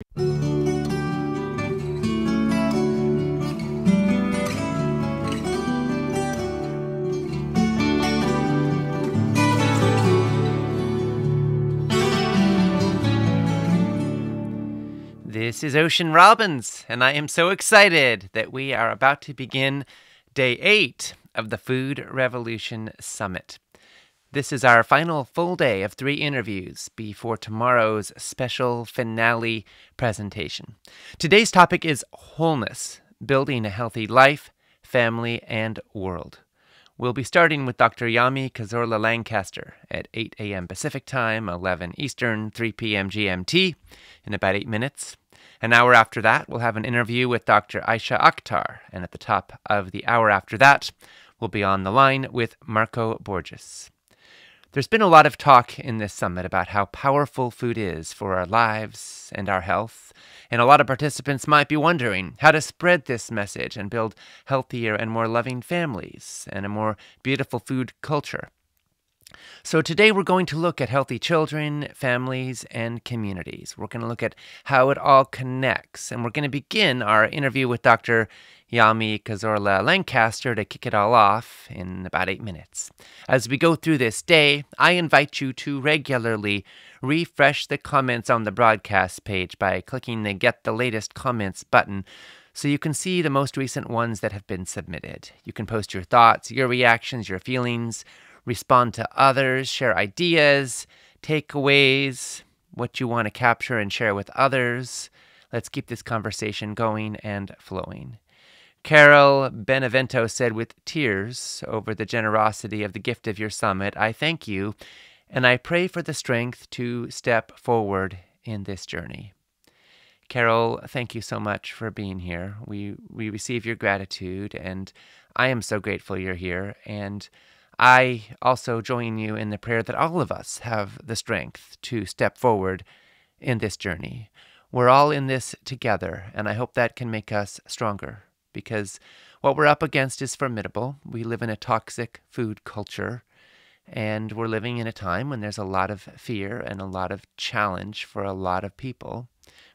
This is Ocean Robbins, and I am so excited that we are about to begin day 8 of the Food Revolution Summit. This is our final full day of 3 interviews before tomorrow's special finale presentation. Today's topic is wholeness, building a healthy life, family, and world. We'll be starting with Dr. Yami Cazorla Lancaster at 8 a.m. Pacific Time, 11 Eastern, 3 p.m. GMT in about 8 minutes. An hour after that, we'll have an interview with Dr. Aisha Akhtar, and at the top of the hour after that, we'll be on the line with Marco Borges. There's been a lot of talk in this summit about how powerful food is for our lives and our health, and a lot of participants might be wondering how to spread this message and build healthier and more loving families and a more beautiful food culture. So today we're going to look at healthy children, families, and communities. We're going to look at how it all connects, and we're going to begin our interview with Dr. Yami Cazorla Lancaster to kick it all off in about 8 minutes. As we go through this day, I invite you to regularly refresh the comments on the broadcast page by clicking the Get the Latest Comments button so you can see the most recent ones that have been submitted. You can post your thoughts, your reactions, your feelings, respond to others, share ideas, takeaways, what you want to capture and share with others. Let's keep this conversation going and flowing. Carol Benevento said, with tears over the generosity of the gift of your summit, I thank you, and I pray for the strength to step forward in this journey. Carol, thank you so much for being here. We receive your gratitude, and I am so grateful you're here, and I also join you in the prayer that all of us have the strength to step forward in this journey. We're all in this together, and I hope that can make us stronger, because what we're up against is formidable. We live in a toxic food culture, and we're living in a time when there's a lot of fear and a lot of challenge for a lot of people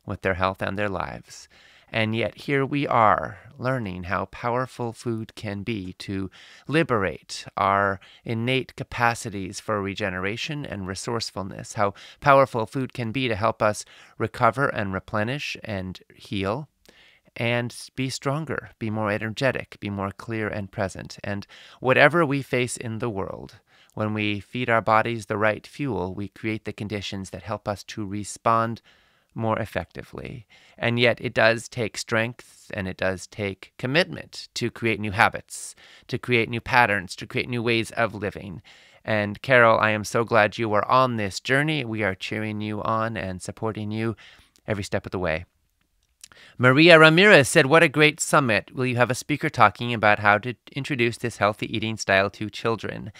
with their health and their lives. And yet here we are learning how powerful food can be to liberate our innate capacities for regeneration and resourcefulness, how powerful food can be to help us recover and replenish and heal and be stronger, be more energetic, be more clear and present. And whatever we face in the world, when we feed our bodies the right fuel, we create the conditions that help us to respond more effectively. And yet it does take strength and it does take commitment to create new habits, to create new patterns, to create new ways of living. And Carol, I am so glad you are on this journey. We are cheering you on and supporting you every step of the way. Maria Ramirez said, what a great summit. Will you have a speaker talking about how to introduce this healthy eating style to children?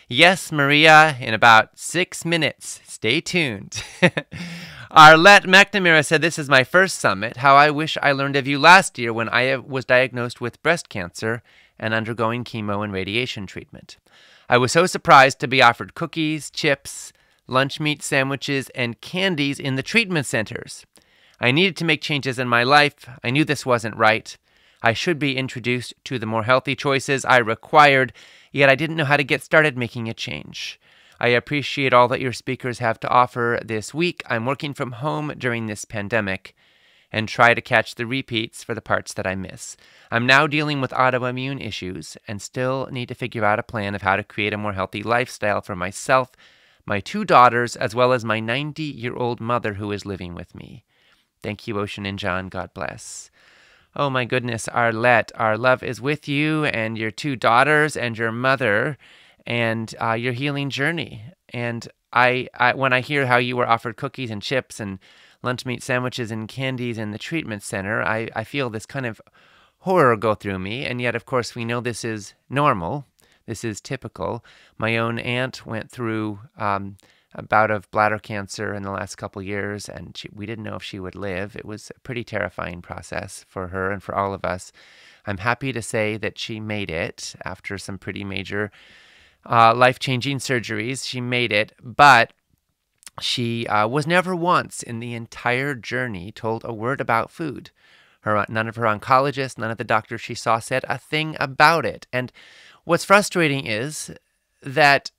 Yes, Maria, in about 6 minutes. Stay tuned. Arlette McNamara said, this is my first summit. How I wish I learned of you last year when I was diagnosed with breast cancer and undergoing chemo and radiation treatment. I was so surprised to be offered cookies, chips, lunch meat sandwiches, and candies in the treatment centers. I needed to make changes in my life. I knew this wasn't right. I should be introduced to the more healthy choices I required, yet I didn't know how to get started making a change. I appreciate all that your speakers have to offer this week. I'm working from home during this pandemic and try to catch the repeats for the parts that I miss. I'm now dealing with autoimmune issues and still need to figure out a plan of how to create a more healthy lifestyle for myself, my 2 daughters, as well as my 90-year-old mother who is living with me. Thank you, Ocean and John. God bless. Oh my goodness, Arlette, our love is with you and your 2 daughters and your mother and your healing journey. And I when I hear how you were offered cookies and chips and lunch meat sandwiches and candies in the treatment center, I feel this kind of horror go through me. And yet, of course, we know this is normal. This is typical. My own aunt went through a bout of bladder cancer in the last couple years, and we didn't know if she would live. It was a pretty terrifying process for her and for all of us. I'm happy to say that she made it after some pretty major life-changing surgeries. She made it, but She was never once in the entire journey told a word about food. None of her oncologists, none of the doctors she saw said a thing about it. And what's frustrating is that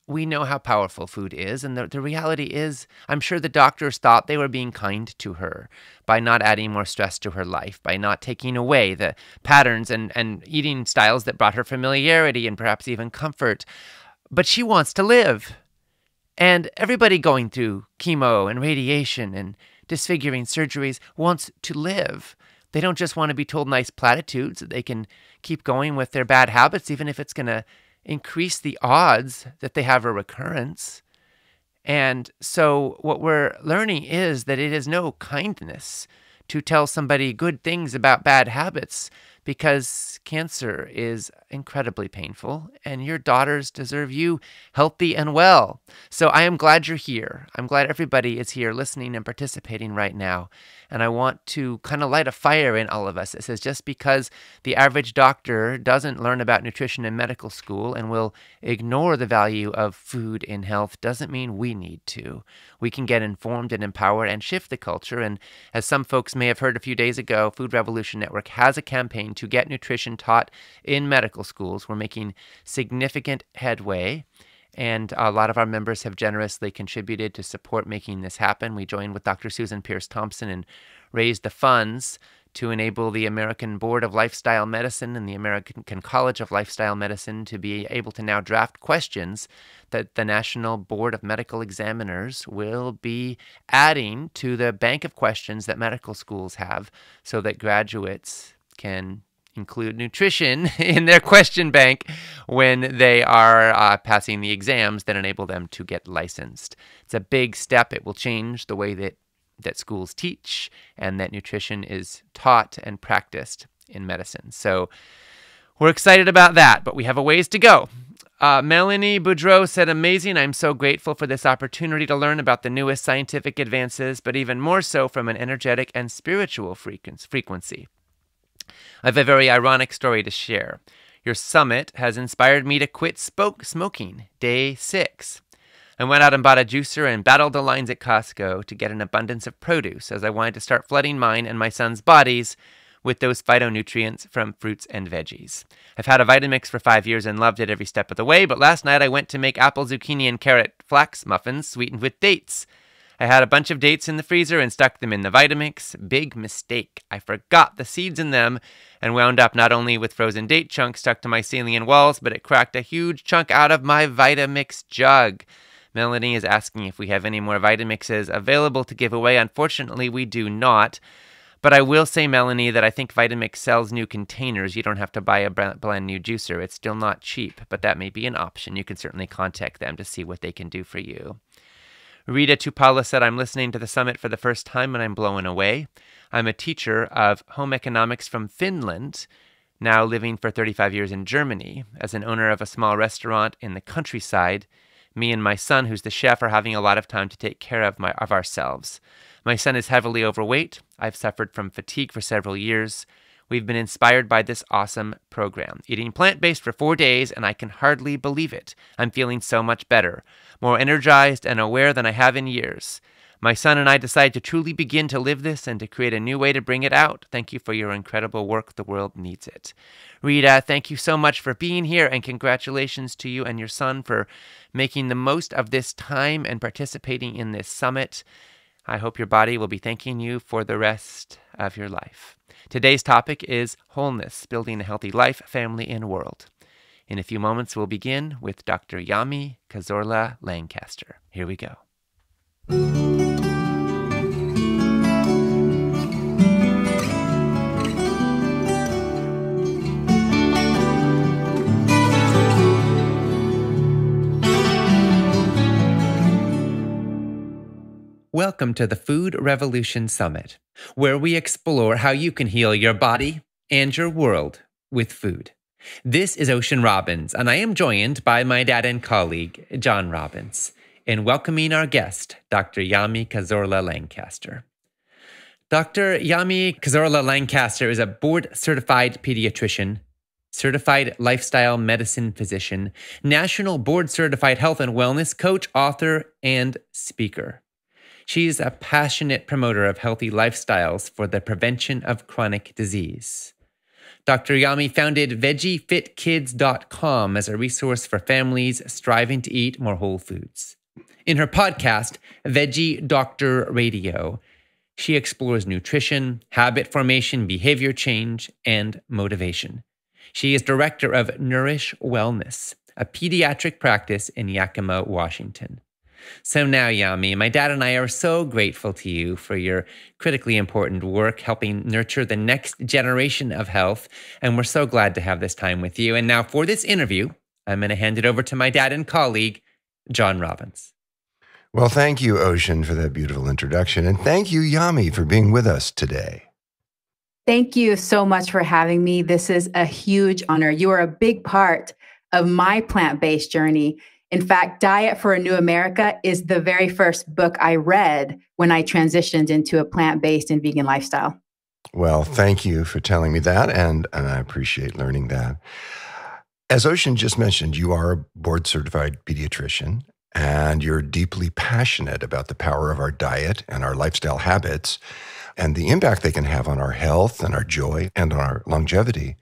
we know how powerful food is. And the reality is, I'm sure the doctors thought they were being kind to her by not adding more stress to her life, by not taking away the patterns and eating styles that brought her familiarity and perhaps even comfort. But she wants to live. And everybody going through chemo and radiation and disfiguring surgeries wants to live. They don't just want to be told nice platitudes that they can keep going with their bad habits, even if it's going to increase the odds that they have a recurrence. And so what we're learning is that it is no kindness to tell somebody good things about bad habits, because cancer is incredibly painful and your daughters deserve you healthy and well. So I am glad you're here. I'm glad everybody is here listening and participating right now. And I want to kind of light a fire in all of us. It says just because the average doctor doesn't learn about nutrition in medical school and will ignore the value of food in health doesn't mean we need to. We can get informed and empowered and shift the culture. And as some folks may have heard a few days ago, Food Revolution Network has a campaign to get nutrition taught in medical schools. We're making significant headway, and a lot of our members have generously contributed to support making this happen. We joined with Dr. Susan Pierce Thompson and raised the funds to enable the American Board of Lifestyle Medicine and the American College of Lifestyle Medicine to be able to now draft questions that the National Board of Medical Examiners will be adding to the bank of questions that medical schools have, so that graduates can include nutrition in their question bank when they are passing the exams that enable them to get licensed. It's a big step. It will change the way that schools teach and that nutrition is taught and practiced in medicine. So we're excited about that, but we have a ways to go. Melanie Boudreau said, amazing. I'm so grateful for this opportunity to learn about the newest scientific advances, but even more so from an energetic and spiritual frequency. I have a very ironic story to share. Your summit has inspired me to quit smoking, day 6. I went out and bought a juicer and battled the lines at Costco to get an abundance of produce, as I wanted to start flooding mine and my son's bodies with those phytonutrients from fruits and veggies. I've had a Vitamix for 5 years and loved it every step of the way, but last night I went to make apple, zucchini, and carrot flax muffins sweetened with dates. I had a bunch of dates in the freezer and stuck them in the Vitamix. Big mistake. I forgot the seeds in them and wound up not only with frozen date chunks stuck to my ceiling and walls, but it cracked a huge chunk out of my Vitamix jug. Melanie is asking if we have any more Vitamixes available to give away. Unfortunately, we do not. But I will say, Melanie, that I think Vitamix sells new containers. You don't have to buy a brand new juicer. It's still not cheap, but that may be an option. You can certainly contact them to see what they can do for you. Rita Tupala said, I'm listening to the summit for the first time and I'm blown away. I'm a teacher of home economics from Finland, now living for 35 years in Germany. As an owner of a small restaurant in the countryside, me and my son, who's the chef, are having a lot of time to take care of ourselves. My son is heavily overweight. I've suffered from fatigue for several years. We've been inspired by this awesome program. Eating plant-based for 4 days, and I can hardly believe it. I'm feeling so much better, more energized and aware than I have in years. My son and I decided to truly begin to live this and to create a new way to bring it out. Thank you for your incredible work. The world needs it. Rita, thank you so much for being here, and congratulations to you and your son for making the most of this time and participating in this summit. I hope your body will be thanking you for the rest of your life. Today's topic is wholeness, building a healthy life, family, and world. In a few moments, we'll begin with Dr. Yami Cazorla Lancaster. Here we go. Welcome to the Food Revolution Summit, where we explore how you can heal your body and your world with food. This is Ocean Robbins, and I am joined by my dad and colleague, John Robbins, in welcoming our guest, Dr. Yami Cazorla Lancaster. Dr. Yami Cazorla Lancaster is a board-certified pediatrician, certified lifestyle medicine physician, national board certified health and wellness coach, author, and speaker. She's a passionate promoter of healthy lifestyles for the prevention of chronic disease. Dr. Yami founded VeggieFitKids.com as a resource for families striving to eat more whole foods. In her podcast, Veggie Doctor Radio, she explores nutrition, habit formation, behavior change, and motivation. She is director of Nourish Wellness, a pediatric practice in Yakima, Washington. So now, Yami, my dad and I are so grateful to you for your critically important work helping nurture the next generation of health, and we're so glad to have this time with you. And now for this interview, I'm going to hand it over to my dad and colleague, John Robbins. Well, thank you, Ocean, for that beautiful introduction, and thank you, Yami, for being with us today. Thank you so much for having me. This is a huge honor. You are a big part of my plant-based journey. In fact, Diet for a New America is the very first book I read when I transitioned into a plant-based and vegan lifestyle. Well, thank you for telling me that, and I appreciate learning that. As Ocean just mentioned, you are a board-certified pediatrician, and you're deeply passionate about the power of our diet and our lifestyle habits and the impact they can have on our health and our joy and on our longevity.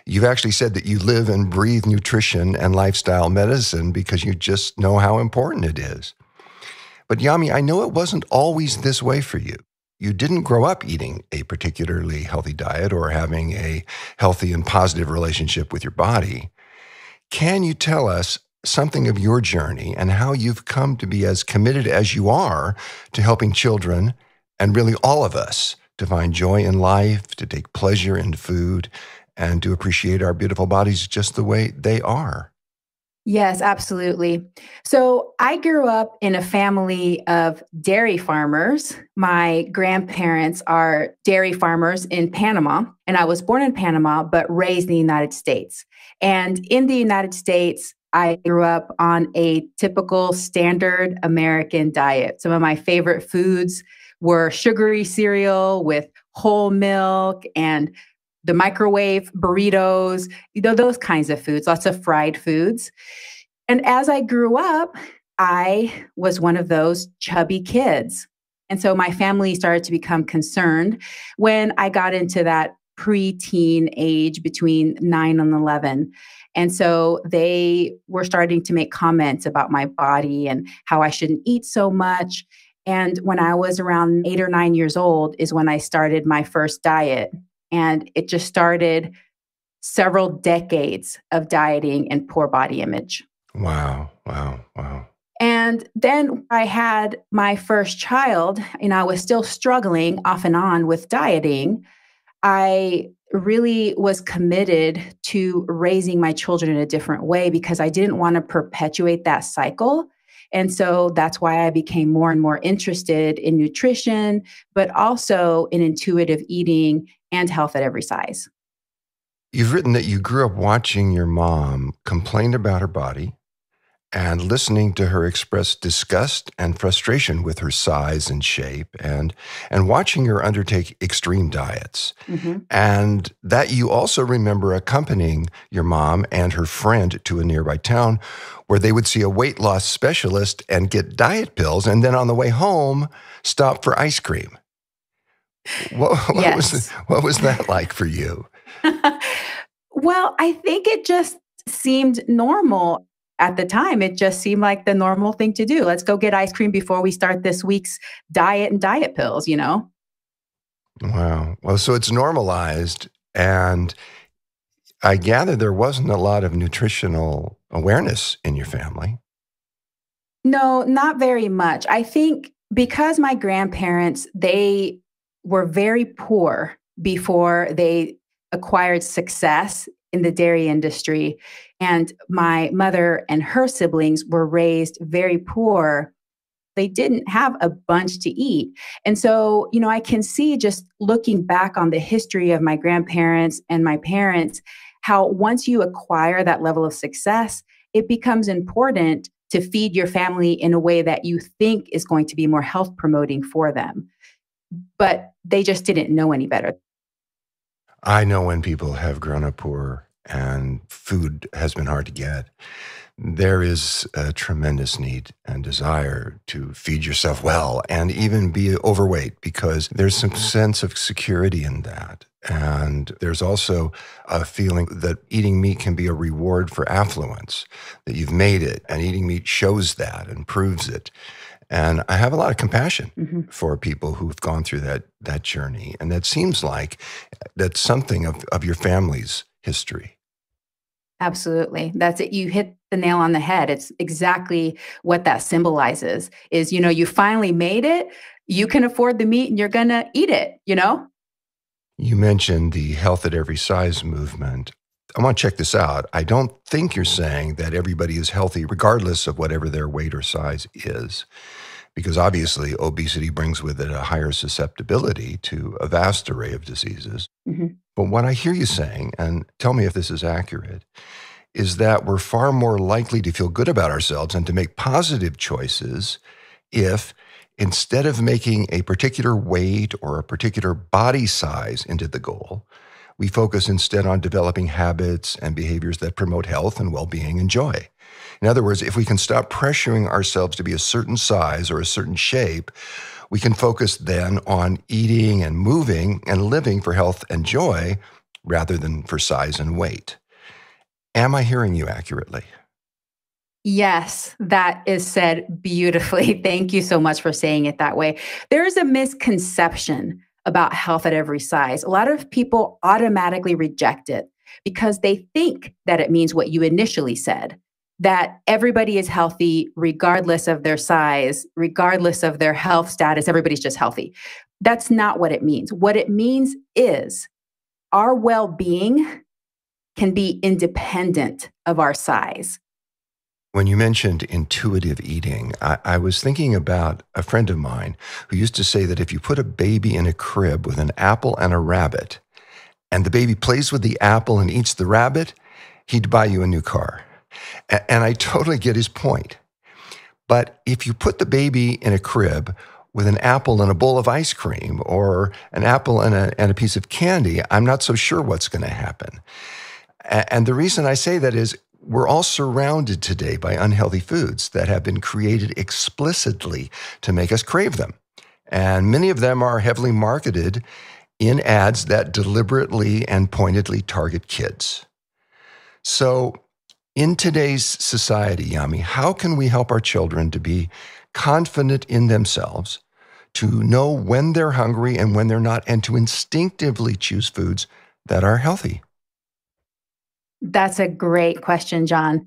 You've actually said that you live and breathe nutrition and lifestyle medicine because you just know how important it is. But Yami, I know it wasn't always this way for you. You didn't grow up eating a particularly healthy diet or having a healthy and positive relationship with your body. Can you tell us something of your journey and how you've come to be as committed as you are to helping children and really all of us to find joy in life, to take pleasure in food, and to appreciate our beautiful bodies just the way they are? Yes, absolutely. So I grew up in a family of dairy farmers. My grandparents are dairy farmers in Panama, and I was born in Panama, but raised in the United States. And in the United States, I grew up on a typical standard American diet. Some of my favorite foods were sugary cereal with whole milk and the microwave burritos, those kinds of foods, lots of fried foods. And as I grew up, I was one of those chubby kids. And so my family started to become concerned when I got into that preteen age between 9 and 11. And so they were starting to make comments about my body and how I shouldn't eat so much. And when I was around 8 or 9 years old is when I started my first diet. And it just started several decades of dieting and poor body image. Wow, wow, wow. And then I had my first child, and I was still struggling off and on with dieting. I really was committed to raising my children in a different way because I didn't want to perpetuate that cycle. And so that's why I became more and more interested in nutrition, but also in intuitive eating and health at every size. You've written that you grew up watching your mom complain about her body and listening to her express disgust and frustration with her size and shape and watching her undertake extreme diets. Mm-hmm. And that you also remember accompanying your mom and her friend to a nearby town where they would see a weight loss specialist and get diet pills, and then on the way home, stop for ice cream. What was that like for you? Well, I think it just seemed normal. At the time, it just seemed like the normal thing to do. Let's go get ice cream before we start this week's diet and diet pills, you know? Wow. Well, so it's normalized. And I gather there wasn't a lot of nutritional awareness in your family. No, not very much. I think because my grandparents, they were very poor before they acquired success in the dairy industry. And my mother and her siblings were raised very poor. They didn't have a bunch to eat. And so, I can see just looking back on the history of my grandparents and my parents, how once you acquire that level of success, it becomes important to feed your family in a way that you think is going to be more health promoting for them. But they just didn't know any better. I know when people have grown up poor, and food has been hard to get, there is a tremendous need and desire to feed yourself well and even be overweight, because there's some sense of security in that. And there's also a feeling that eating meat can be a reward for affluence, that you've made it, and eating meat shows that and proves it. And I have a lot of compassion for people who've gone through that journey. And that seems like that's something of your family's history. Absolutely. That's it. You hit the nail on the head. It's exactly what that symbolizes is, you finally made it. You can afford the meat and you're going to eat it. You mentioned the health at every size movement. I want to check this out. I don't think you're saying that everybody is healthy regardless of whatever their weight or size is, because obviously obesity brings with it a higher susceptibility to a vast array of diseases. But what I hear you saying, and tell me if this is accurate, is that we're far more likely to feel good about ourselves and to make positive choices if, instead of making a particular weight or a particular body size into the goal, we focus instead on developing habits and behaviors that promote health and well-being and joy. In other words, if we can stop pressuring ourselves to be a certain size or a certain shape, we can focus then on eating and moving and living for health and joy rather than for size and weight. Am I hearing you accurately? Yes, that is said beautifully. Thank you so much for saying it that way. There is a misconception about health at every size. A lot of people automatically reject it because they think that it means what you initially said, that everybody is healthy regardless of their size, regardless of their health status. Everybody's just healthy. That's not what it means. What it means is our well-being can be independent of our size. When you mentioned intuitive eating, I was thinking about a friend of mine who used to say that if you put a baby in a crib with an apple and a rabbit, and the baby plays with the apple and eats the rabbit, he'd buy you a new car. And I totally get his point. But if you put the baby in a crib with an apple and a bowl of ice cream, or an apple and a piece of candy, I'm not so sure what's going to happen. And the reason I say that is we're all surrounded today by unhealthy foods that have been created explicitly to make us crave them. And many of them are heavily marketed in ads that deliberately and pointedly target kids. So in today's society, Yami, how can we help our children to be confident in themselves, to know when they're hungry and when they're not, and to instinctively choose foods that are healthy? That's a great question, John.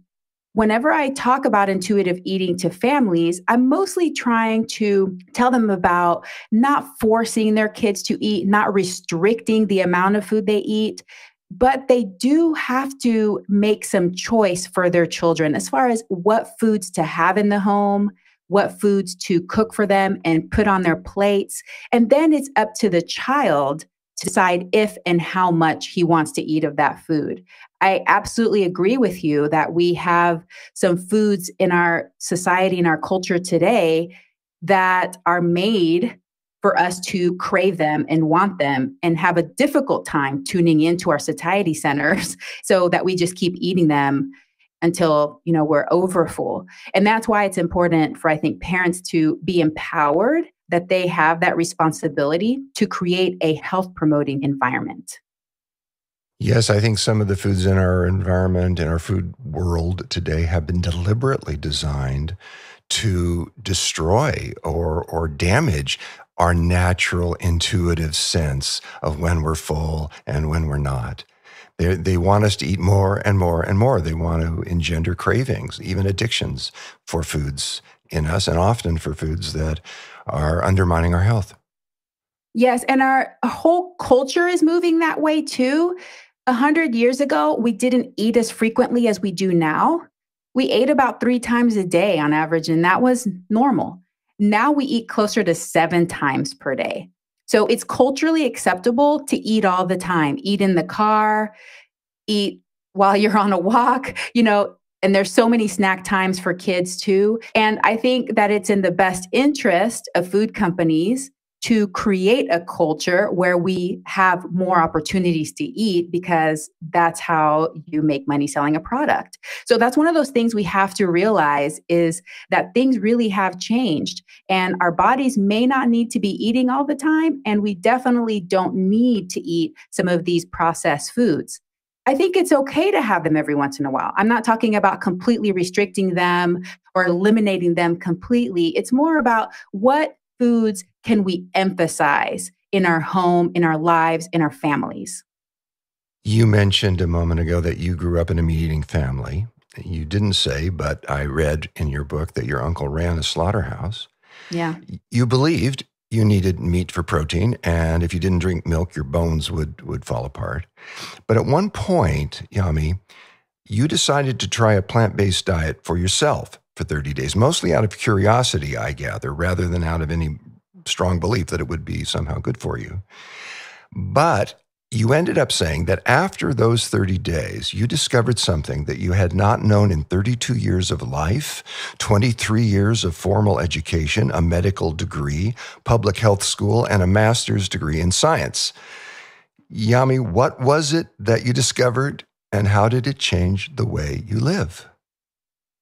Whenever I talk about intuitive eating to families, I'm mostly trying to tell them about not forcing their kids to eat, not restricting the amount of food they eat, but they do have to make some choice for their children as far as what foods to have in the home, what foods to cook for them and put on their plates. And then it's up to the child to decide if and how much he wants to eat of that food. I absolutely agree with you that we have some foods in our society and our culture today that are made for us to crave them and want them and have a difficult time tuning into our satiety centers so that we just keep eating them until, we're overfull. And that's why it's important for, I think, parents to be empowered that they have that responsibility to create a health promoting environment. Yes, I think some of the foods in our environment, in our food world today, have been deliberately designed to destroy or damage our natural intuitive sense of when we're full and when we're not. They want us to eat more and more and more. They want to engender cravings, even addictions for foods in us, and often for foods that are undermining our health. Yes, and our whole culture is moving that way too. 100 years ago, we didn't eat as frequently as we do now. We ate about 3 times a day on average, and that was normal. Now we eat closer to 7 times per day. So it's culturally acceptable to eat all the time, eat in the car, eat while you're on a walk, and there's so many snack times for kids too. And I think that it's in the best interest of food companies to create a culture where we have more opportunities to eat because that's how you make money selling a product. So that's one of those things we have to realize is that things really have changed and our bodies may not need to be eating all the time. And we definitely don't need to eat some of these processed foods. I think it's okay to have them every once in a while. I'm not talking about completely restricting them or eliminating them completely. It's more about what foods can we emphasize in our home, in our lives, in our families. You mentioned a moment ago that you grew up in a meat-eating family. You didn't say, but I read in your book that your uncle ran a slaughterhouse. Yeah. You believed you needed meat for protein, and if you didn't drink milk, your bones would fall apart. But at one point, Yami, you decided to try a plant-based diet for yourself for 30 days, mostly out of curiosity, I gather, rather than out of any strong belief that it would be somehow good for you. But you ended up saying that after those 30 days, you discovered something that you had not known in 32 years of life, 23 years of formal education, a medical degree, public health school, and a master's degree in science. Yami, what was it that you discovered, and how did it change the way you live?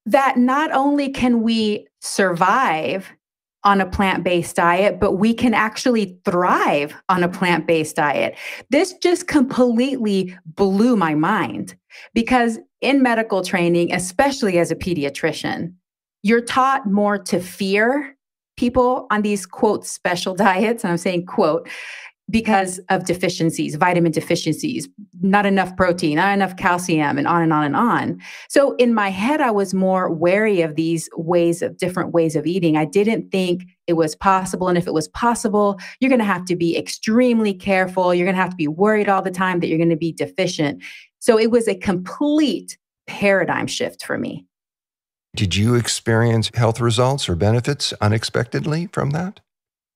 That not only can we survive on a plant-based diet, but we can actually thrive on a plant-based diet. This just completely blew my mind because in medical training, especially as a pediatrician, you're taught more to fear people on these, quote, special diets. And I'm saying, quote, because of deficiencies, vitamin deficiencies, not enough protein, not enough calcium, and on and on and on. So in my head, I was more wary of these different ways of eating. I didn't think it was possible. And if it was possible, you're going to have to be extremely careful. You're going to have to be worried all the time that you're going to be deficient. So it was a complete paradigm shift for me. Did you experience health results or benefits unexpectedly from that?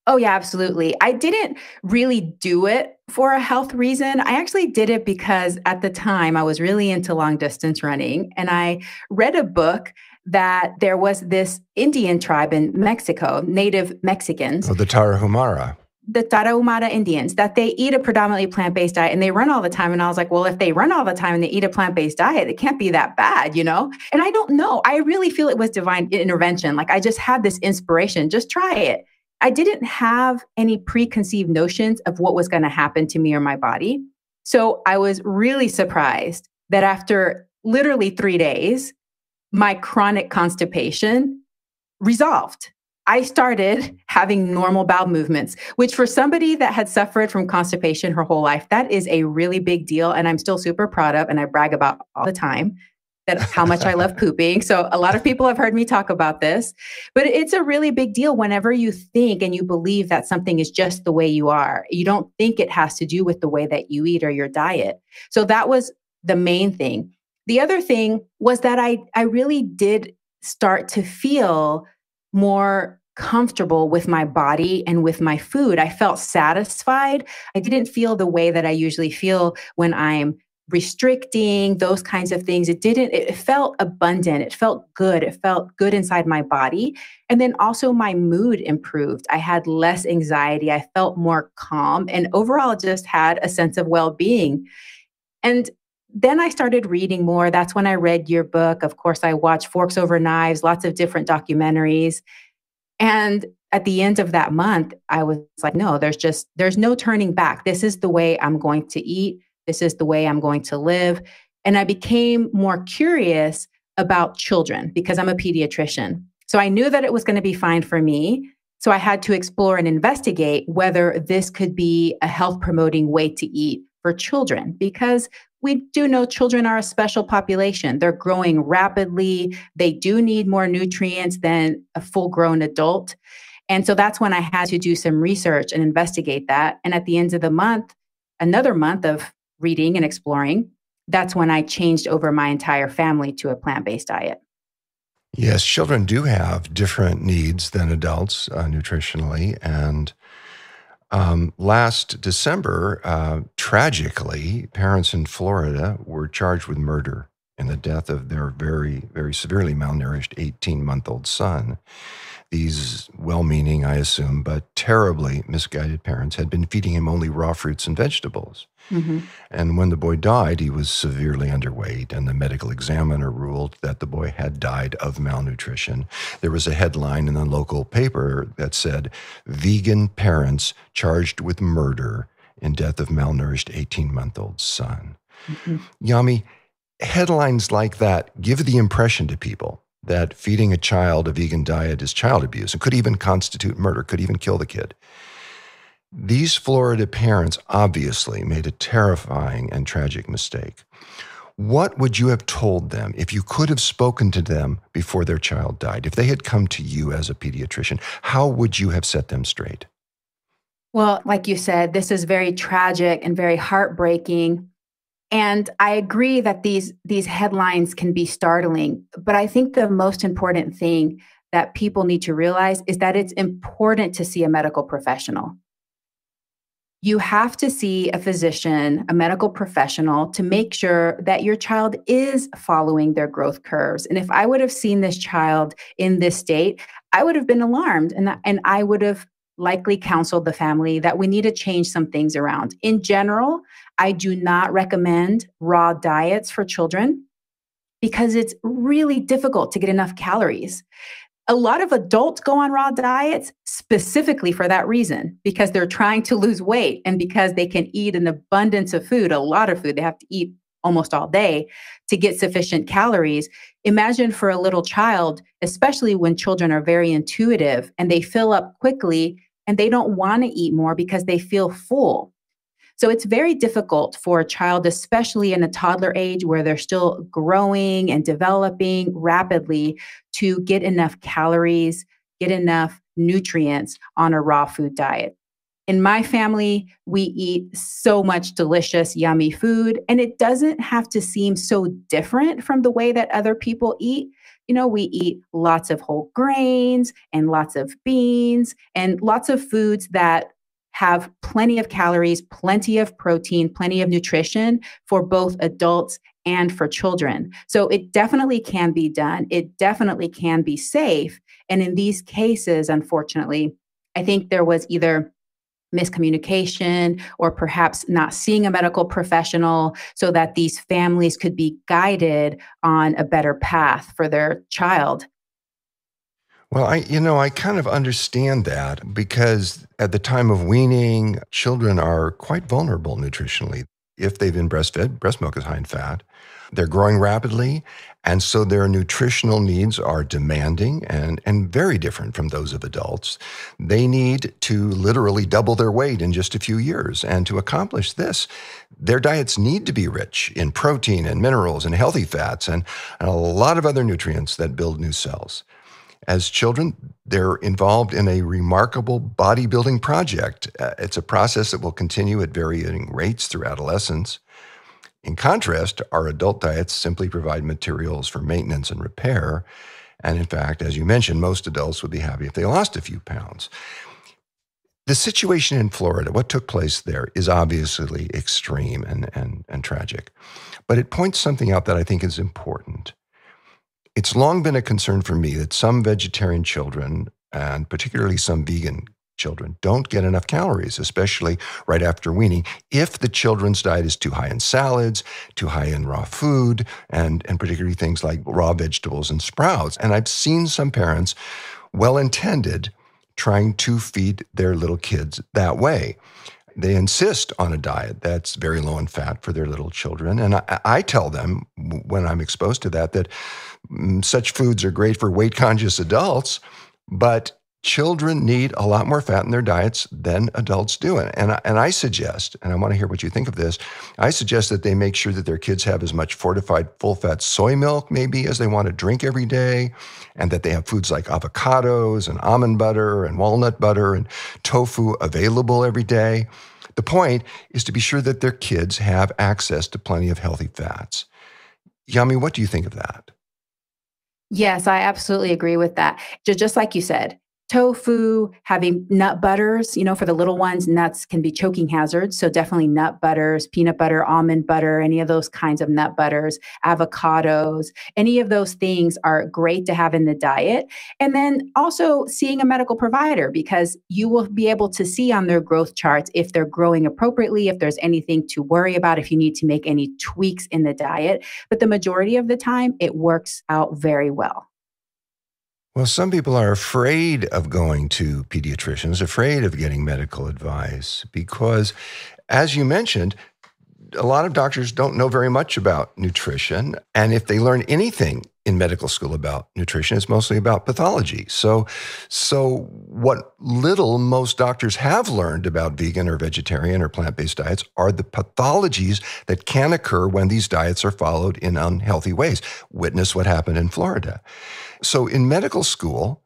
Oh, yeah, absolutely. I didn't really do it for a health reason. I actually did it because at the time I was really into long distance running. And I read a book that there was this Indian tribe in Mexico, native Mexicans. Oh, the Tarahumara. The Tarahumara Indians, that they eat a predominantly plant-based diet and they run all the time. And I was like, well, if they run all the time and they eat a plant-based diet, it can't be that bad, you know? And I don't know. I really feel it was divine intervention. Like I just had this inspiration, just try it. I didn't have any preconceived notions of what was going to happen to me or my body. So I was really surprised that after literally 3 days, my chronic constipation resolved. I started having normal bowel movements, which for somebody that had suffered from constipation her whole life, that is a really big deal. And I'm still super proud of, and I brag about all the time that how much I love pooping. So a lot of people have heard me talk about this, but it's a really big deal whenever you think and you believe that something is just the way you are. You don't think it has to do with the way that you eat or your diet. So that was the main thing. The other thing was that I really did start to feel more comfortable with my body and with my food. I felt satisfied. I didn't feel the way that I usually feel when I'm restricting, those kinds of things. It felt abundant. It felt good. It felt good inside my body. And then also my mood improved. I had less anxiety. I felt more calm and overall just had a sense of well-being. And then I started reading more. That's when I read your book. Of course, I watched Forks Over Knives, lots of different documentaries. And at the end of that month, I was like, no, there's no turning back. This is the way I'm going to eat. This is the way I'm going to live. And I became more curious about children because I'm a pediatrician. So I knew that it was going to be fine for me. So I had to explore and investigate whether this could be a health promoting way to eat for children, because we do know children are a special population. They're growing rapidly. They do need more nutrients than a full grown adult. And so that's when I had to do some research and investigate that. And at the end of the month, another month of reading and exploring, that's when I changed over my entire family to a plant-based diet. Yes, children do have different needs than adults nutritionally. And last December, tragically, parents in Florida were charged with murder in the death of their very, very severely malnourished 18-month-old son. These well-meaning, I assume, but terribly misguided parents had been feeding him only raw fruits and vegetables. Mhm. And when the boy died, he was severely underweight, and the medical examiner ruled that the boy had died of malnutrition. There was a headline in the local paper that said, "Vegan parents charged with murder in death of malnourished 18-month-old son." Mhm. Yami, headlines like that give the impression to people that feeding a child a vegan diet is child abuse and could even constitute murder, could even kill the kid. These Florida parents obviously made a terrifying and tragic mistake. What would you have told them if you could have spoken to them before their child died? If they had come to you as a pediatrician, how would you have set them straight? Well, like you said, this is very tragic and very heartbreaking. And I agree that these headlines can be startling, but I think the most important thing that people need to realize is that it's important to see a medical professional. You have to see a physician, a medical professional, to make sure that your child is following their growth curves. And if I would have seen this child in this state, I would have been alarmed, and I would have likely counseled the family that we need to change some things around. In general, I do not recommend raw diets for children because it's really difficult to get enough calories. A lot of adults go on raw diets specifically for that reason, because they're trying to lose weight and because they can eat an abundance of food, a lot of food. They have to eat almost all day to get sufficient calories. Imagine for a little child, especially when children are very intuitive and they fill up quickly and they don't want to eat more because they feel full. So it's very difficult for a child, especially in a toddler age where they're still growing and developing rapidly, to get enough calories, get enough nutrients on a raw food diet. In my family, we eat so much delicious, yummy food, and it doesn't have to seem so different from the way that other people eat. We eat lots of whole grains and lots of beans and lots of foods that have plenty of calories, plenty of protein, plenty of nutrition for both adults and for children. So it definitely can be done. It definitely can be safe. And in these cases, unfortunately, I think there was either miscommunication or perhaps not seeing a medical professional so that these families could be guided on a better path for their child. Well, I kind of understand that because at the time of weaning, children are quite vulnerable nutritionally. If they've been breastfed, breast milk is high in fat. They're growing rapidly, and so their nutritional needs are demanding and very different from those of adults. They need to literally double their weight in just a few years. And to accomplish this, their diets need to be rich in protein and minerals and healthy fats and a lot of other nutrients that build new cells. As children, they're involved in a remarkable bodybuilding project. It's a process that will continue at varying rates through adolescence. In contrast, our adult diets simply provide materials for maintenance and repair. And in fact, as you mentioned, most adults would be happy if they lost a few pounds. The situation in Florida, what took place there, is obviously extreme and tragic. But it points something out that I think is important. It's long been a concern for me that some vegetarian children, and particularly some vegan children, don't get enough calories, especially right after weaning, if the children's diet is too high in salads, too high in raw food, and particularly things like raw vegetables and sprouts. And I've seen some parents, well-intended, trying to feed their little kids that way. They insist on a diet that's very low in fat for their little children. And I tell them when I'm exposed to that such foods are great for weight-conscious adults, but children need a lot more fat in their diets than adults do. And I suggest, and I want to hear what you think of this, I suggest that they make sure that their kids have as much fortified full-fat soy milk maybe as they want to drink every day, and that they have foods like avocados and almond butter and walnut butter and tofu available every day. The point is to be sure that their kids have access to plenty of healthy fats. Yami, what do you think of that? Yes, I absolutely agree with that. Just like you said, tofu, having nut butters, for the little ones, nuts can be choking hazards. So definitely nut butters, peanut butter, almond butter, any of those kinds of nut butters, avocados, any of those things are great to have in the diet. And then also seeing a medical provider, because you will be able to see on their growth charts if they're growing appropriately, if there's anything to worry about, if you need to make any tweaks in the diet. But the majority of the time, it works out very well. Well, some people are afraid of going to pediatricians, afraid of getting medical advice because, as you mentioned, a lot of doctors don't know very much about nutrition. And if they learn anything in medical school about nutrition, it's mostly about pathology. So what little most doctors have learned about vegan or vegetarian or plant-based diets are the pathologies that can occur when these diets are followed in unhealthy ways. Witness what happened in Florida. So in medical school,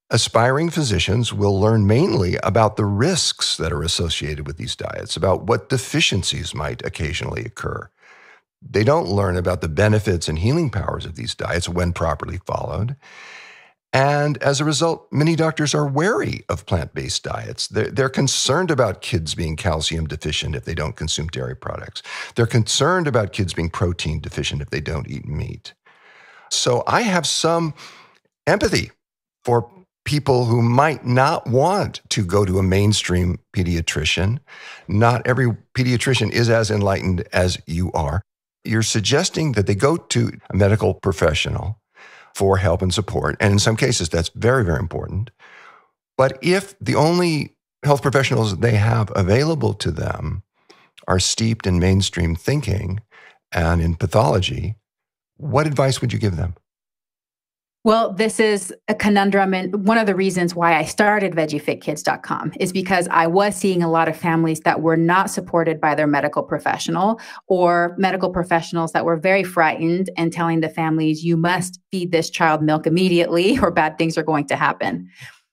aspiring physicians will learn mainly about the risks that are associated with these diets, about what deficiencies might occasionally occur. They don't learn about the benefits and healing powers of these diets when properly followed. And as a result, many doctors are wary of plant-based diets. They're concerned about kids being calcium deficient if they don't consume dairy products. They're concerned about kids being protein deficient if they don't eat meat. So I have some empathy for people who might not want to go to a mainstream pediatrician. Not every pediatrician is as enlightened as you are. You're suggesting that they go to a medical professional for help and support. And in some cases, that's very, very important. But if the only health professionals they have available to them are steeped in mainstream thinking and in pathology, what advice would you give them? Well, this is a conundrum. And one of the reasons why I started VeggieFitKids.com is because I was seeing a lot of families that were not supported by their medical professional, or medical professionals that were very frightened and telling the families, you must feed this child milk immediately or bad things are going to happen.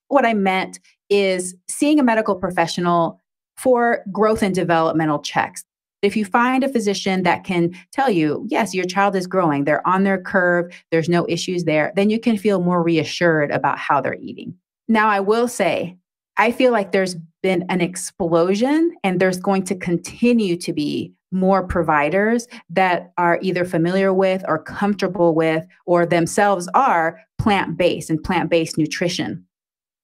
What I meant is seeing a medical professional for growth and developmental checks. If you find a physician that can tell you, yes, your child is growing, they're on their curve, there's no issues there, then you can feel more reassured about how they're eating. Now, I will say, I feel like there's been an explosion and there's going to continue to be more providers that are either familiar with or comfortable with or themselves are plant-based and plant-based nutrition.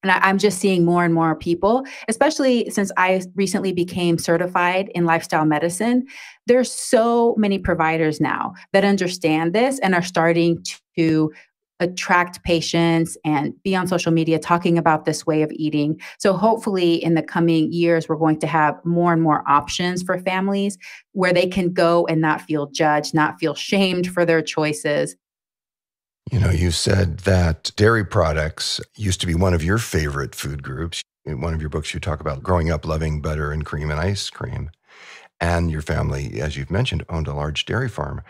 And I'm just seeing more and more people, especially since I recently became certified in lifestyle medicine. There's so many providers now that understand this and are starting to attract patients and be on social media talking about this way of eating. So hopefully in the coming years, we're going to have more and more options for families where they can go and not feel judged, not feel shamed for their choices. You know, you said that dairy products used to be one of your favorite food groups. In one of your books, you talk about growing up loving butter and cream and ice cream. And your family, as you've mentioned, owned a large dairy farm.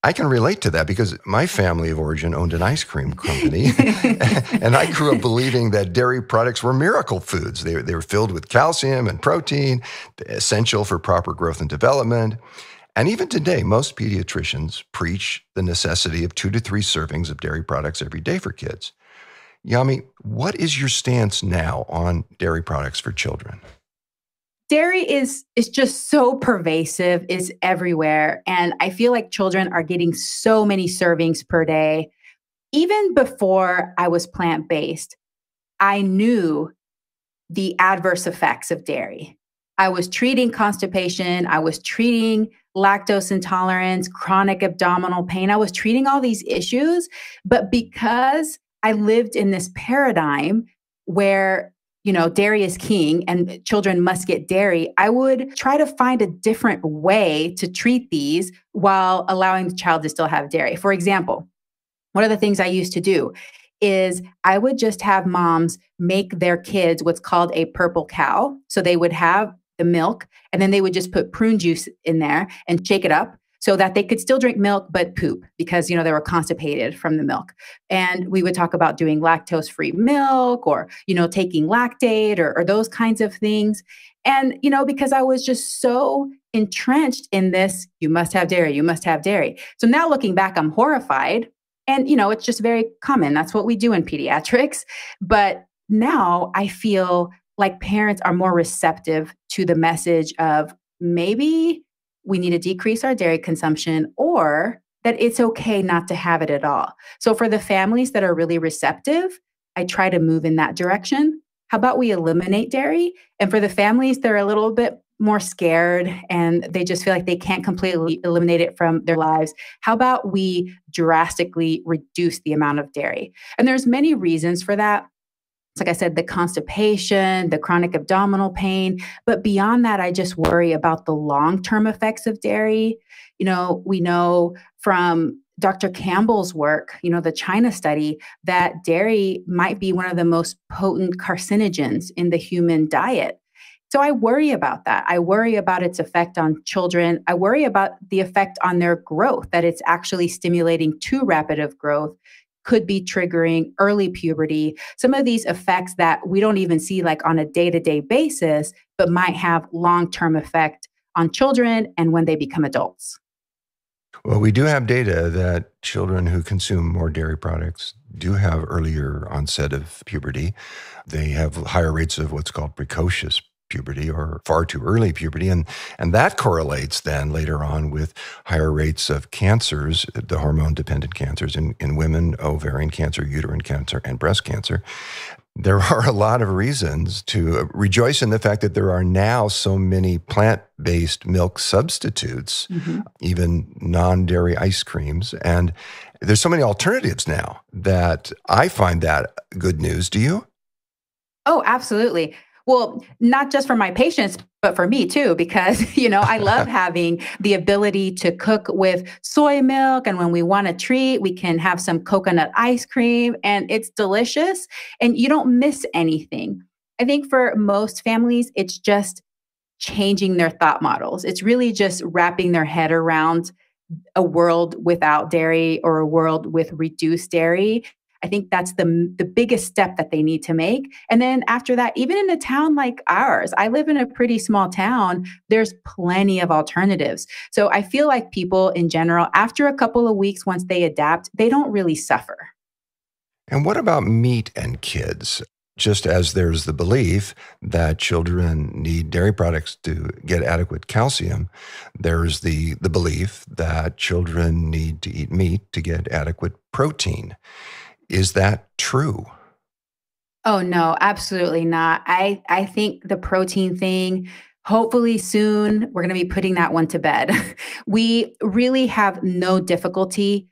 I can relate to that because my family of origin owned an ice cream company. And I grew up believing that dairy products were miracle foods. They were filled with calcium and protein, essential for proper growth and development. And even today, most pediatricians preach the necessity of 2 to 3 servings of dairy products every day for kids. Yami, what is your stance now on dairy products for children? Dairy is just so pervasive, is everywhere. And I feel like children are getting so many servings per day. Even before I was plant-based, I knew the adverse effects of dairy. I was treating constipation. I was treating lactose intolerance, chronic abdominal pain. I was treating all these issues. But because I lived in this paradigm where, dairy is king and children must get dairy, I would try to find a different way to treat these while allowing the child to still have dairy. For example, one of the things I used to do is I would just have moms make their kids what's called a purple cow. So they would have the milk, and then they would just put prune juice in there and shake it up so that they could still drink milk but poop because, they were constipated from the milk. And we would talk about doing lactose-free milk or, taking lactate or those kinds of things. And, because I was just so entrenched in this, you must have dairy, you must have dairy. So now looking back, I'm horrified. And, it's just very common. That's what we do in pediatrics. But now I feel like parents are more receptive to the message of maybe we need to decrease our dairy consumption or that it's okay not to have it at all. So for the families that are really receptive, I try to move in that direction. How about we eliminate dairy? And for the families that are a little bit more scared and they just feel like they can't completely eliminate it from their lives, how about we drastically reduce the amount of dairy? And there's many reasons for that. Like I said, the constipation, the chronic abdominal pain. But beyond that, I just worry about the long-term effects of dairy. We know from Dr. Campbell's work, the China study, that dairy might be one of the most potent carcinogens in the human diet. So I worry about that. I worry about its effect on children. I worry about the effect on their growth, that it's actually stimulating too rapid of growth, could be triggering early puberty, some of these effects that we don't even see like on a day-to-day basis, but might have long-term effect on children and when they become adults. Well, we do have data that children who consume more dairy products do have earlier onset of puberty. They have higher rates of what's called precocious puberty or far too early puberty. And that correlates then later on with higher rates of cancers, the hormone-dependent cancers in women, ovarian cancer, uterine cancer, and breast cancer. There are a lot of reasons to rejoice in the fact that there are now so many plant-based milk substitutes, even non-dairy ice creams. And there's so many alternatives now that I find that good news. Do you? Oh, absolutely. Well, not just for my patients, but for me too, because, I love having the ability to cook with soy milk. And when we want a treat, we can have some coconut ice cream and it's delicious and you don't miss anything. I think for most families, it's just changing their thought models. It's really just wrapping their head around a world without dairy or a world with reduced dairy. I think that's the biggest step that they need to make. And then after that, even in a town like ours, I live in a pretty small town, there's plenty of alternatives. So I feel like people in general, after a couple of weeks, once they adapt, they don't really suffer. And what about meat and kids? Just as there's the belief that children need dairy products to get adequate calcium, there's the belief that children need to eat meat to get adequate protein. Is that true? Oh, no, absolutely not. I think the protein thing, hopefully soon, we're going to be putting that one to bed. We really have no difficulty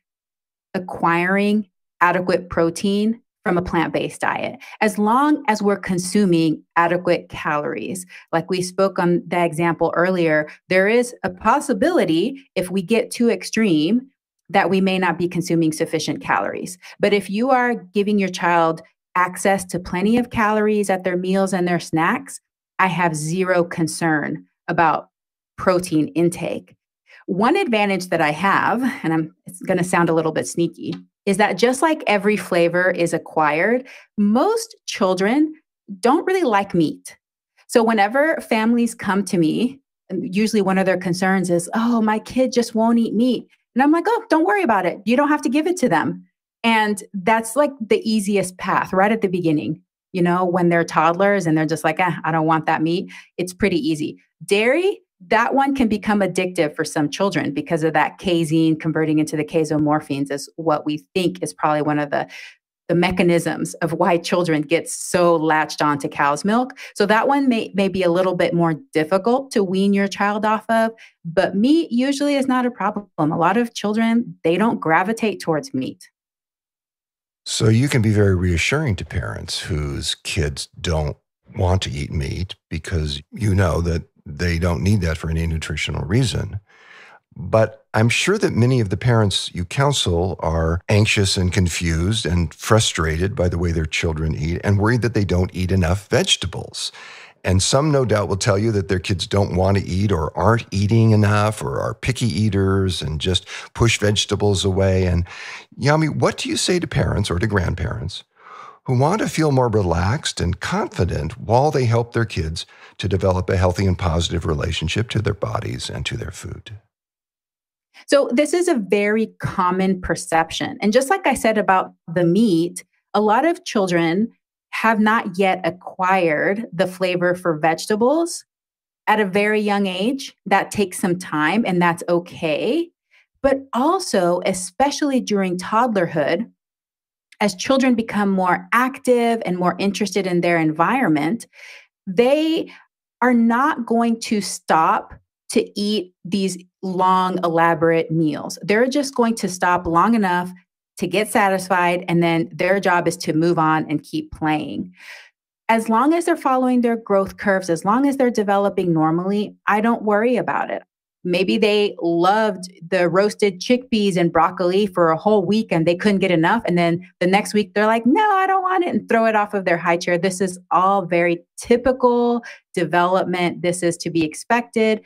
acquiring adequate protein from a plant-based diet, as long as we're consuming adequate calories. Like we spoke on the example earlier, there is a possibility if we get too extreme that we may not be consuming sufficient calories. But if you are giving your child access to plenty of calories at their meals and their snacks, I have zero concern about protein intake. One advantage that I have, and it's going to sound a little bit sneaky, is that just like every flavor is acquired, most children don't really like meat. So whenever families come to me, usually one of their concerns is, oh, my kid just won't eat meat. And I'm like, oh, don't worry about it. You don't have to give it to them. And that's like the easiest path right at the beginning. When they're toddlers and they're just like, I don't want that meat. It's pretty easy. Dairy, that one can become addictive for some children because of that casein converting into the casomorphins is what we think is probably one of the mechanisms of why children get so latched on to cow's milk. So that one may be a little bit more difficult to wean your child off of, but meat usually is not a problem. A lot of children, they don't gravitate towards meat. So you can be very reassuring to parents whose kids don't want to eat meat because you know that they don't need that for any nutritional reason. But I'm sure that many of the parents you counsel are anxious and confused and frustrated by the way their children eat and worried that they don't eat enough vegetables. And some no doubt will tell you that their kids don't want to eat or aren't eating enough or are picky eaters and just push vegetables away. And Yami, what do you say to parents or to grandparents who want to feel more relaxed and confident while they help their kids to develop a healthy and positive relationship to their bodies and to their food? So this is a very common perception. And just like I said about the meat, a lot of children have not yet acquired the flavor for vegetables at a very young age. That takes some time, and that's okay. But also, especially during toddlerhood, as children become more active and more interested in their environment, they are not going to stop to eat these long, elaborate meals. They're just going to stop long enough to get satisfied, and then their job is to move on and keep playing. As long as they're following their growth curves, as long as they're developing normally, I don't worry about it. Maybe they loved the roasted chickpeas and broccoli for a whole week and they couldn't get enough. And then the next week, they're like, no, I don't want it, and throw it off of their high chair. This is all very typical development. This is to be expected.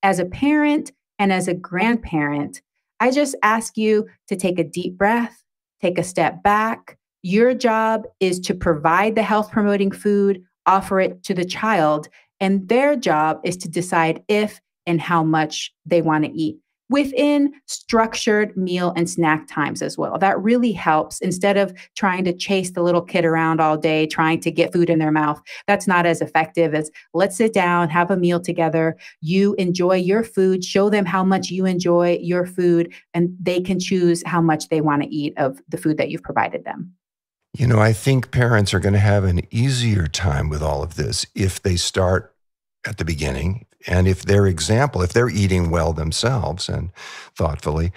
As a parent and as a grandparent, I just ask you to take a deep breath, take a step back. Your job is to provide the health promoting food, offer it to the child, and their job is to decide if and how much they want to eat within structured meal and snack times as well. That really helps instead of trying to chase the little kid around all day, trying to get food in their mouth. That's not as effective as let's sit down, have a meal together. You enjoy your food, show them how much you enjoy your food, and they can choose how much they want to eat of the food that you've provided them. I think parents are going to have an easier time with all of this if they start at the beginning and if they're eating well themselves and thoughtfully.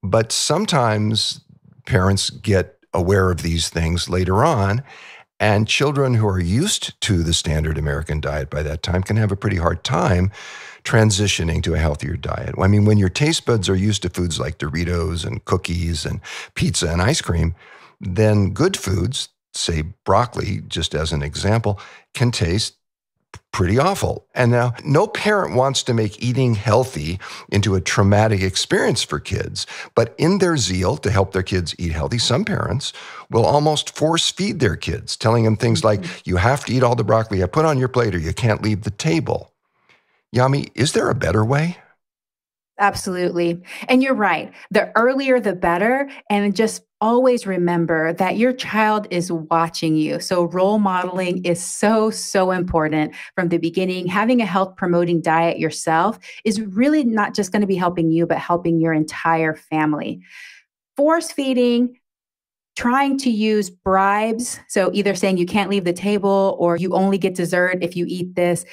But sometimes parents get aware of these things later on, and children who are used to the standard American diet by that time can have a pretty hard time transitioning to a healthier diet. I mean, when your taste buds are used to foods like Doritos and cookies and pizza and ice cream, then good foods, say broccoli, just as an example, can taste pretty awful. And now, no parent wants to make eating healthy into a traumatic experience for kids. But in their zeal to help their kids eat healthy, some parents will almost force feed their kids, telling them things like, you have to eat all the broccoli I put on your plate or you can't leave the table. Yami, is there a better way? Absolutely. And you're right. The earlier, the better. And just always remember that your child is watching you. So role modeling is so, so important from the beginning. Having a health promoting diet yourself is really not just going to be helping you, but helping your entire family. Force feeding, trying to use bribes. So either saying you can't leave the table or you only get dessert if you eat this,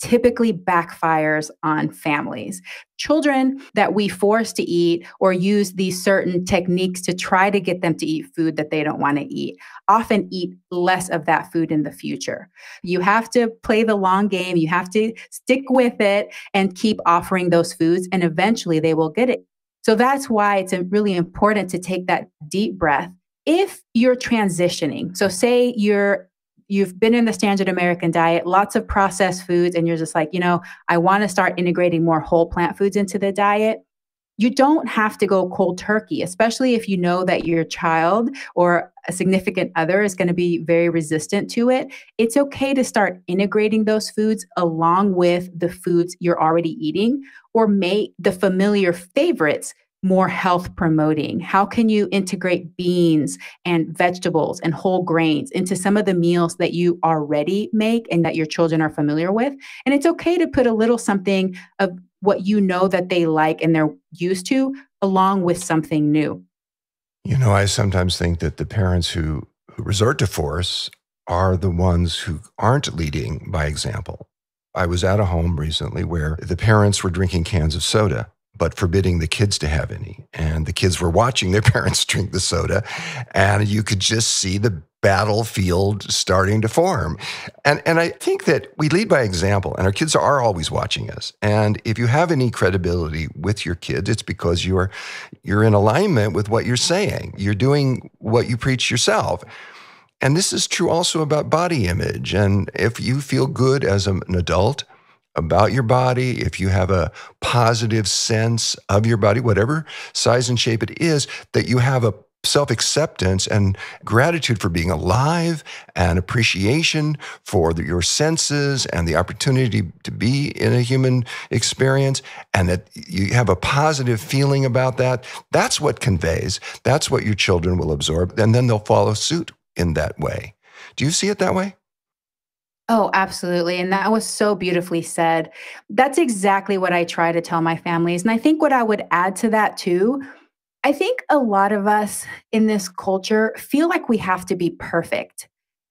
typically backfires on families. Children that we force to eat or use these certain techniques to try to get them to eat food that they don't want to eat often eat less of that food in the future. You have to play the long game. You have to stick with it and keep offering those foods, and eventually they will get it. So that's why it's really important to take that deep breath. If you're transitioning, so say you've been in the standard American diet, lots of processed foods, and you're just like, I want to start integrating more whole plant foods into the diet. You don't have to go cold turkey, especially if you know that your child or a significant other is going to be very resistant to it. It's okay to start integrating those foods along with the foods you're already eating, or make the familiar favorites more health promoting. How can you integrate beans and vegetables and whole grains into some of the meals that you already make and that your children are familiar with? And it's okay to put a little something of what you know that they like and they're used to along with something new. I sometimes think that the parents who resort to force are the ones who aren't leading by example. I was at a home recently where the parents were drinking cans of soda, but forbidding the kids to have any. And the kids were watching their parents drink the soda, and you could just see the battlefield starting to form. And I think that we lead by example, and our kids are always watching us. And if you have any credibility with your kids, it's because you're in alignment with what you're saying. You're doing what you preach yourself. And this is true also about body image. And if you feel good as an adult about your body, if you have a positive sense of your body, whatever size and shape it is, that you have a self-acceptance and gratitude for being alive and appreciation for your senses and the opportunity to be in a human experience, and that you have a positive feeling about that, that's what conveys. That's what your children will absorb, and then they'll follow suit in that way. Do you see it that way? Oh, absolutely. And that was so beautifully said. That's exactly what I try to tell my families. And I think what I would add to that too, I think a lot of us in this culture feel like we have to be perfect.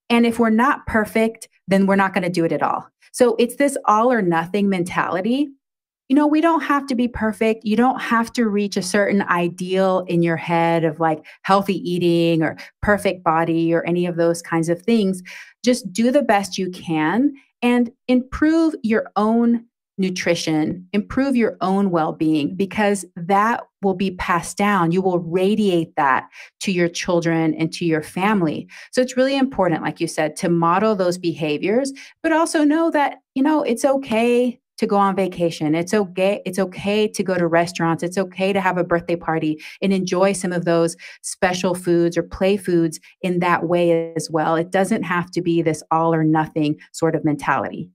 And if we're not perfect, then we're not going to do it at all. So it's this all or nothing mentality. We don't have to be perfect. You don't have to reach a certain ideal in your head of like healthy eating or perfect body or any of those kinds of things. Just do the best you can and improve your own nutrition, improve your own well being, because that will be passed down. You will radiate that to your children and to your family. So it's really important, like you said, to model those behaviors, but also know that, it's okay to go on vacation. It's okay. It's okay to go to restaurants. It's okay to have a birthday party and enjoy some of those special foods or play foods in that way as well. It doesn't have to be this all or nothing sort of mentality.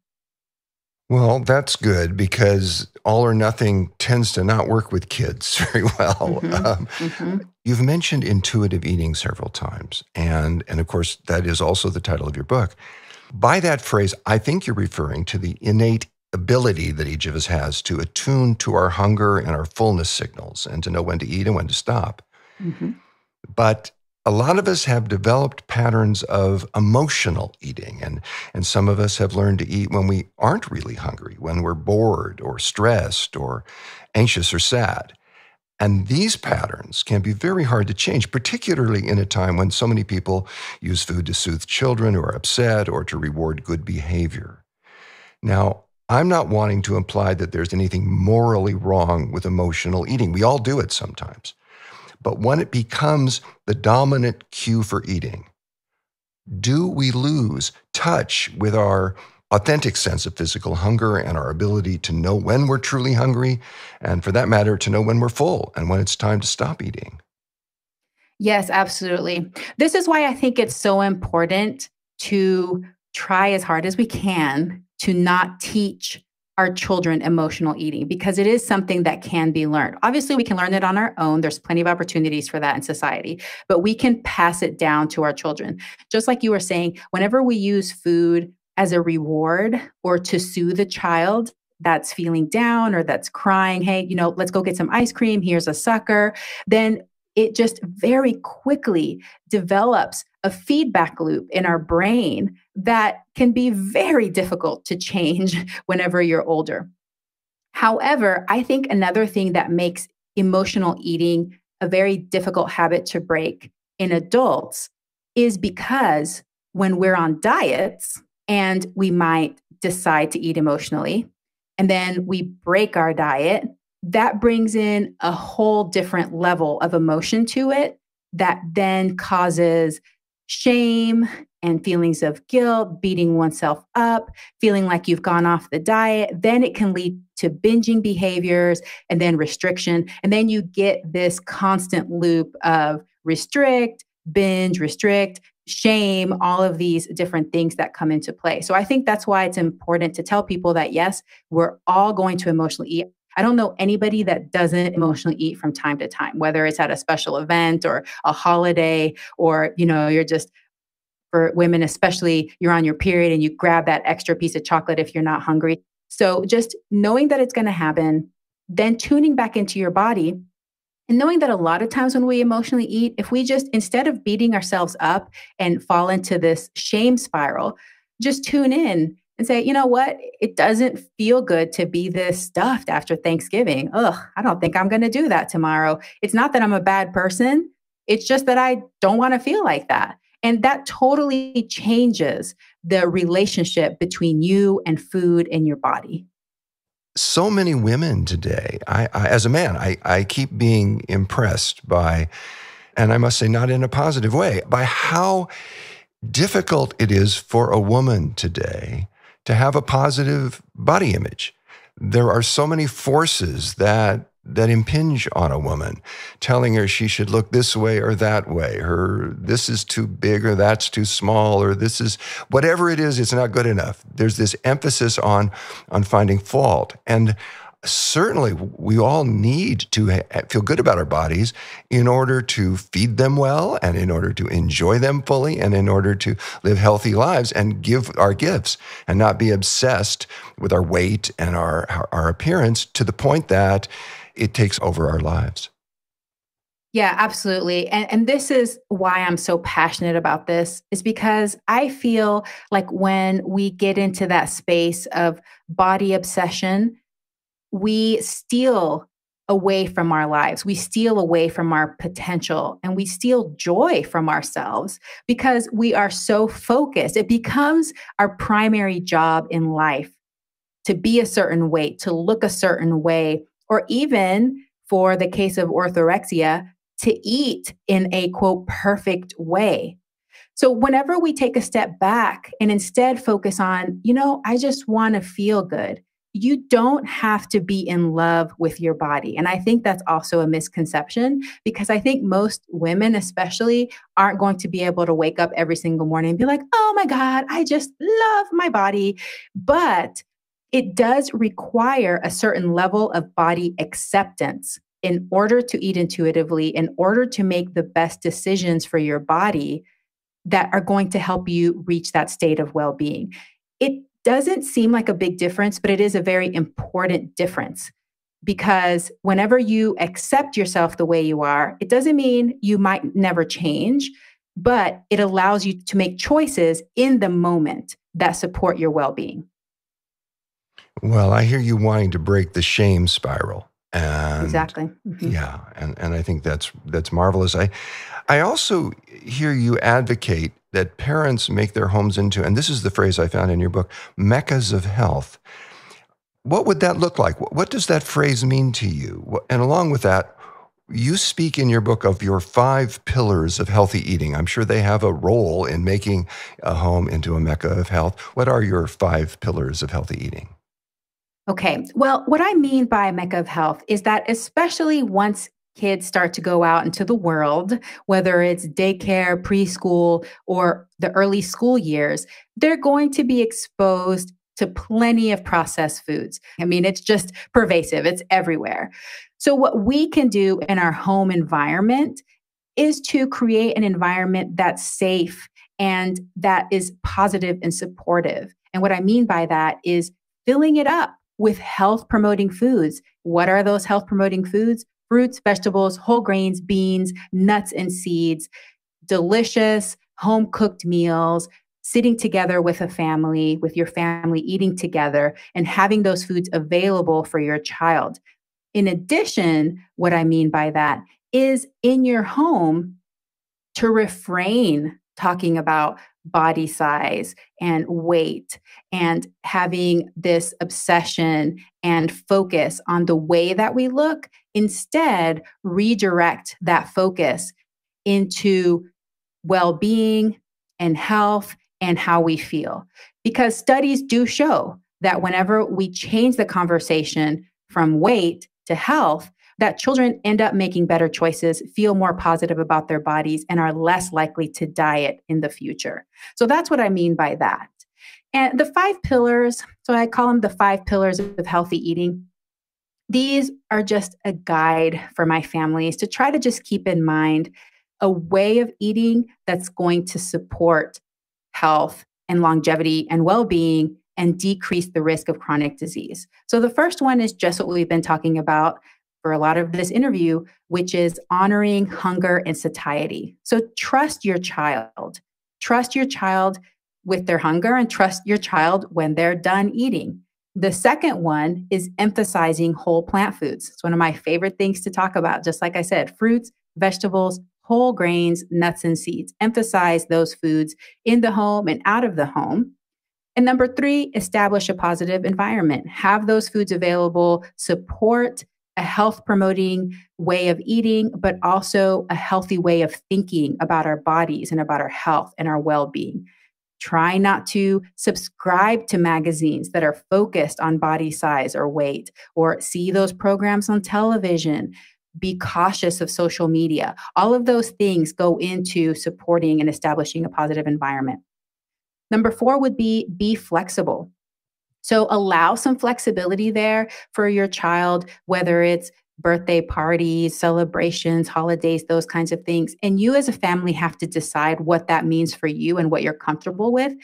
Well, that's good because all or nothing tends to not work with kids very well. Hmm. Hmm. You've mentioned intuitive eating several times, and of course, that is also the title of your book. By that phrase, I think you're referring to the innate ability that each of us has to attune to our hunger and our fullness signals and to know when to eat and when to stop. Hmm. But a lot of us have developed patterns of emotional eating, and some of us have learned to eat when we aren't really hungry, when we're bored or stressed or anxious or sad. And these patterns can be very hard to change, particularly in a time when so many people use food to soothe children who are upset or to reward good behavior. Now, I'm not wanting to imply that there's anything morally wrong with emotional eating. We all do it sometimes. But when it becomes the dominant cue for eating, do we lose touch with our authentic sense of physical hunger and our ability to know when we're truly hungry, and for that matter, to know when we're full and when it's time to stop eating? Yes, absolutely. This is why I think it's so important to try as hard as we can to not teach our children emotional eating, because it is something that can be learned. Obviously, we can learn it on our own. There's plenty of opportunities for that in society, but we can pass it down to our children. Just like you were saying, whenever we use food as a reward or to soothe a child that's feeling down or that's crying, hey, let's go get some ice cream, here's a sucker, then it just very quickly develops a feedback loop in our brain that can be very difficult to change whenever you're older. However, I think another thing that makes emotional eating a very difficult habit to break in adults is because when we're on diets and we might decide to eat emotionally and then we break our diet, that brings in a whole different level of emotion to it that then causes shame and feelings of guilt, beating oneself up, feeling like you've gone off the diet. Then it can lead to binging behaviors and then restriction. And then you get this constant loop of restrict, binge, restrict, shame, all of these different things that come into play. So I think that's why it's important to tell people that, yes, we're all going to emotionally eat. I don't know anybody that doesn't emotionally eat from time to time, whether it's at a special event or a holiday, or, you're just, for women especially, you're on your period and you grab that extra piece of chocolate if you're not hungry. So just knowing that it's going to happen, then tuning back into your body and knowing that a lot of times when we emotionally eat, if we just, instead of beating ourselves up and fall into this shame spiral, just tune in and say, you know what? It doesn't feel good to be this stuffed after Thanksgiving. Ugh, I don't think I'm going to do that tomorrow. It's not that I'm a bad person. It's just that I don't want to feel like that. And that totally changes the relationship between you and food and your body. So many women today, as a man, I keep being impressed by, and I must say not in a positive way, by how difficult it is for a woman today to have a positive body image. There are so many forces that impinge on a woman, telling her she should look this way or that way, this is too big or that's too small, or this is, whatever it is, it's not good enough. There's this emphasis on finding fault. And Certainly, we all need to feel good about our bodies in order to feed them well and in order to enjoy them fully and in order to live healthy lives and give our gifts and not be obsessed with our weight and our appearance to the point that it takes over our lives. Yeah, absolutely. And this is why I'm so passionate about this, is because I feel like when we get into that space of body obsession, we steal away from our lives. We steal away from our potential and we steal joy from ourselves because we are so focused. It becomes our primary job in life to be a certain weight, to look a certain way, or even for the case of orthorexia, to eat in a quote, perfect way. So whenever we take a step back and instead focus on, I just want to feel good. You don't have to be in love with your body. And I think that's also a misconception because I think most women, especially, aren't going to be able to wake up every single morning and be like, oh my God, I just love my body. But it does require a certain level of body acceptance in order to eat intuitively, in order to make the best decisions for your body that are going to help you reach that state of well being. It doesn't seem like a big difference, but it is a very important difference because whenever you accept yourself the way you are, it doesn't mean you might never change, but it allows you to make choices in the moment that support your well being. Well, I hear you wanting to break the shame spiral. And Exactly. Mhm. yeah, and I think that's marvelous. I also hear you advocate that parents make their homes into, and this is the phrase I found in your book, meccas of health. What would that look like? What does that phrase mean to you? And along with that, you speak in your book of your 5 pillars of healthy eating. I'm sure they have a role in making a home into a mecca of health. What are your 5 pillars of healthy eating? Okay. Well, what I mean by mecca of health is that especially once kids start to go out into the world, whether it's daycare, preschool, or the early school years, they're going to be exposed to plenty of processed foods. I mean, it's just pervasive, it's everywhere. So, what we can do in our home environment is to create an environment that's safe and that is positive and supportive. And what I mean by that is filling it up with health promoting foods. What are those health promoting foods? Fruits, vegetables, whole grains, beans, nuts, and seeds, delicious home cooked meals, sitting together with a family, with your family, eating together, and having those foods available for your child. In addition, what I mean by that is in your home to refrain talking about body size and weight and having this obsession and focus on the way that we look. Instead, redirect that focus into well being and health and how we feel. Because studies do show that whenever we change the conversation from weight to health, that children end up making better choices, feel more positive about their bodies, and are less likely to diet in the future. So that's what I mean by that. And the 5 pillars, so I call them the 5 pillars of healthy eating. These are just a guide for my families to try to just keep in mind a way of eating that's going to support health and longevity and well being and decrease the risk of chronic disease. So the first one is just what we've been talking about for a lot of this interview, which is honoring hunger and satiety. So trust your child. Trust your child with their hunger and trust your child when they're done eating. The second one is emphasizing whole plant foods. It's one of my favorite things to talk about. Just like I said, fruits, vegetables, whole grains, nuts, and seeds. Emphasize those foods in the home and out of the home. And number 3, establish a positive environment. Have those foods available, support a health promoting way of eating, but also a healthy way of thinking about our bodies and about our health and our well being. Try not to subscribe to magazines that are focused on body size or weight, or see those programs on television. Be cautious of social media. All of those things go into supporting and establishing a positive environment. Number 4 would be flexible. So allow some flexibility there for your child, whether it's birthday parties, celebrations, holidays, those kinds of things. And you as a family have to decide what that means for you and what you're comfortable with.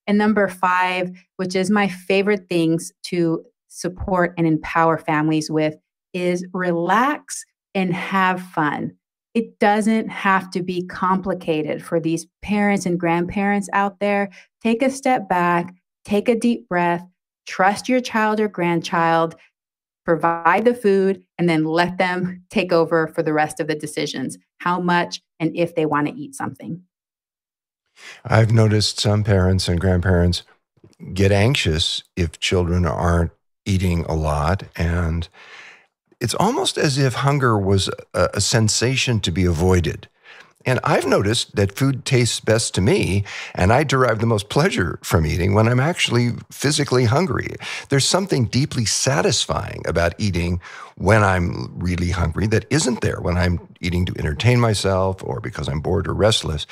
And number five, which is my favorite things to support and empower families with, is relax and have fun. It doesn't have to be complicated for these parents and grandparents out there. Take a step back, take a deep breath, trust your child or grandchild, provide the food, and then let them take over for the rest of the decisions, how much and if they want to eat something. I've noticed some parents and grandparents get anxious if children aren't eating a lot. And it's almost as if hunger was a sensation to be avoided. And I've noticed that food tastes best to me, and I derive the most pleasure from eating when I'm actually physically hungry. There's something deeply satisfying about eating when I'm really hungry that isn't there when I'm eating to entertain myself or because I'm bored or restless.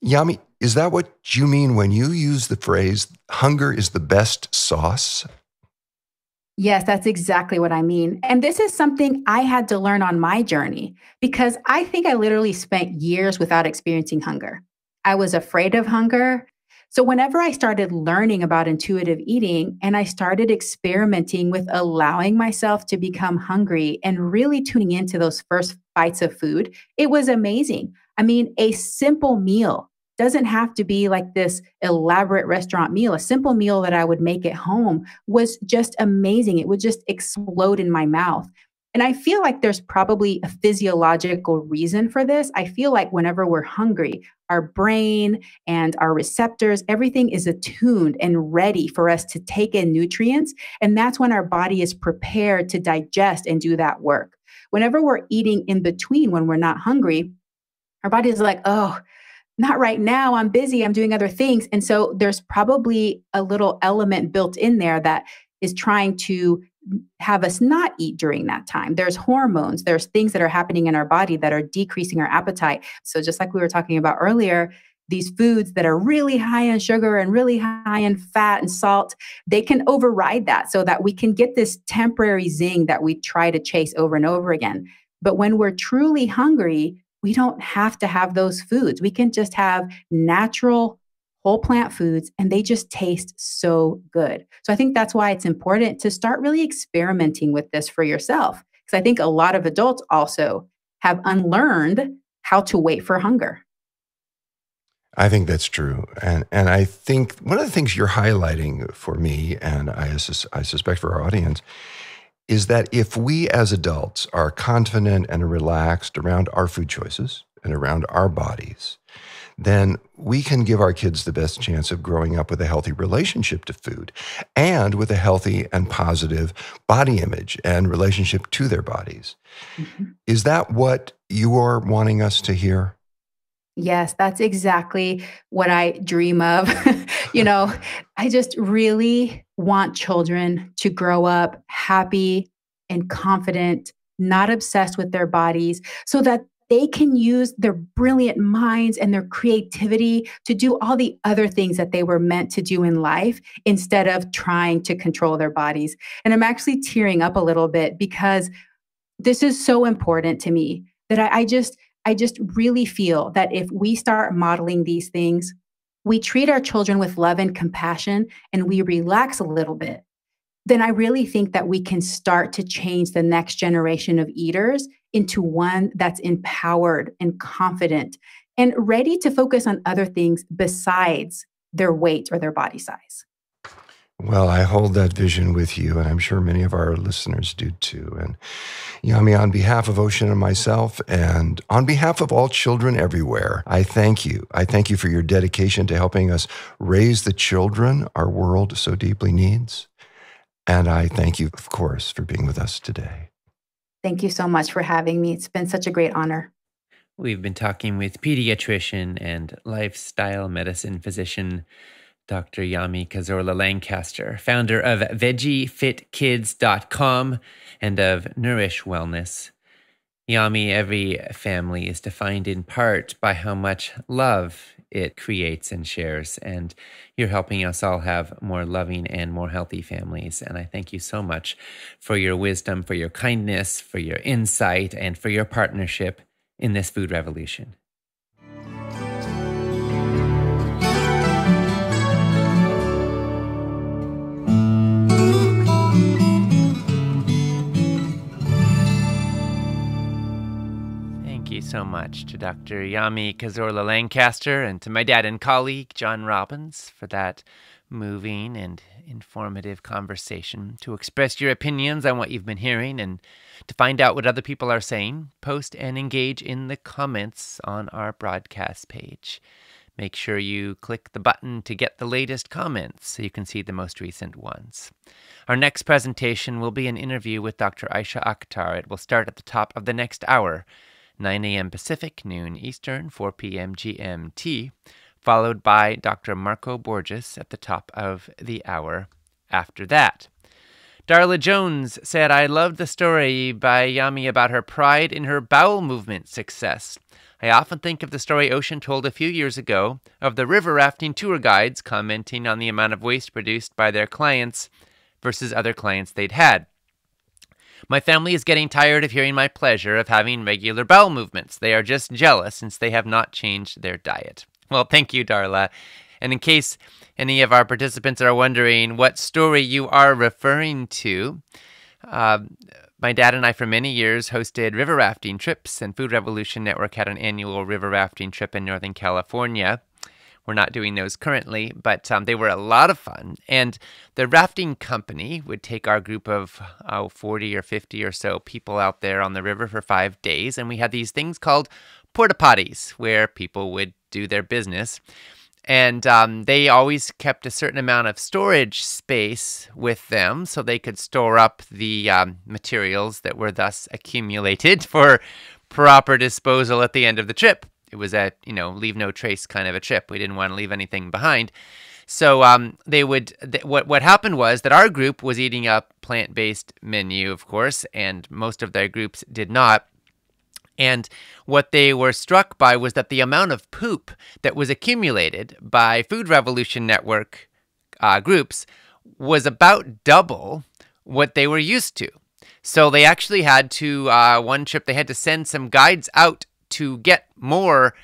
Yami, is that what you mean when you use the phrase, hunger is the best sauce? Yes, that's exactly what I mean. And this is something I had to learn on my journey because I think I literally spent years without experiencing hunger. I was afraid of hunger. So, whenever I started learning about intuitive eating and I started experimenting with allowing myself to become hungry and really tuning into those first bites of food, it was amazing. I mean, a simple meal doesn't have to be like this elaborate restaurant meal. A simple meal that I would make at home was just amazing. It would just explode in my mouth. And I feel like there's probably a physiological reason for this. I feel like whenever we're hungry, our brain and our receptors, everything is attuned and ready for us to take in nutrients. And that's when our body is prepared to digest and do that work. Whenever we're eating in between, when we're not hungry, our body is like, oh, not right now. I'm busy. I'm doing other things. And so there's probably a little element built in there that is trying to have us not eat during that time. There's hormones, there's things that are happening in our body that are decreasing our appetite. So just like we were talking about earlier, these foods that are really high in sugar and really high in fat and salt, they can override that so that we can get this temporary zing that we try to chase over and over again. But when we're truly hungry, we don't have to have those foods. We can just have natural whole plant foods and they just taste so good. So I think that's why it's important to start really experimenting with this for yourself. Because I think a lot of adults also have unlearned how to wait for hunger. I think that's true. And I think one of the things you're highlighting for me, and I suspect for our audience, is that if we as adults are confident and relaxed around our food choices and around our bodies, then we can give our kids the best chance of growing up with a healthy relationship to food and with a healthy and positive body image and relationship to their bodies. Mm-hmm. Is that what you are wanting us to hear? Yes, that's exactly what I dream of. I just really want children to grow up happy and confident, not obsessed with their bodies, so that they can use their brilliant minds and their creativity to do all the other things that they were meant to do in life instead of trying to control their bodies. And I'm actually tearing up a little bit because this is so important to me that I just really feel that if we start modeling these things, we treat our children with love and compassion, and we relax a little bit, then I really think that we can start to change the next generation of eaters into one that's empowered and confident and ready to focus on other things besides their weight or their body size. Well, I hold that vision with you, and I'm sure many of our listeners do too. And Yami, on behalf of Ocean and myself, and on behalf of all children everywhere, I thank you. I thank you for your dedication to helping us raise the children our world so deeply needs. And I thank you, of course, for being with us today. Thank you so much for having me. It's been such a great honor. We've been talking with pediatrician and lifestyle medicine physician Dr. Yami Cazorla Lancaster, founder of VeggieFitKids.com and of Nourish Wellness. Yami, every family is defined in part by how much love it creates and shares. And you're helping us all have more loving and more healthy families. And I thank you so much for your wisdom, for your kindness, for your insight, and for your partnership in this food revolution. Thank you so much to Dr. Yami Cazorla Lancaster and to my dad and colleague, John Robbins, for that moving and informative conversation. To express your opinions on what you've been hearing and to find out what other people are saying, post and engage in the comments on our broadcast page. Make sure you click the button to get the latest comments so you can see the most recent ones. Our next presentation will be an interview with Dr. Aisha Akhtar. It will start at the top of the next hour. 9 a.m. Pacific, noon Eastern, 4 p.m. GMT, followed by Dr. Marco Borges at the top of the hour after that. Darla Jones said, I loved the story by Yami about her pride in her bowel movement success. I often think of the story Ocean told a few years ago of the river rafting tour guides commenting on the amount of waste produced by their clients versus other clients they'd had. My family is getting tired of hearing my pleasure of having regular bowel movements. They are just jealous since they have not changed their diet. Well, thank you, Darla. And in case any of our participants are wondering what story you are referring to, my dad and I for many years hosted river rafting trips, and Food Revolution Network had an annual river rafting trip in Northern California. We're not doing those currently, but they were a lot of fun. And the rafting company would take our group of 40 or 50 or so people out there on the river for 5 days. And we had these things called porta potties where people would do their business. And they always kept a certain amount of storage space with them so they could store up the materials that were thus accumulated for proper disposal at the end of the trip. It was a, leave no trace kind of a trip. We didn't want to leave anything behind. So what happened was that our group was eating a plant-based menu, of course, and most of their groups did not. And what they were struck by was that the amount of poop that was accumulated by Food Revolution Network groups was about double what they were used to. So they actually had to, one trip, they had to send some guides out to get more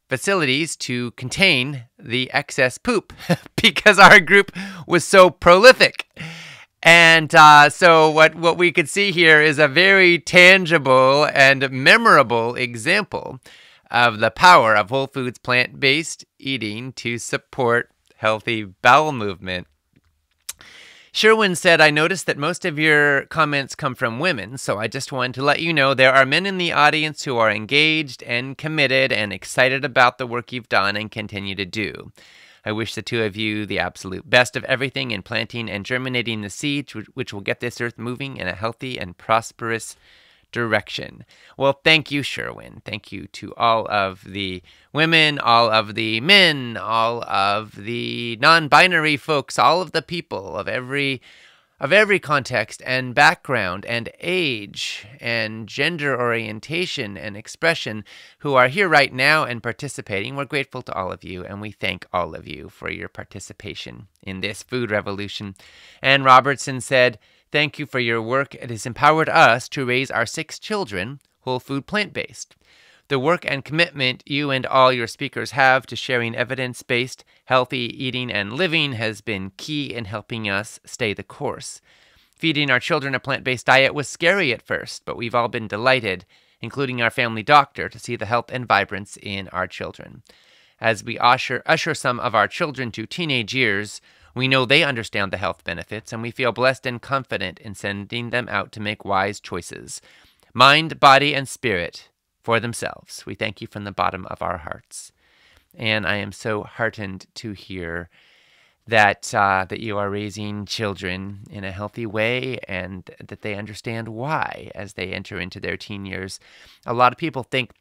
facilities to contain the excess poop because our group was so prolific. And so what we could see here is a very tangible and memorable example of the power of Whole Foods plant-based eating to support healthy bowel movement. Sherwin said, I noticed that most of your comments come from women, so I just wanted to let you know there are men in the audience who are engaged and committed and excited about the work you've done and continue to do. I wish the two of you the absolute best of everything in planting and germinating the seeds which will get this earth moving in a healthy and prosperous direction. Well, thank you, Sherwin. Thank you to all of the women, all of the men, all of the non-binary folks, all of the people of every context and background and age and gender orientation and expression who are here right now and participating. We're grateful to all of you, and we thank all of you for your participation in this food revolution. And Robertson said, thank you for your work. It has empowered us to raise our 6 children whole food plant-based. The work and commitment you and all your speakers have to sharing evidence-based, healthy eating and living has been key in helping us stay the course. Feeding our children a plant-based diet was scary at first, but we've all been delighted, including our family doctor, to see the health and vibrance in our children. As we usher some of our children to teenage years, we know they understand the health benefits, and we feel blessed and confident in sending them out to make wise choices, mind, body, and spirit, for themselves. We thank you from the bottom of our hearts. And I am so heartened to hear that you are raising children in a healthy way and that they understand why as they enter into their teen years. A lot of people think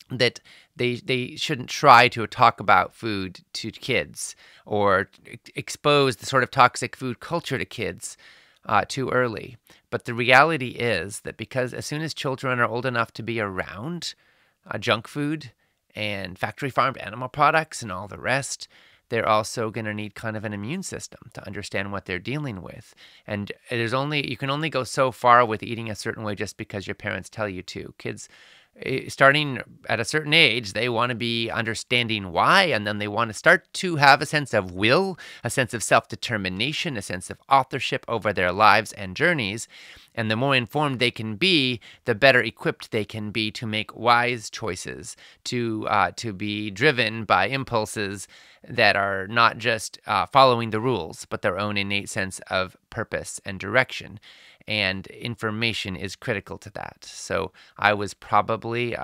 that they shouldn't try to talk about food to kids or expose the sort of toxic food culture to kids. too early. But the reality is that because as soon as children are old enough to be around junk food and factory farmed animal products and all the rest, they're also going to need kind of an immune system to understand what they're dealing with. And you can only go so far with eating a certain way just because your parents tell you to. Kids, starting at a certain age, they want to be understanding why, and then they want to start to have a sense of will, a sense of self-determination, a sense of authorship over their lives and journeys. And the more informed they can be, the better equipped they can be to make wise choices, to be driven by impulses that are not just following the rules, but their own innate sense of purpose and direction. And information is critical to that. So I was probably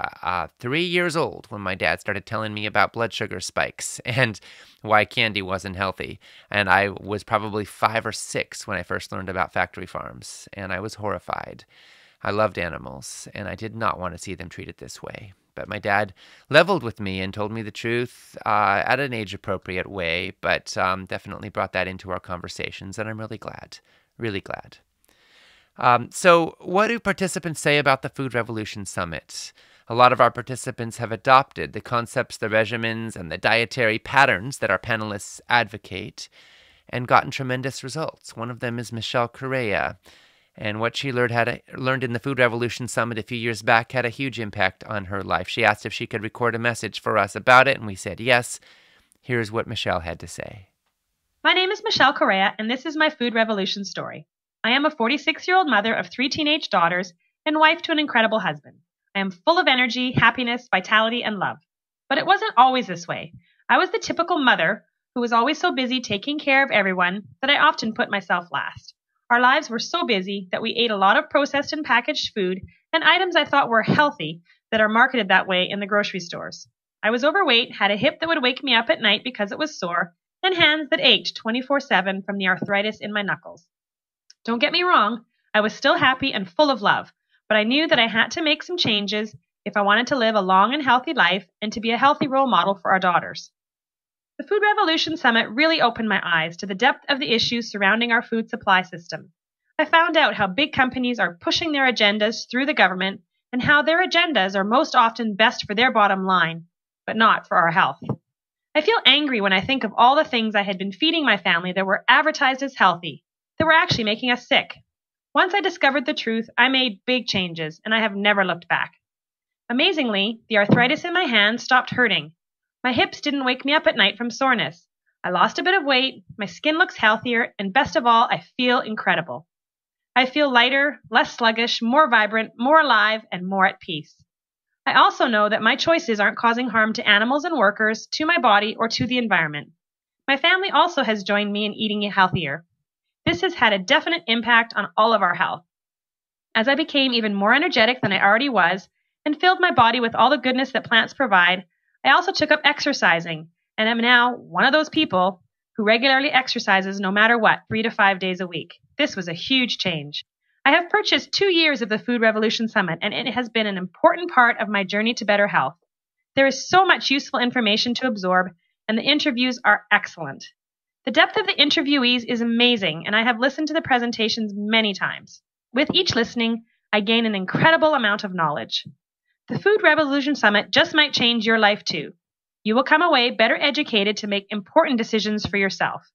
3 years old when my dad started telling me about blood sugar spikes and why candy wasn't healthy. And I was probably 5 or 6 when I first learned about factory farms, and I was horrified. I loved animals, and I did not want to see them treated this way. But my dad leveled with me and told me the truth at an age-appropriate way, but definitely brought that into our conversations, and I'm really glad, really glad. So what do participants say about the Food Revolution Summit? A lot of our participants have adopted the concepts, the regimens, and the dietary patterns that our panelists advocate and gotten tremendous results. One of them is Michelle Correa. And what she learned in the Food Revolution Summit a few years back had a huge impact on her life. She asked if she could record a message for us about it, and we said yes. Here's what Michelle had to say. My name is Michelle Correa, and this is my Food Revolution story. I am a 46-year-old mother of 3 teenage daughters and wife to an incredible husband. I am full of energy, happiness, vitality, and love. But it wasn't always this way. I was the typical mother who was always so busy taking care of everyone that I often put myself last. Our lives were so busy that we ate a lot of processed and packaged food and items I thought were healthy that are marketed that way in the grocery stores. I was overweight, had a hip that would wake me up at night because it was sore, and hands that ached 24/7 from the arthritis in my knuckles. Don't get me wrong, I was still happy and full of love, but I knew that I had to make some changes if I wanted to live a long and healthy life and to be a healthy role model for our daughters. The Food Revolution Summit really opened my eyes to the depth of the issues surrounding our food supply system. I found out how big companies are pushing their agendas through the government and how their agendas are most often best for their bottom line, but not for our health. I feel angry when I think of all the things I had been feeding my family that were advertised as healthy, that were actually making us sick. Once I discovered the truth, I made big changes, and I have never looked back. Amazingly, the arthritis in my hands stopped hurting. My hips didn't wake me up at night from soreness. I lost a bit of weight, my skin looks healthier, and best of all, I feel incredible. I feel lighter, less sluggish, more vibrant, more alive, and more at peace. I also know that my choices aren't causing harm to animals and workers, to my body, or to the environment. My family also has joined me in eating healthier. This has had a definite impact on all of our health. As I became even more energetic than I already was and filled my body with all the goodness that plants provide, I also took up exercising and am now one of those people who regularly exercises no matter what, 3 to 5 days a week. This was a huge change. I have purchased 2 years of the Food Revolution Summit, and it has been an important part of my journey to better health. There is so much useful information to absorb, and the interviews are excellent. The depth of the interviewees is amazing, and I have listened to the presentations many times. With each listening, I gain an incredible amount of knowledge. The Food Revolution Summit just might change your life too. You will come away better educated to make important decisions for yourself.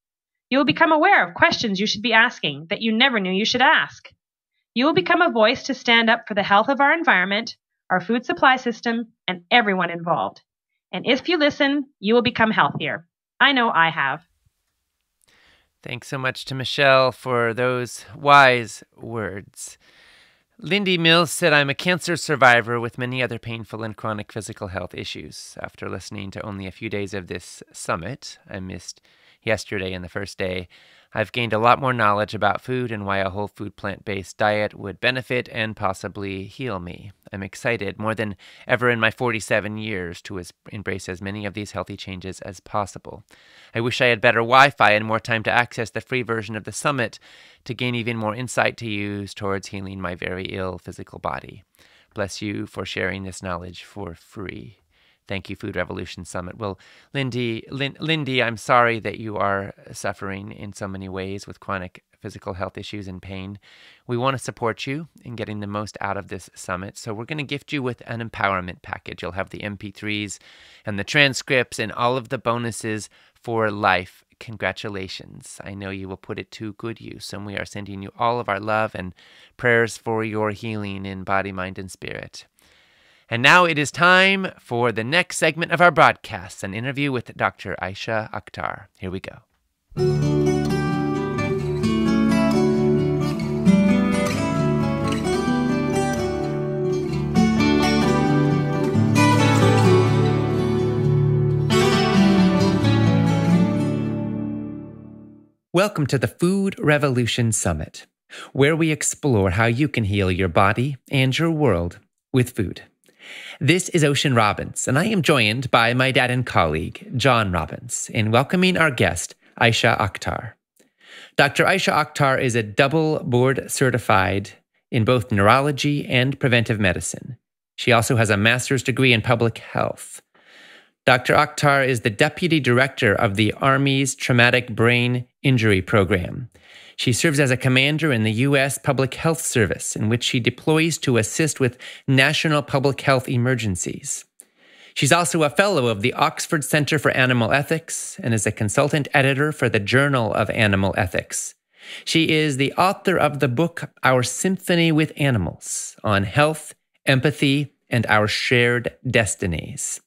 You will become aware of questions you should be asking that you never knew you should ask. You will become a voice to stand up for the health of our environment, our food supply system, and everyone involved. And if you listen, you will become healthier. I know I have. Thanks so much to Michelle for those wise words. Lindy Mills said, I'm a cancer survivor with many other painful and chronic physical health issues. After listening to only a few days of this summit, I missed yesterday and the first day, I've gained a lot more knowledge about food and why a whole food plant-based diet would benefit and possibly heal me. I'm excited more than ever in my 47 years to embrace as many of these healthy changes as possible. I wish I had better Wi-Fi and more time to access the free version of the summit to gain even more insight to use towards healing my very ill physical body. Bless you for sharing this knowledge for free. Thank you, Food Revolution Summit. Well, Lindy, I'm sorry that you are suffering in so many ways with chronic physical health issues and pain. We want to support you in getting the most out of this summit. So we're going to gift you with an empowerment package. You'll have the MP3s and the transcripts and all of the bonuses for life. Congratulations. I know you will put it to good use, and we are sending you all of our love and prayers for your healing in body, mind, and spirit. And now it is time for the next segment of our broadcast, an interview with Dr. Aisha Akhtar. Here we go. Welcome to the Food Revolution Summit, where we explore how you can heal your body and your world with food. This is Ocean Robbins, and I am joined by my dad and colleague, John Robbins, in welcoming our guest, Aisha Akhtar. Dr. Aisha Akhtar is a double board certified in both neurology and preventive medicine. She also has a master's degree in public health. Dr. Akhtar is the Deputy Director of the Army's Traumatic Brain Injury Program. She serves as a commander in the U.S. Public Health Service, in which she deploys to assist with national public health emergencies. She's also a fellow of the Oxford Center for Animal Ethics and is a consultant editor for the Journal of Animal Ethics. She is the author of the book Our Symphony with Animals on health, empathy, and our shared destinies.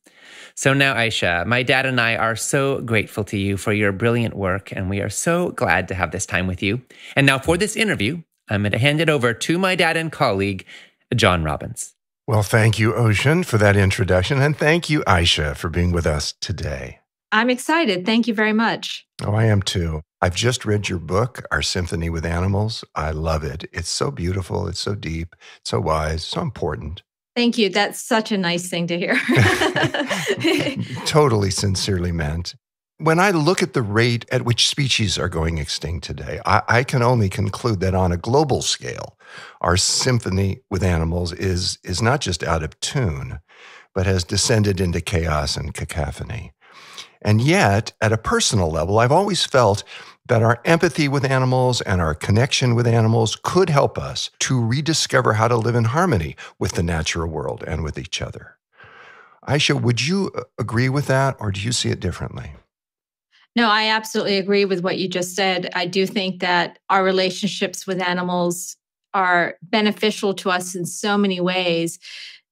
So now, Aisha, my dad and I are so grateful to you for your brilliant work, and we are so glad to have this time with you. And now for this interview, I'm going to hand it over to my dad and colleague, John Robbins. Well, thank you, Ocean, for that introduction, and thank you, Aisha, for being with us today. I'm excited. Thank you very much. Oh, I am too. I've just read your book, Our Symphony with Animals. I love it. It's so beautiful. It's so deep, so wise, so important. Thank you. That's such a nice thing to hear. Totally sincerely meant. When I look at the rate at which species are going extinct today, I can only conclude that on a global scale, our symphony with animals is not just out of tune, but has descended into chaos and cacophony. And yet, at a personal level, I've always felt that our empathy with animals and our connection with animals could help us to rediscover how to live in harmony with the natural world and with each other. Aisha, would you agree with that, or do you see it differently? No, I absolutely agree with what you just said. I do think that our relationships with animals are beneficial to us in so many ways,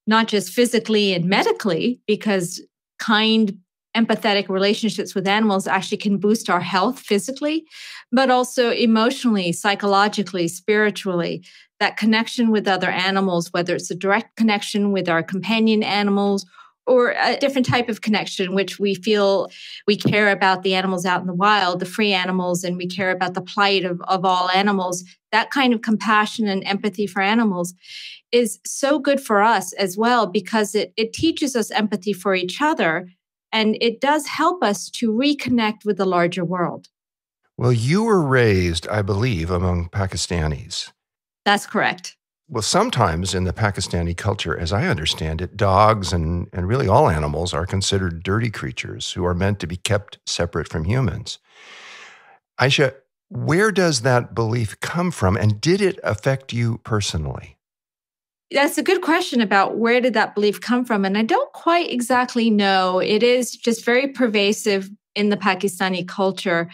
not just physically and medically, because kind, empathetic relationships with animals actually can boost our health physically, but also emotionally, psychologically, spiritually. That connection with other animals, whether it's a direct connection with our companion animals or a different type of connection, which we feel we care about the animals out in the wild, the free animals, and we care about the plight of all animals. That kind of compassion and empathy for animals is so good for us as well, because it teaches us empathy for each other. And it does help us to reconnect with the larger world. Well, you were raised, I believe, among Pakistanis. That's correct. Well, sometimes in the Pakistani culture, as I understand it, dogs and really all animals are considered dirty creatures who are meant to be kept separate from humans. Aisha, where does that belief come from, and did it affect you personally? That's a good question about where did that belief come from? And I don't quite exactly know. It is just very pervasive in the Pakistani culture.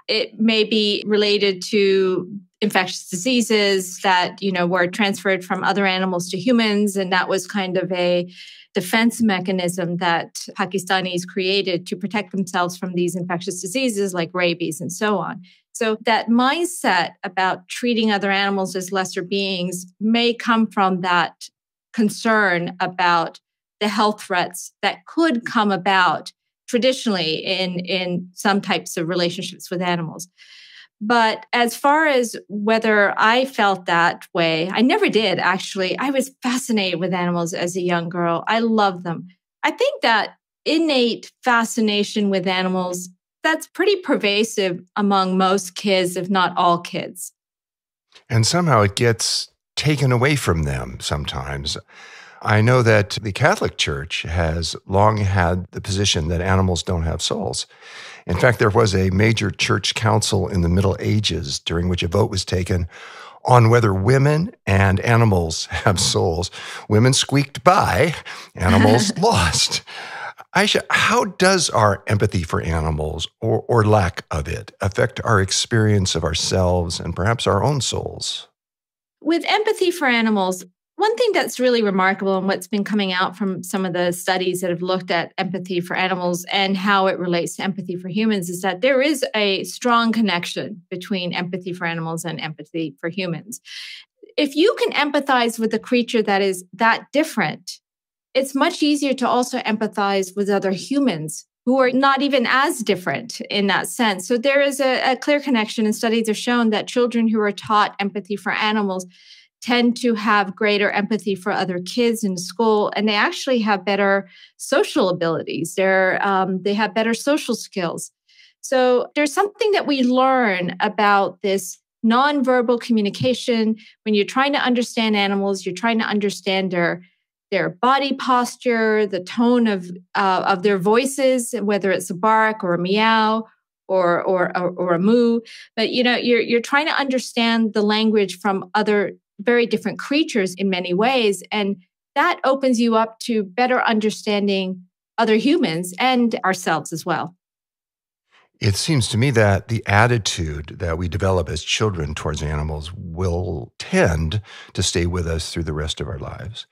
It may be related to infectious diseases that, were transferred from other animals to humans. And that was kind of a defense mechanism that Pakistanis created to protect themselves from these infectious diseases like rabies and so on. So that mindset about treating other animals as lesser beings may come from that concern about the health threats that could come about traditionally in some types of relationships with animals. But as far as whether I felt that way, I never did, actually. I was fascinated with animals as a young girl. I love them. I think that innate fascination with animals, that's pretty pervasive among most kids, if not all kids. And somehow it gets taken away from them sometimes. I know that the Catholic Church has long had the position that animals don't have souls. In fact, there was a major church council in the Middle Ages during which a vote was taken on whether women and animals have souls. Women squeaked by, animals lost. Aisha, how does our empathy for animals, or lack of it, affect our experience of ourselves and perhaps our own souls? With empathy for animals, one thing that's really remarkable and what's been coming out from some of the studies that have looked at empathy for animals and how it relates to empathy for humans is that there is a strong connection between empathy for animals and empathy for humans. If you can empathize with a creature that is that different, it's much easier to also empathize with other humans who are not even as different in that sense. So there is a clear connection, and studies have shown that children who are taught empathy for animals tend to have greater empathy for other kids in school, and they actually have better social abilities. They have better social skills. So there's something that we learn about this nonverbal communication. When you're trying to understand animals, you're trying to understand their body posture, the tone of their voices, whether it's a bark or a meow or a moo. But you're trying to understand the language from other very different creatures in many ways, and that opens you up to better understanding other humans and ourselves as well. It seems to me that the attitude that we develop as children towards animals will tend to stay with us through the rest of our lives.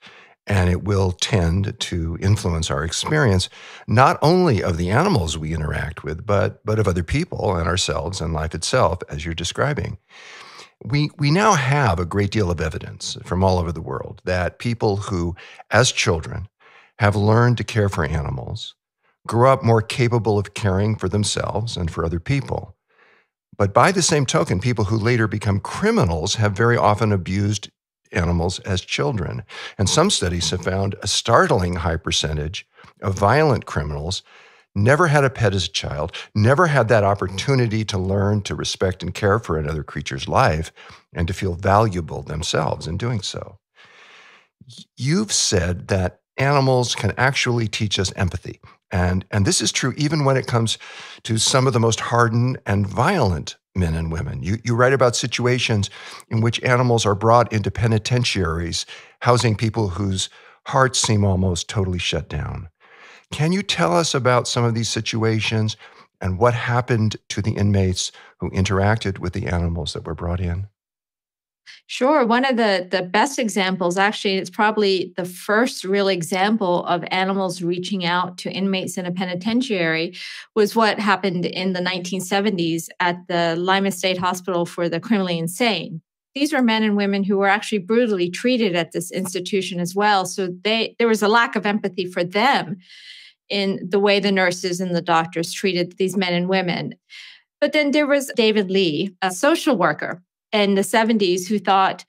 And it will tend to influence our experience, not only of the animals we interact with, but of other people and ourselves and life itself, as you're describing. We now have a great deal of evidence from all over the world that people who, as children, have learned to care for animals, grow up more capable of caring for themselves and for other people. But by the same token, people who later become criminals have very often abused animals as children. And some studies have found a startling high percentage of violent criminals never had a pet as a child, never had that opportunity to learn to respect and care for another creature's life and to feel valuable themselves in doing so. You've said that animals can actually teach us empathy. And this is true even when it comes to some of the most hardened and violent men and women. You write about situations in which animals are brought into penitentiaries, housing people whose hearts seem almost totally shut down. Can you tell us about some of these situations and what happened to the inmates who interacted with the animals that were brought in? Sure. One of the best examples, actually, it's probably the first real example of animals reaching out to inmates in a penitentiary, was what happened in the 1970s at the Lima State Hospital for the Criminally Insane. These were men and women who were actually brutally treated at this institution as well. So there was a lack of empathy for them in the way the nurses and the doctors treated these men and women. But then there was David Lee, a social worker in the 70s, who thought,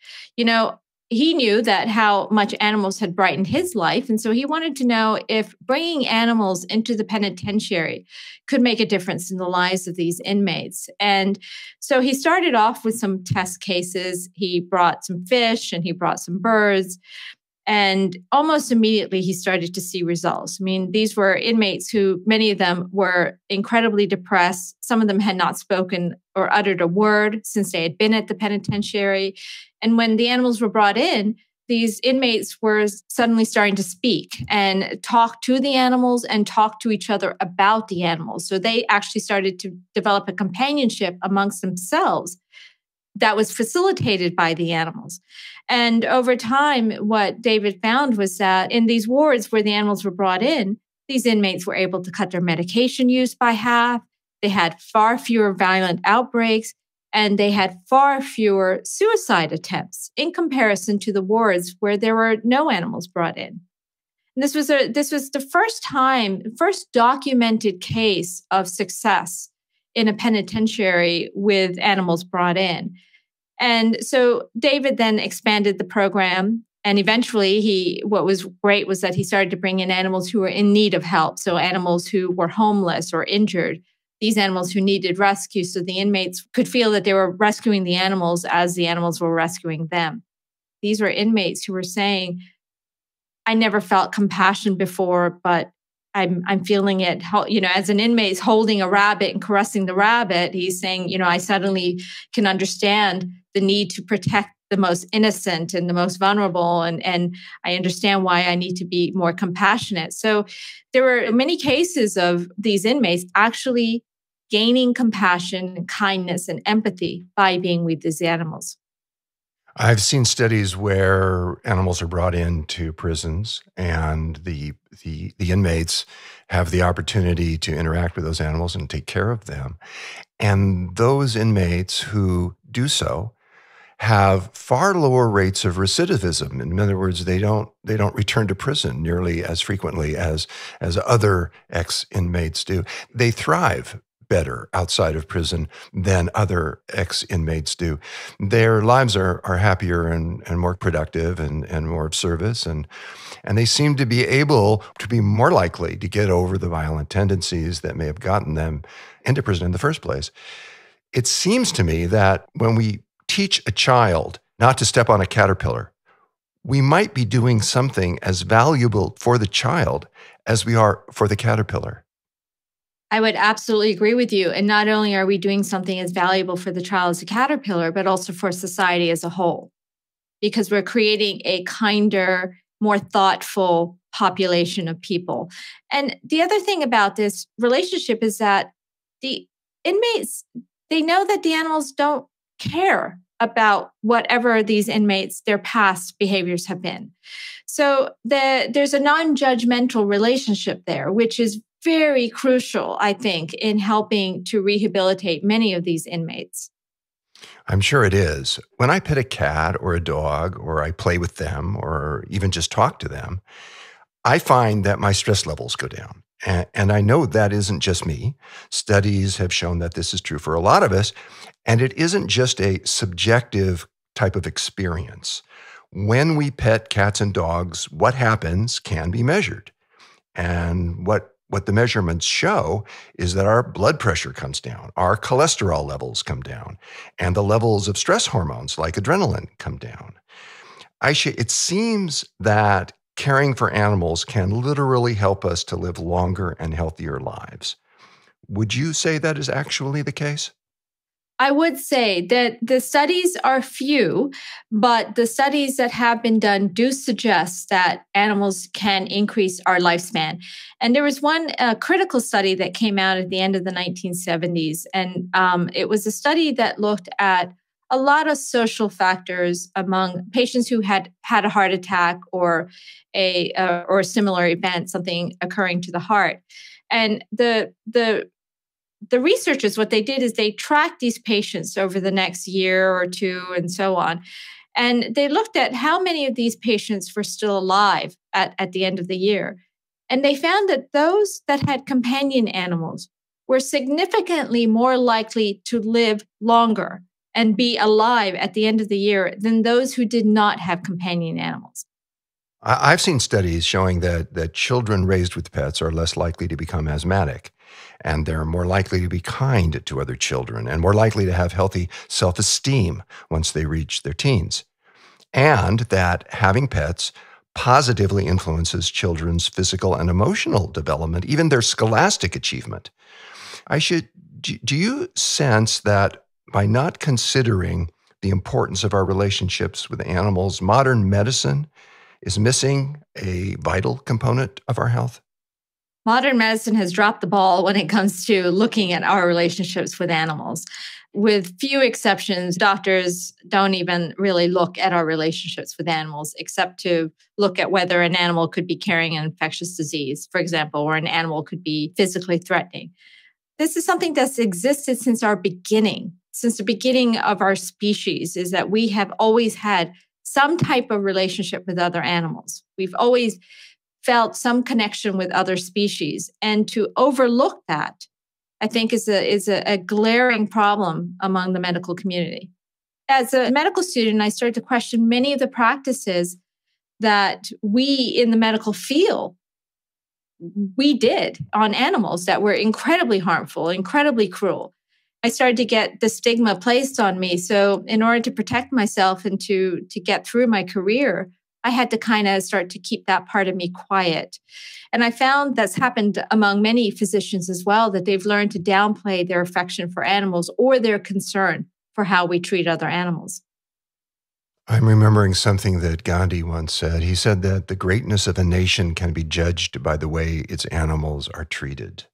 he knew that how much animals had brightened his life. And so he wanted to know if bringing animals into the penitentiary could make a difference in the lives of these inmates. And so he started off with some test cases. He brought some fish and he brought some birds. And almost immediately, he started to see results. I mean, these were inmates who, many of them were incredibly depressed. Some of them had not spoken or uttered a word since they had been at the penitentiary. And when the animals were brought in, these inmates were suddenly starting to speak and talk to the animals and talk to each other about the animals. So they actually started to develop a companionship amongst themselves that was facilitated by the animals. And over time, what David found was that in these wards where the animals were brought in, these inmates were able to cut their medication use by half. They had far fewer violent outbreaks, and they had far fewer suicide attempts in comparison to the wards where there were no animals brought in. And this was the first documented case of success in a penitentiary with animals brought in. And so David then expanded the program. And eventually what was great was that he started to bring in animals who were in need of help. So animals who were homeless or injured, these animals who needed rescue. So the inmates could feel that they were rescuing the animals as the animals were rescuing them. These were inmates who were saying, I never felt compassion before, but I'm feeling it, as an inmate holding a rabbit and caressing the rabbit. He's saying, I suddenly can understand the need to protect the most innocent and the most vulnerable. And I understand why I need to be more compassionate. So there were many cases of these inmates actually gaining compassion and kindness and empathy by being with these animals. I've seen studies where animals are brought into prisons and the inmates have the opportunity to interact with those animals and take care of them. And those inmates who do so have far lower rates of recidivism. In other words, they don't return to prison nearly as frequently as other ex-inmates do. They thrive better outside of prison than other ex-inmates do. Their lives are happier and more productive and more of service, and they seem to be able to be more likely to get over the violent tendencies that may have gotten them into prison in the first place. It seems to me that when we teach a child not to step on a caterpillar, we might be doing something as valuable for the child as we are for the caterpillar. I would absolutely agree with you. And not only are we doing something as valuable for the child as a caterpillar, but also for society as a whole, because we're creating a kinder, more thoughtful population of people. And the other thing about this relationship is that the inmates, they know that the animals don't care about whatever these inmates, their past behaviors have been. So there's a non-judgmental relationship there, which is very crucial, I think, in helping to rehabilitate many of these inmates. I'm sure it is. When I pet a cat or a dog, or I play with them, or even just talk to them, I find that my stress levels go down. And I know that isn't just me. Studies have shown that this is true for a lot of us. And it isn't just a subjective type of experience. When we pet cats and dogs, what happens can be measured. And what the measurements show is that our blood pressure comes down, our cholesterol levels come down, and the levels of stress hormones like adrenaline come down. Aisha, it seems that caring for animals can literally help us to live longer and healthier lives. Would you say that is actually the case? I would say that the studies are few, but the studies that have been done do suggest that animals can increase our lifespan. And there was one critical study that came out at the end of the 1970s. And it was a study that looked at a lot of social factors among patients who had a heart attack or a similar event, something occurring to the heart. And the researchers, what they did is they tracked these patients over the next year or two and so on. And they looked at how many of these patients were still alive at the end of the year. And they found that those that had companion animals were significantly more likely to live longer and be alive at the end of the year than those who did not have companion animals. I've seen studies showing that children raised with pets are less likely to become asthmatic, and they're more likely to be kind to other children and more likely to have healthy self-esteem once they reach their teens, and that having pets positively influences children's physical and emotional development, even their scholastic achievement. Do you sense that by not considering the importance of our relationships with animals, modern medicine is missing a vital component of our health? Modern medicine has dropped the ball when it comes to looking at our relationships with animals. With few exceptions, doctors don't even really look at our relationships with animals, except to look at whether an animal could be carrying an infectious disease, for example, or an animal could be physically threatening. This is something that's existed since the beginning of our species, is that we have always had some type of relationship with other animals. We've always felt some connection with other species. And to overlook that, I think is a glaring problem among the medical community. As a medical student, I started to question many of the practices that we in the medical field, we did on animals that were incredibly harmful, incredibly cruel. I started to get the stigma placed on me. So in order to protect myself and to get through my career, I had to kind of start to keep that part of me quiet. And I found that's happened among many physicians as well, that they've learned to downplay their affection for animals or their concern for how we treat other animals. I'm remembering something that Gandhi once said. He said that the greatness of a nation can be judged by the way its animals are treated.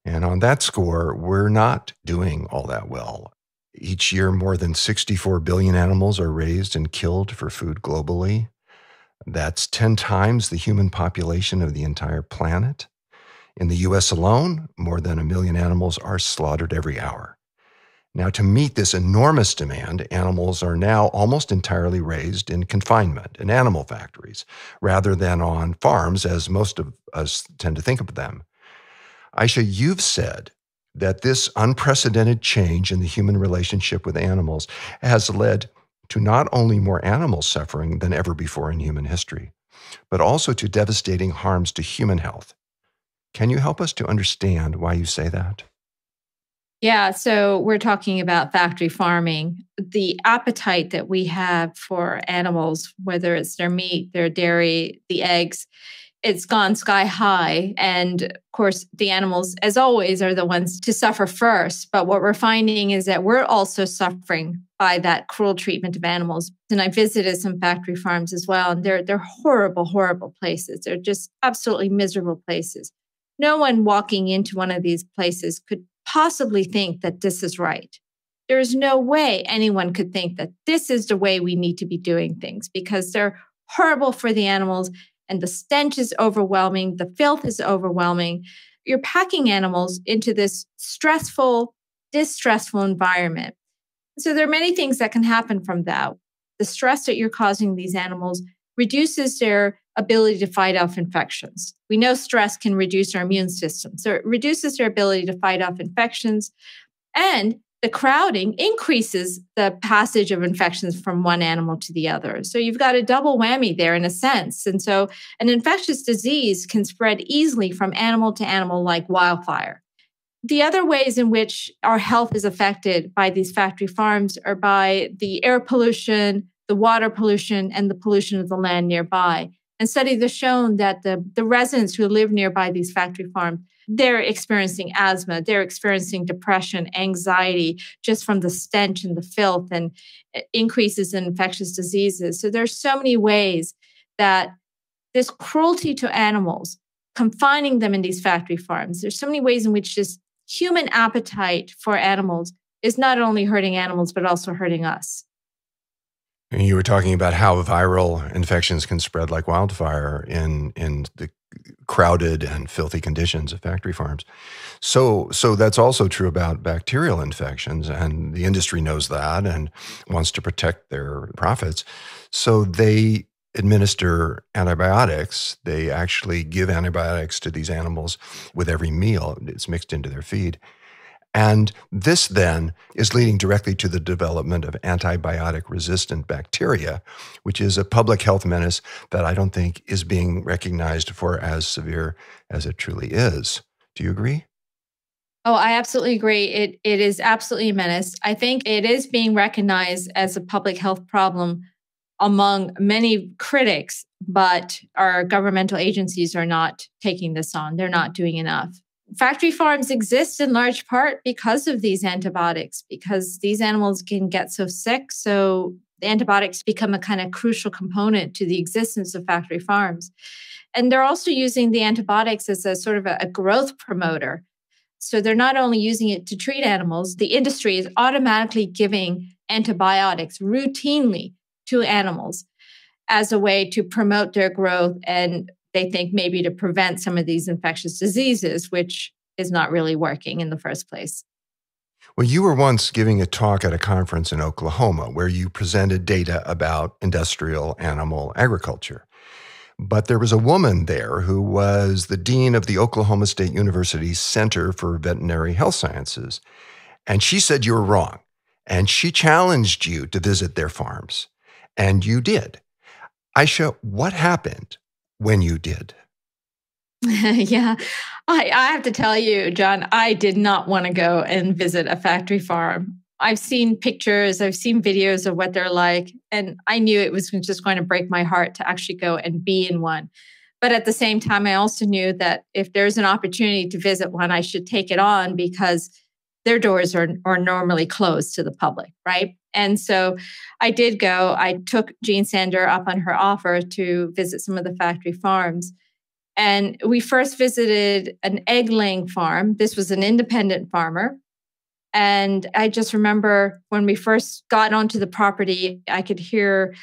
And on that score, we're not doing all that well. Each year, more than 64 billion animals are raised and killed for food globally. That's 10 times the human population of the entire planet. In the US alone, more than 1 million animals are slaughtered every hour. Now, to meet this enormous demand, animals are now almost entirely raised in confinement, in animal factories, rather than on farms, as most of us tend to think of them. Aisha, you've said that this unprecedented change in the human relationship with animals has led to not only more animal suffering than ever before in human history, but also to devastating harms to human health. Can you help us to understand why you say that? Yeah, so we're talking about factory farming. The appetite that we have for animals, whether it's their meat, their dairy, the eggs, it's gone sky high. And of course, the animals, as always, are the ones to suffer first. But what we're finding is that we're also suffering by that cruel treatment of animals. And I visited some factory farms as well, and they're horrible, horrible places. They're just absolutely miserable places. No one walking into one of these places could possibly think that this is right. There is no way anyone could think that this is the way we need to be doing things, because they're horrible for the animals and the stench is overwhelming. The filth is overwhelming. You're packing animals into this distressful environment. So there are many things that can happen from that. The stress that you're causing these animals reduces their ability to fight off infections. We know stress can reduce our immune system. So it reduces their ability to fight off infections. And the crowding increases the passage of infections from one animal to the other. So you've got a double whammy there in a sense. And so an infectious disease can spread easily from animal to animal like wildfire. The other ways in which our health is affected by these factory farms are by the air pollution, the water pollution, and the pollution of the land nearby. And studies have shown that the residents who live nearby these factory farms, they're experiencing asthma, they're experiencing depression, anxiety, just from the stench and the filth and increases in infectious diseases. So there's so many ways that this cruelty to animals, confining them in these factory farms, there's so many ways in which this human appetite for animals is not only hurting animals, but also hurting us. And you were talking about how viral infections can spread like wildfire in the crowded and filthy conditions of factory farms. So that's also true about bacterial infections, and the industry knows that and wants to protect their profits. So they administer antibiotics. They actually give antibiotics to these animals with every meal. It's mixed into their feed. And this then is leading directly to the development of antibiotic-resistant bacteria, which is a public health menace that I don't think is being recognized for as severe as it truly is. Do you agree? Oh, I absolutely agree. It is absolutely a menace. I think it is being recognized as a public health problem among many critics, but our governmental agencies are not taking this on. They're not doing enough. Factory farms exist in large part because of these antibiotics, because these animals can get so sick. So the antibiotics become a kind of crucial component to the existence of factory farms. And they're also using the antibiotics as a sort of a growth promoter. So they're not only using it to treat animals, the industry is automatically giving antibiotics routinely to animals as a way to promote their growth, and they think maybe to prevent some of these infectious diseases, which is not really working in the first place. Well, you were once giving a talk at a conference in Oklahoma where you presented data about industrial animal agriculture. But there was a woman there who was the dean of the Oklahoma State University Center for Veterinary Health Sciences. And she said you were wrong. And she challenged you to visit their farms. And you did. Aisha, what happened when you did? Yeah, I have to tell you, John, I did not want to go and visit a factory farm. I've seen pictures, I've seen videos of what they're like, and I knew it was just going to break my heart to actually go and be in one. But at the same time, I also knew that if there's an opportunity to visit one, I should take it on because their doors are normally closed to the public, right? And so I did go. I took Jean Sander up on her offer to visit some of the factory farms. And we first visited an egg-laying farm. This was an independent farmer. And I just remember when we first got onto the property, I could hear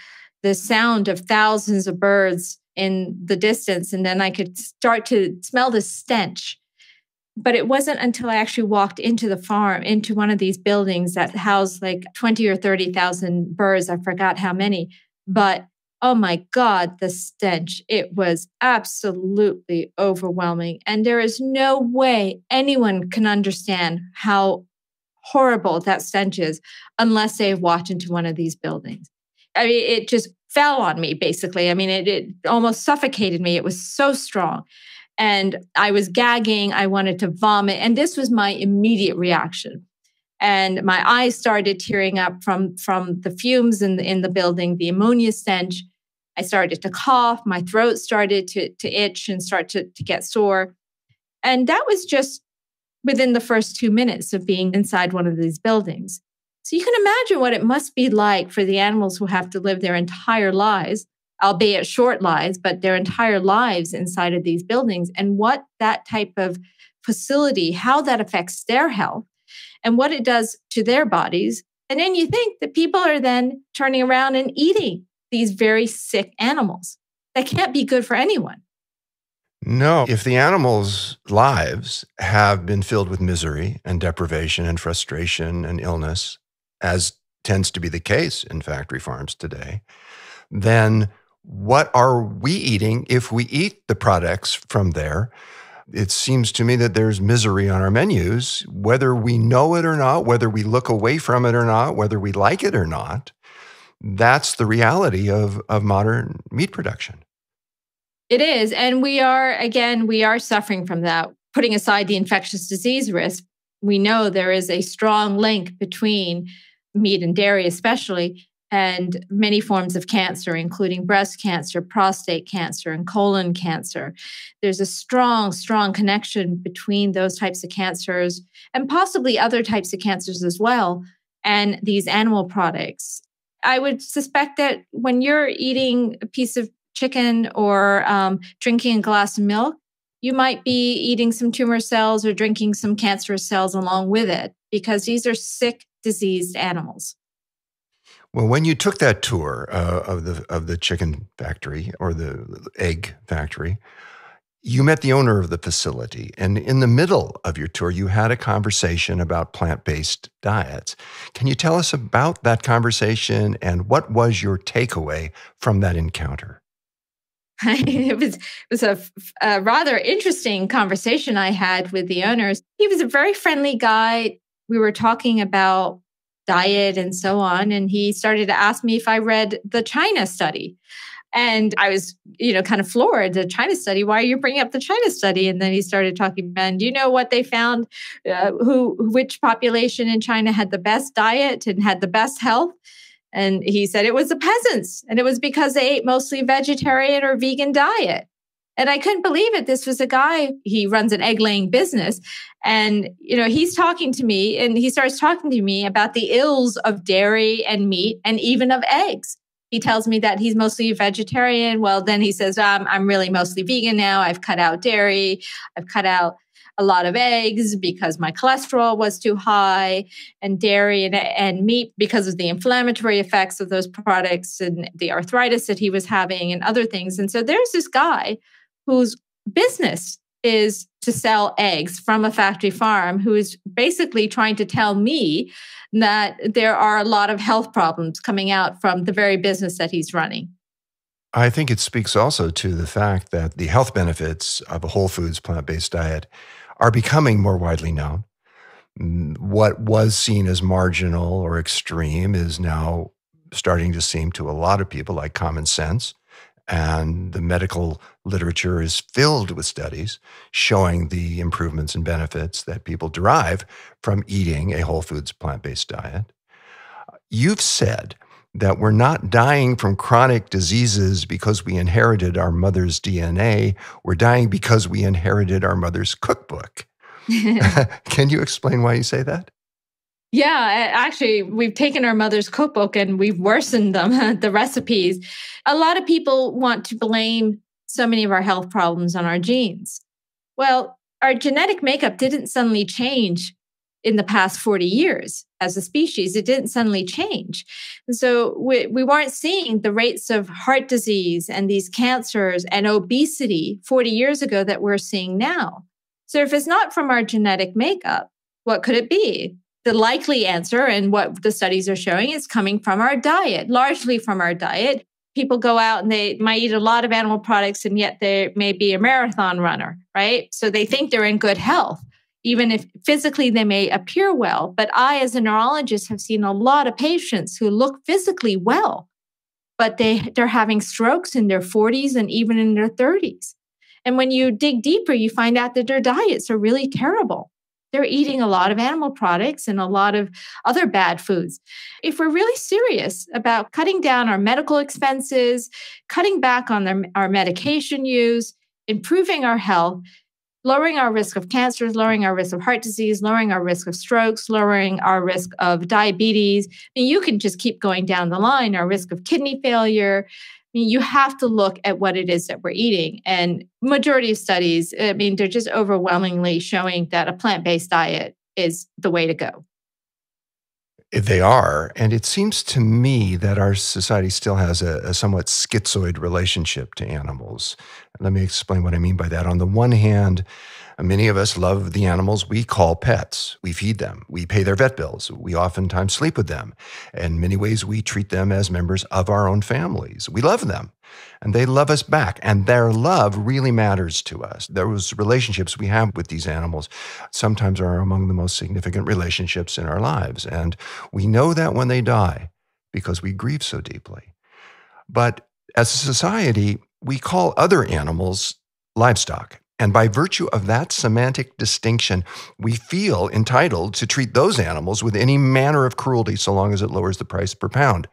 the sound of thousands of birds in the distance. And then I could start to smell the stench. But it wasn't until I actually walked into the farm, into one of these buildings that housed like 20 or 30,000 birds. I forgot how many. But oh my God, the stench. It was absolutely overwhelming. And there is no way anyone can understand how horrible that stench is unless they've walked into one of these buildings. I mean, it just fell on me, basically. I mean, it almost suffocated me. It was so strong. And I was gagging. I wanted to vomit. And this was my immediate reaction. And my eyes started tearing up from the fumes in the building, the ammonia stench. I started to cough. My throat started to itch and start to get sore. And that was just within the first 2 minutes of being inside one of these buildings. So you can imagine what it must be like for the animals who have to live their entire lives, albeit short lives, but their entire lives inside of these buildings, and what that type of facility, how that affects their health and what it does to their bodies. And then you think that people are then turning around and eating these very sick animals. That can't be good for anyone. No, if the animals' lives have been filled with misery and deprivation and frustration and illness, as tends to be the case in factory farms today, then what are we eating if we eat the products from there? It seems to me that there's misery on our menus, whether we know it or not, whether we look away from it or not, whether we like it or not. That's the reality of modern meat production. It is. And we are suffering from that. Putting aside the infectious disease risk, we know there is a strong link between meat and dairy, especially, and many forms of cancer, including breast cancer, prostate cancer, and colon cancer. There's a strong, strong connection between those types of cancers and possibly other types of cancers as well, and these animal products. I would suspect that when you're eating a piece of chicken or drinking a glass of milk, you might be eating some tumor cells or drinking some cancerous cells along with it, because these are sick, diseased animals. Well, when you took that tour of the chicken factory or the egg factory, you met the owner of the facility. And in the middle of your tour, you had a conversation about plant-based diets. Can you tell us about that conversation and what was your takeaway from that encounter? It was a rather interesting conversation I had with the owners. He was a very friendly guy. We were talking about diet and so on. And he started to ask me if I read the China study. And I was, kind of floored. The China study, why are you bringing up the China study? And then he started talking about, do you know what they found? Which population in China had the best diet and had the best health? And he said it was the peasants. And it was because they ate mostly vegetarian or vegan diet. And I couldn't believe it. This was a guy, he runs an egg laying business. And, he's talking to me and he starts talking to me about the ills of dairy and meat and even of eggs. He tells me that he's mostly a vegetarian. Well, then he says, I'm really mostly vegan now. I've cut out dairy. I've cut out a lot of eggs because my cholesterol was too high, and dairy and meat because of the inflammatory effects of those products and the arthritis that he was having and other things. And so there's this guy whose business is to sell eggs from a factory farm, who is basically trying to tell me that there are a lot of health problems coming out from the very business that he's running. I think it speaks also to the fact that the health benefits of a whole foods plant-based diet are becoming more widely known. What was seen as marginal or extreme is now starting to seem to a lot of people like common sense And the medical literature is filled with studies showing the improvements and benefits that people derive from eating a whole foods plant-based diet. You've said that we're not dying from chronic diseases because we inherited our mother's DNA. We're dying because we inherited our mother's cookbook. Can you explain why you say that? Yeah, actually, we've taken our mother's cookbook and we've worsened them, the recipes. A lot of people want to blame so many of our health problems on our genes. Well, our genetic makeup didn't suddenly change in the past 40 years as a species. It didn't suddenly change. And so we weren't seeing the rates of heart disease and these cancers and obesity 40 years ago that we're seeing now. So if it's not from our genetic makeup, what could it be? The likely answer, and what the studies are showing, is coming from our diet, largely from our diet. People go out and they might eat a lot of animal products, and yet they may be a marathon runner, right? So they think they're in good health, even if physically they may appear well. But I, as a neurologist, have seen a lot of patients who look physically well, but they're having strokes in their 40s and even in their 30s. And when you dig deeper, you find out that their diets are really terrible. They're eating a lot of animal products and a lot of other bad foods. If we're really serious about cutting down our medical expenses, cutting back on our medication use, improving our health, lowering our risk of cancers, lowering our risk of heart disease, lowering our risk of strokes, lowering our risk of diabetes, and you can just keep going down the line, our risk of kidney failure. You have to look at what it is that we're eating. And majority of studies, they're just overwhelmingly showing that a plant-based diet is the way to go. They are. And it seems to me that our society still has a somewhat schizoid relationship to animals. Let me explain what I mean by that. On the one hand, many of us love the animals we call pets. We feed them. We pay their vet bills. We oftentimes sleep with them. In many ways, we treat them as members of our own families. We love them, and they love us back. And their love really matters to us. Those relationships we have with these animals sometimes are among the most significant relationships in our lives. And we know that when they die because we grieve so deeply. But as a society, we call other animals livestock. And by virtue of that semantic distinction, we feel entitled to treat those animals with any manner of cruelty so long as it lowers the price per pound.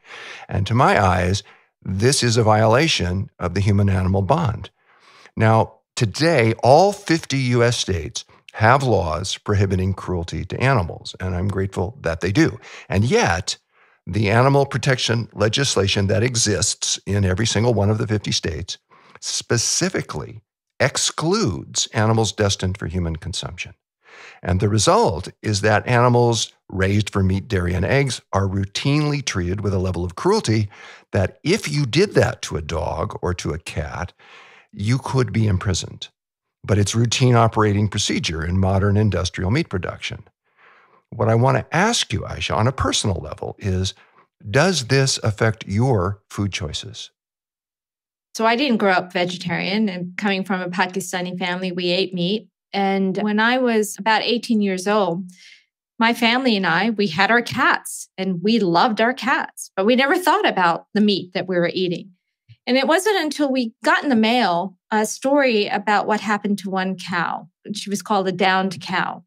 And to my eyes, this is a violation of the human-animal bond. Now, today, all 50 U.S. states have laws prohibiting cruelty to animals, and I'm grateful that they do. And yet, the animal protection legislation that exists in every single one of the 50 states specifically excludes animals destined for human consumption. And the result is that animals raised for meat, dairy, and eggs are routinely treated with a level of cruelty that if you did that to a dog or to a cat, you could be imprisoned. But it's routine operating procedure in modern industrial meat production. What I want to ask you, Aisha, on a personal level is, does this affect your food choices? So I didn't grow up vegetarian, and coming from a Pakistani family, we ate meat. And when I was about 18 years old, my family and we had our cats, and we loved our cats, but we never thought about the meat that we were eating. And it wasn't until we got in the mail a story about what happened to one cow. She was called a downed cow.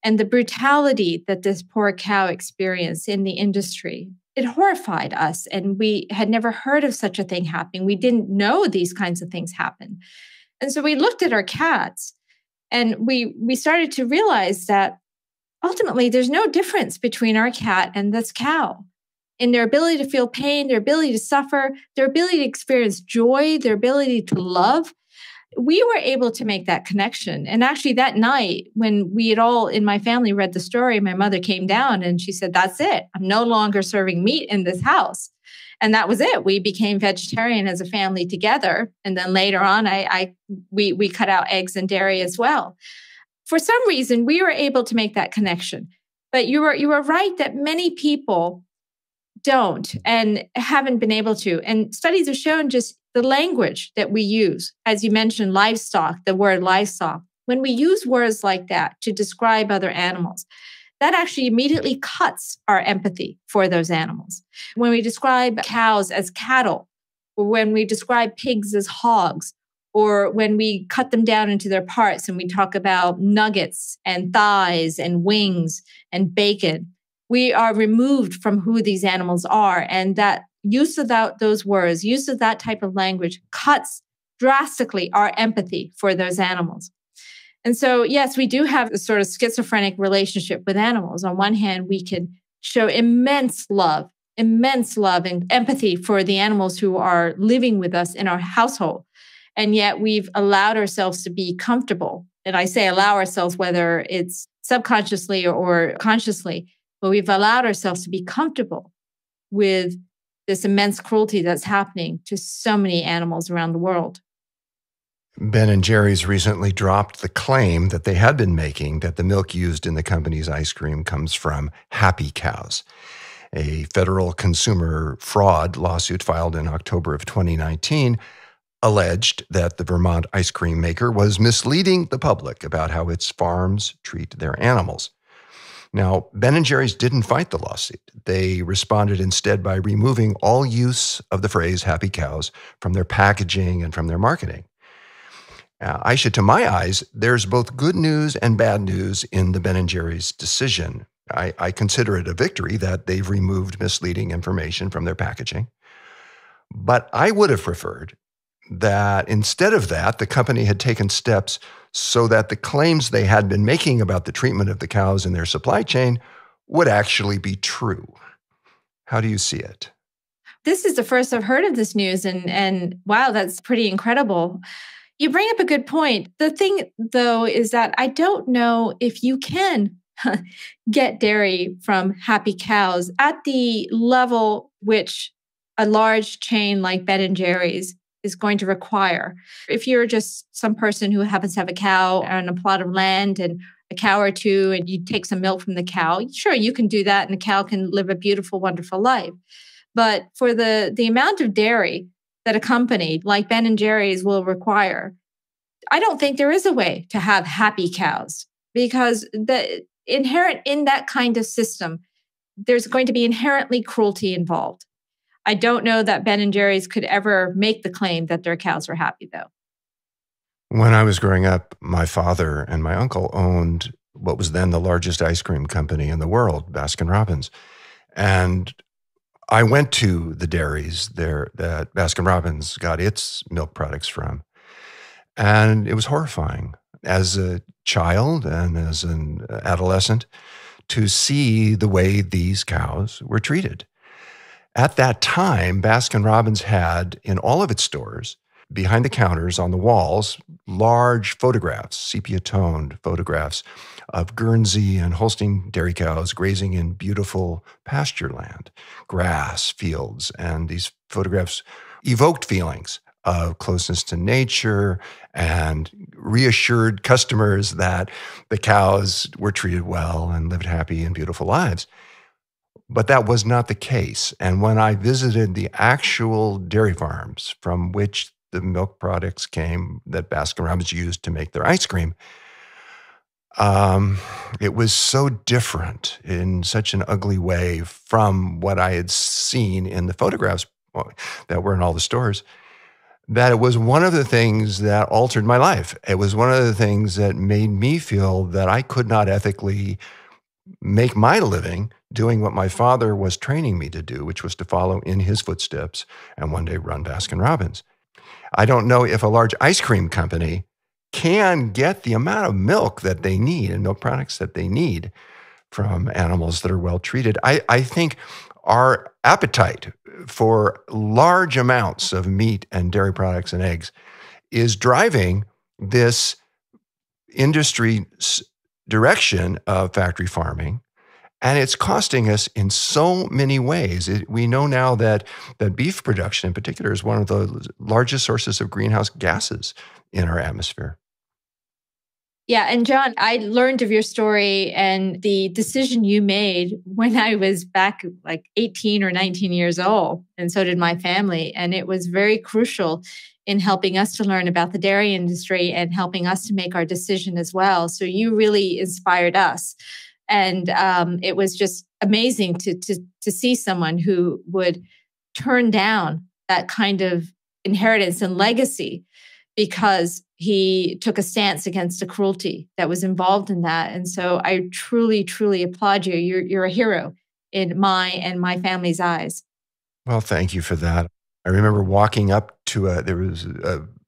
And the brutality that this poor cow experienced in the industry, it horrified us. And we had never heard of such a thing happening. We didn't know these kinds of things happen. And so we looked at our cats, and we started to realize that ultimately there's no difference between our cat and this cow in their ability to feel pain, their ability to suffer, their ability to experience joy, their ability to love. We were able to make that connection. And actually that night, when we had all in my family read the story, my mother came down and she said, "That's it. I'm no longer serving meat in this house." And that was it. We became vegetarian as a family together. And then later on, we cut out eggs and dairy as well. For some reason, we were able to make that connection. But you were right that many people don't and haven't been able to. And studies have shown just the language that we use. As you mentioned, livestock, the word livestock. When we use words like that to describe other animals, that actually immediately cuts our empathy for those animals. When we describe cows as cattle, or when we describe pigs as hogs, or when we cut them down into their parts and we talk about nuggets and thighs and wings and bacon. We are removed from who these animals are. And that use of those words, use of that type of language cuts drastically our empathy for those animals. And so, yes, we do have a sort of schizophrenic relationship with animals. On one hand, we can show immense love and empathy for the animals who are living with us in our household. And yet we've allowed ourselves to be comfortable. And I say allow ourselves, whether it's subconsciously or consciously, but we've allowed ourselves to be comfortable with this immense cruelty that's happening to so many animals around the world. Ben & Jerry's recently dropped the claim that they had been making that the milk used in the company's ice cream comes from happy cows. A federal consumer fraud lawsuit filed in October of 2019 alleged that the Vermont ice cream maker was misleading the public about how its farms treat their animals. Now, Ben & Jerry's didn't fight the lawsuit. They responded instead by removing all use of the phrase happy cows from their packaging and from their marketing. Aisha, to my eyes, there's both good news and bad news in the Ben & Jerry's decision. I consider it a victory that they've removed misleading information from their packaging. But I would have preferred that instead of that, the company had taken steps so that the claims they had been making about the treatment of the cows in their supply chain would actually be true. How do you see it? This is the first I've heard of this news, and wow, that's pretty incredible. You bring up a good point. The thing, though, is that I don't know if you can get dairy from happy cows at the level which a large chain like Ben & Jerry's is going to require. If you're just some person who happens to have a cow on a plot of land and a cow or two, and you take some milk from the cow, sure, you can do that, and the cow can live a beautiful, wonderful life. But for the amount of dairy that a company like Ben & Jerry's will require, I don't think there is a way to have happy cows, because the inherent in that kind of system, there's going to be inherently cruelty involved. I don't know that Ben & Jerry's could ever make the claim that their cows were happy, though. When I was growing up, my father and my uncle owned what was then the largest ice cream company in the world, Baskin-Robbins. And I went to the dairies there that Baskin-Robbins got its milk products from. And it was horrifying as a child and as an adolescent to see the way these cows were treated. At that time, Baskin-Robbins had in all of its stores, behind the counters on the walls, large photographs, sepia-toned photographs of Guernsey and Holstein dairy cows grazing in beautiful pasture land, grass, fields, and these photographs evoked feelings of closeness to nature and reassured customers that the cows were treated well and lived happy and beautiful lives. But that was not the case. And when I visited the actual dairy farms from which the milk products came that Baskin-Robbins used to make their ice cream, it was so different in such an ugly way from what I had seen in the photographs that were in all the stores, that it was one of the things that altered my life. It was one of the things that made me feel that I could not ethically make my living doing what my father was training me to do, which was to follow in his footsteps and one day run Baskin-Robbins. I don't know if a large ice cream company can get the amount of milk that they need and milk products that they need from animals that are well treated. I think our appetite for large amounts of meat and dairy products and eggs is driving this industry direction of factory farming. And it's costing us in so many ways. We know now that beef production in particular is one of the largest sources of greenhouse gases in our atmosphere. Yeah. And John, I learned of your story and the decision you made when I was back like 18 or 19 years old. And so did my family. And it was very crucial in helping us to learn about the dairy industry and helping us to make our decision as well. So you really inspired us. And it was just amazing to see someone who would turn down that kind of inheritance and legacy because he took a stance against the cruelty that was involved in that. And so I truly, truly applaud you. You're a hero in my and my family's eyes. Well, thank you for that. I remember walking up to there was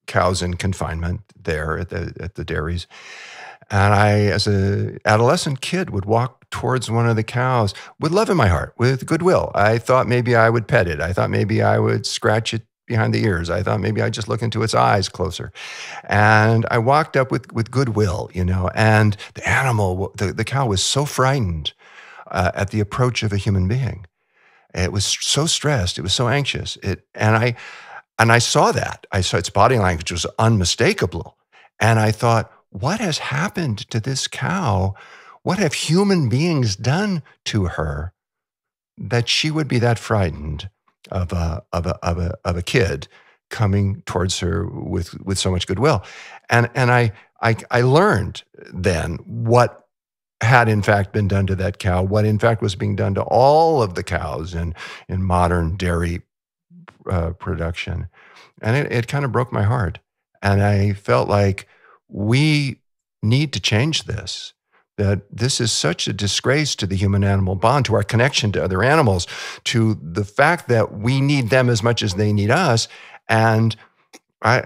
cows in confinement there at the dairies. And I, as an adolescent kid, would walk towards one of the cows with love in my heart, with goodwill. I thought maybe I would pet it. I thought maybe I would scratch it behind the ears. I thought maybe I'd just look into its eyes closer. And I walked up with goodwill, and the animal, the cow was so frightened at the approach of a human being. It was so stressed. It was so anxious. And I saw that. I saw its body language was unmistakable. And I thought, what has happened to this cow? What have human beings done to her that she would be that frightened of a kid coming towards her with so much goodwill? And I learned then what had in fact been done to that cow, what in fact was being done to all of the cows in modern dairy production. And it kind of broke my heart. And I felt like we need to change this, that this is such a disgrace to the human-animal bond, to our connection to other animals, to the fact that we need them as much as they need us. And I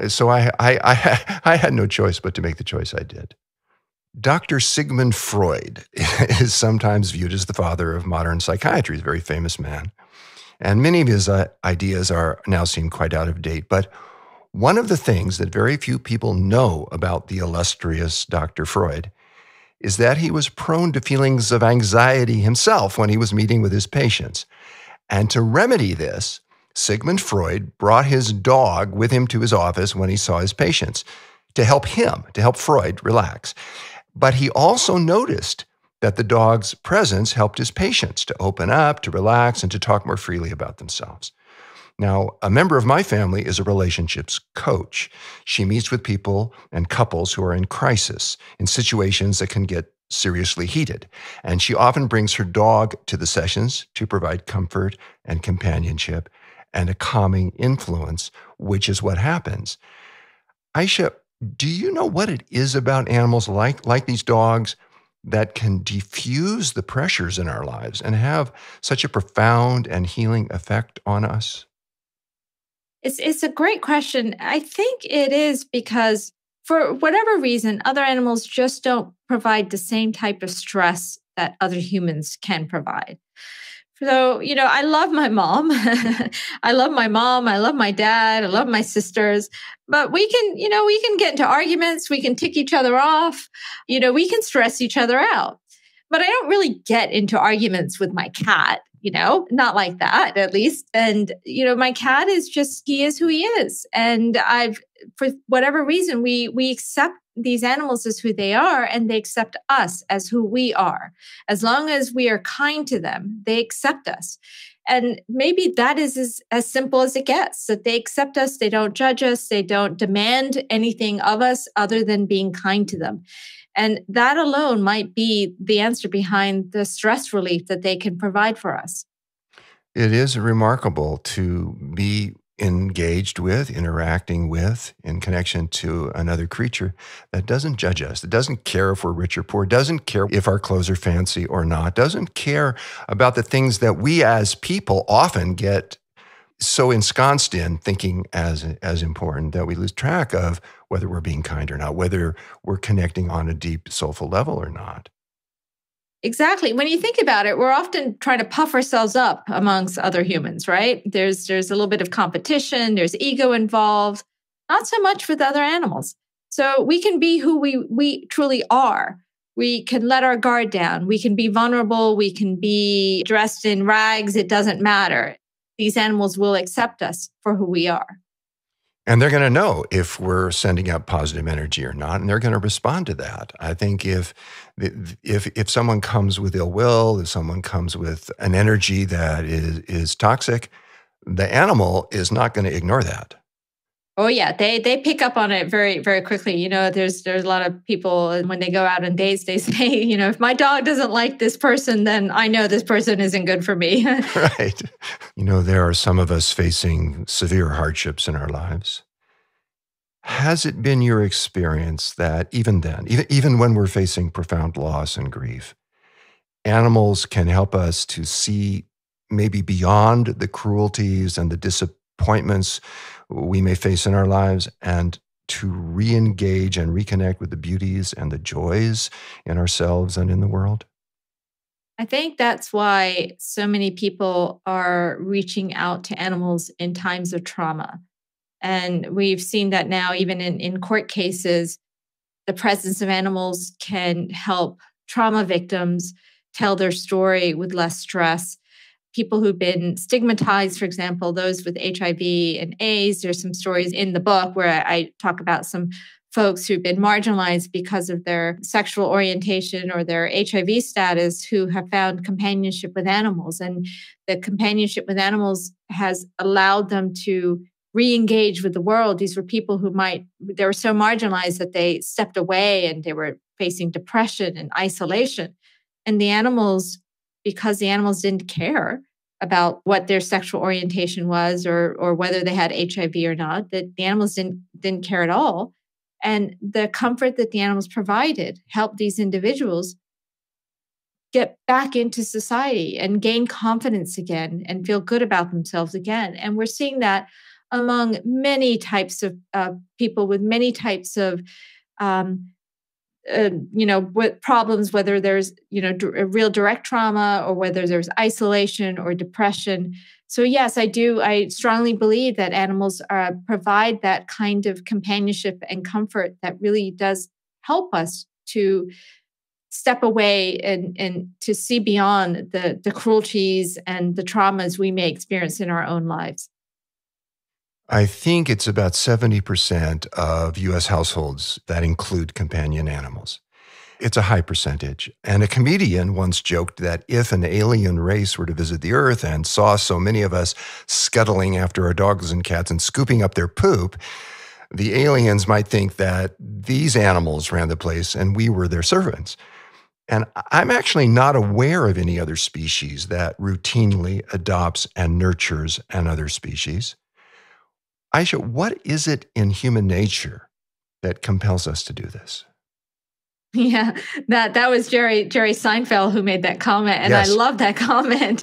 had no choice but to make the choice I did. Dr. Sigmund Freud is sometimes viewed as the father of modern psychiatry. He's a very famous man. And many of his ideas are now seem quite out of date. But one of the things that very few people know about the illustrious Dr. Freud is that he was prone to feelings of anxiety himself when he was meeting with his patients. And to remedy this, Sigmund Freud brought his dog with him to his office when he saw his patients to help Freud relax. But he also noticed that the dog's presence helped his patients to open up, to relax, and to talk more freely about themselves. Now, a member of my family is a relationships coach. She meets with people and couples who are in crisis, in situations that can get seriously heated. And she often brings her dog to the sessions to provide comfort and companionship and a calming influence, which is what happens. Aisha, do you know what it is about animals like these dogs that can diffuse the pressures in our lives and have such a profound and healing effect on us? It's a great question. I think it is because for whatever reason, other animals just don't provide the same type of stress that other humans can provide. So, I love my mom. I love my mom. I love my dad. I love my sisters. But we can get into arguments. We can tick each other off. We can stress each other out. But I don't really get into arguments with my cat, not like that, at least. And, my cat he is who he is. And for whatever reason, we accept these animals as who they are, and they accept us as who we are. As long as we are kind to them, they accept us. And maybe that is as simple as it gets, that they accept us, they don't judge us, they don't demand anything of us other than being kind to them. And that alone might be the answer behind the stress relief that they can provide for us. It is remarkable to be engaged with, interacting with, in connection to another creature that doesn't judge us, that doesn't care if we're rich or poor, doesn't care if our clothes are fancy or not, doesn't care about the things that we as people often get so ensconced in thinking as important that we lose track of whether we're being kind or not, whether we're connecting on a deep, soulful level or not. Exactly. When you think about it, we're often trying to puff ourselves up amongst other humans, right? There's a little bit of competition, there's ego involved, not so much with other animals. So we can be who we truly are. We can let our guard down. We can be vulnerable. We can be dressed in rags. It doesn't matter. These animals will accept us for who we are. And they're going to know if we're sending out positive energy or not, and they're going to respond to that. I think if someone comes with ill will, if someone comes with an energy that is toxic, the animal is not going to ignore that. Oh yeah, they pick up on it very, very quickly. There's a lot of people, and when they go out on dates, they say, if my dog doesn't like this person, then I know this person isn't good for me. Right. There are some of us facing severe hardships in our lives. Has it been your experience that even then, even when we're facing profound loss and grief, animals can help us to see maybe beyond the cruelties and the disappointments we may face in our lives and to re-engage and reconnect with the beauties and the joys in ourselves and in the world? I think that's why so many people are reaching out to animals in times of trauma. And we've seen that now, even in court cases, the presence of animals can help trauma victims tell their story with less stress. People who've been stigmatized, for example, those with HIV and AIDS, there's some stories in the book where I talk about some folks who've been marginalized because of their sexual orientation or their HIV status who have found companionship with animals. And the companionship with animals has allowed them to re-engage with the world. These were people they were so marginalized that they stepped away and they were facing depression and isolation. And because the animals didn't care about what their sexual orientation was or whether they had HIV or not, that the animals didn't care at all. And the comfort that the animals provided helped these individuals get back into society and gain confidence again and feel good about themselves again. And we're seeing that among many types of people with many types of with problems, whether there's, a real direct trauma or whether there's isolation or depression. So yes, I do. I strongly believe that animals provide that kind of companionship and comfort that really does help us to step away and to see beyond the cruelties and the traumas we may experience in our own lives. I think it's about 70% of U.S. households that include companion animals. It's a high percentage. And a comedian once joked that if an alien race were to visit the Earth and saw so many of us scuttling after our dogs and cats and scooping up their poop, the aliens might think that these animals ran the place and we were their servants. And I'm actually not aware of any other species that routinely adopts and nurtures another species. Aisha, what is it in human nature that compels us to do this? Yeah, that was Jerry Seinfeld who made that comment, and yes. I love that comment.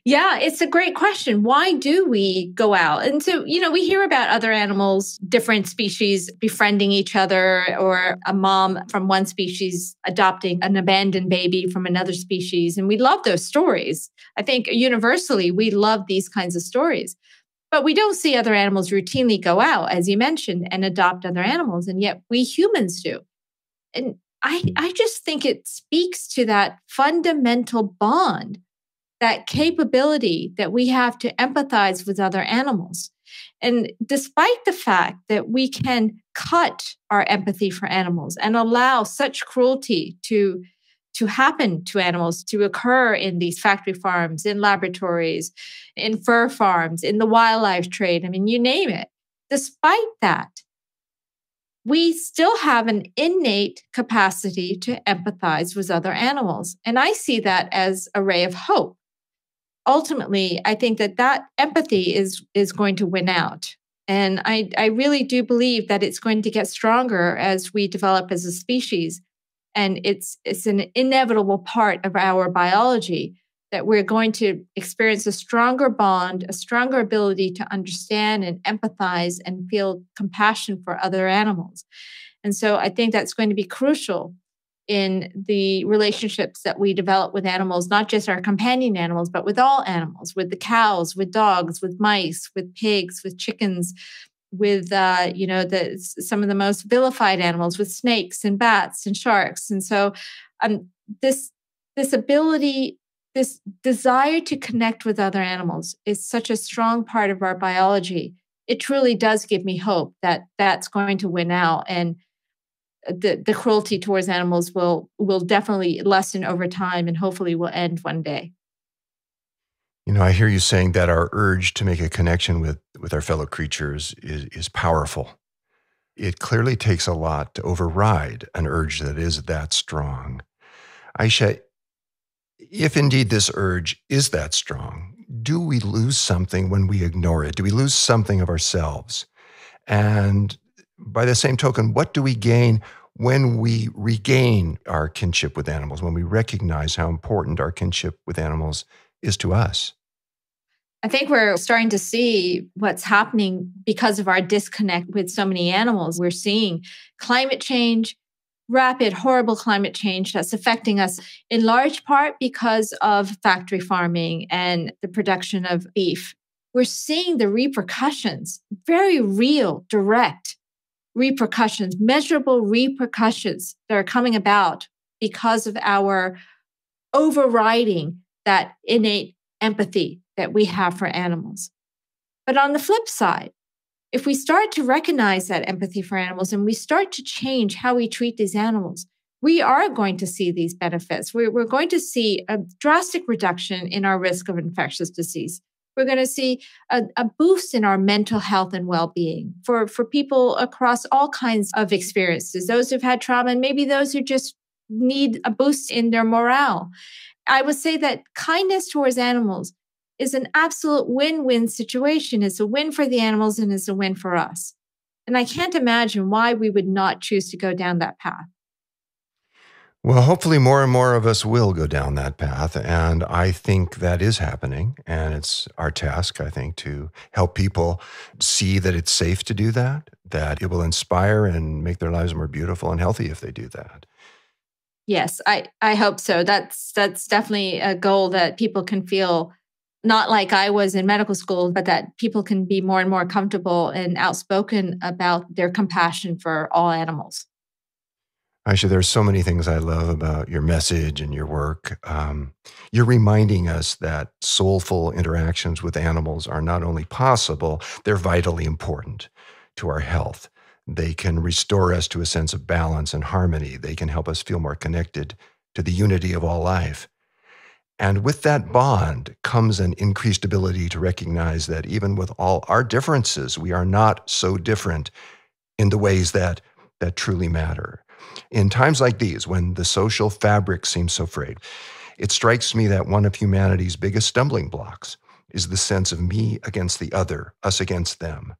Yeah, it's a great question. Why do we go out? And so, we hear about other animals, different species befriending each other, or a mom from one species adopting an abandoned baby from another species. And we love those stories. I think universally, we love these kinds of stories. But we don't see other animals routinely go out, as you mentioned, and adopt other animals. And yet we humans do. And I just think it speaks to that fundamental bond, that capability that we have to empathize with other animals. And despite the fact that we can cut our empathy for animals and allow such cruelty to happen to animals, to occur in these factory farms, in laboratories, in fur farms, in the wildlife trade, I mean, you name it. Despite that, we still have an innate capacity to empathize with other animals. And I see that as a ray of hope. Ultimately, I think that empathy is going to win out. And I really do believe that it's going to get stronger as we develop as a species. And it's an inevitable part of our biology that we're going to experience a stronger bond, a stronger ability to understand and empathize and feel compassion for other animals. And so I think that's going to be crucial in the relationships that we develop with animals, not just our companion animals, but with all animals, with the cows, with dogs, with mice, with pigs, with chickens, with some of the most vilified animals, with snakes and bats and sharks. And so this ability, this desire to connect with other animals is such a strong part of our biology. It truly does give me hope that that's going to win out, and the cruelty towards animals will definitely lessen over time and hopefully will end one day. I hear you saying that our urge to make a connection with our fellow creatures is powerful. It clearly takes a lot to override an urge that is that strong. Aisha, if indeed this urge is that strong, do we lose something when we ignore it? Do we lose something of ourselves? And by the same token, what do we gain when we regain our kinship with animals, when we recognize how important our kinship with animals is to us? I think we're starting to see what's happening because of our disconnect with so many animals. We're seeing climate change, rapid, horrible climate change that's affecting us in large part because of factory farming and the production of beef. We're seeing the repercussions, very real, direct repercussions, measurable repercussions that are coming about because of our overriding that innate empathy that we have for animals. But on the flip side, if we start to recognize that empathy for animals and we start to change how we treat these animals, we are going to see these benefits. We're going to see a drastic reduction in our risk of infectious disease. We're going to see a boost in our mental health and well-being for people across all kinds of experiences, those who've had trauma and maybe those who just need a boost in their morale. I would say that kindness towards animals is an absolute win-win situation. It's a win for the animals and it's a win for us. And I can't imagine why we would not choose to go down that path. Well, hopefully more and more of us will go down that path. And I think that is happening. And it's our task, I think, to help people see that it's safe to do that it will inspire and make their lives more beautiful and healthy if they do that. Yes, I hope so. That's definitely a goal that people can feel, not like I was in medical school, but that people can be more and more comfortable and outspoken about their compassion for all animals. Aisha, there's so many things I love about your message and your work. You're reminding us that soulful interactions with animals are not only possible, they're vitally important to our health. They can restore us to a sense of balance and harmony. They can help us feel more connected to the unity of all life. And with that bond comes an increased ability to recognize that even with all our differences, we are not so different in the ways that truly matter. In times like these, when the social fabric seems so frayed, it strikes me that one of humanity's biggest stumbling blocks is the sense of me against the other, us against them.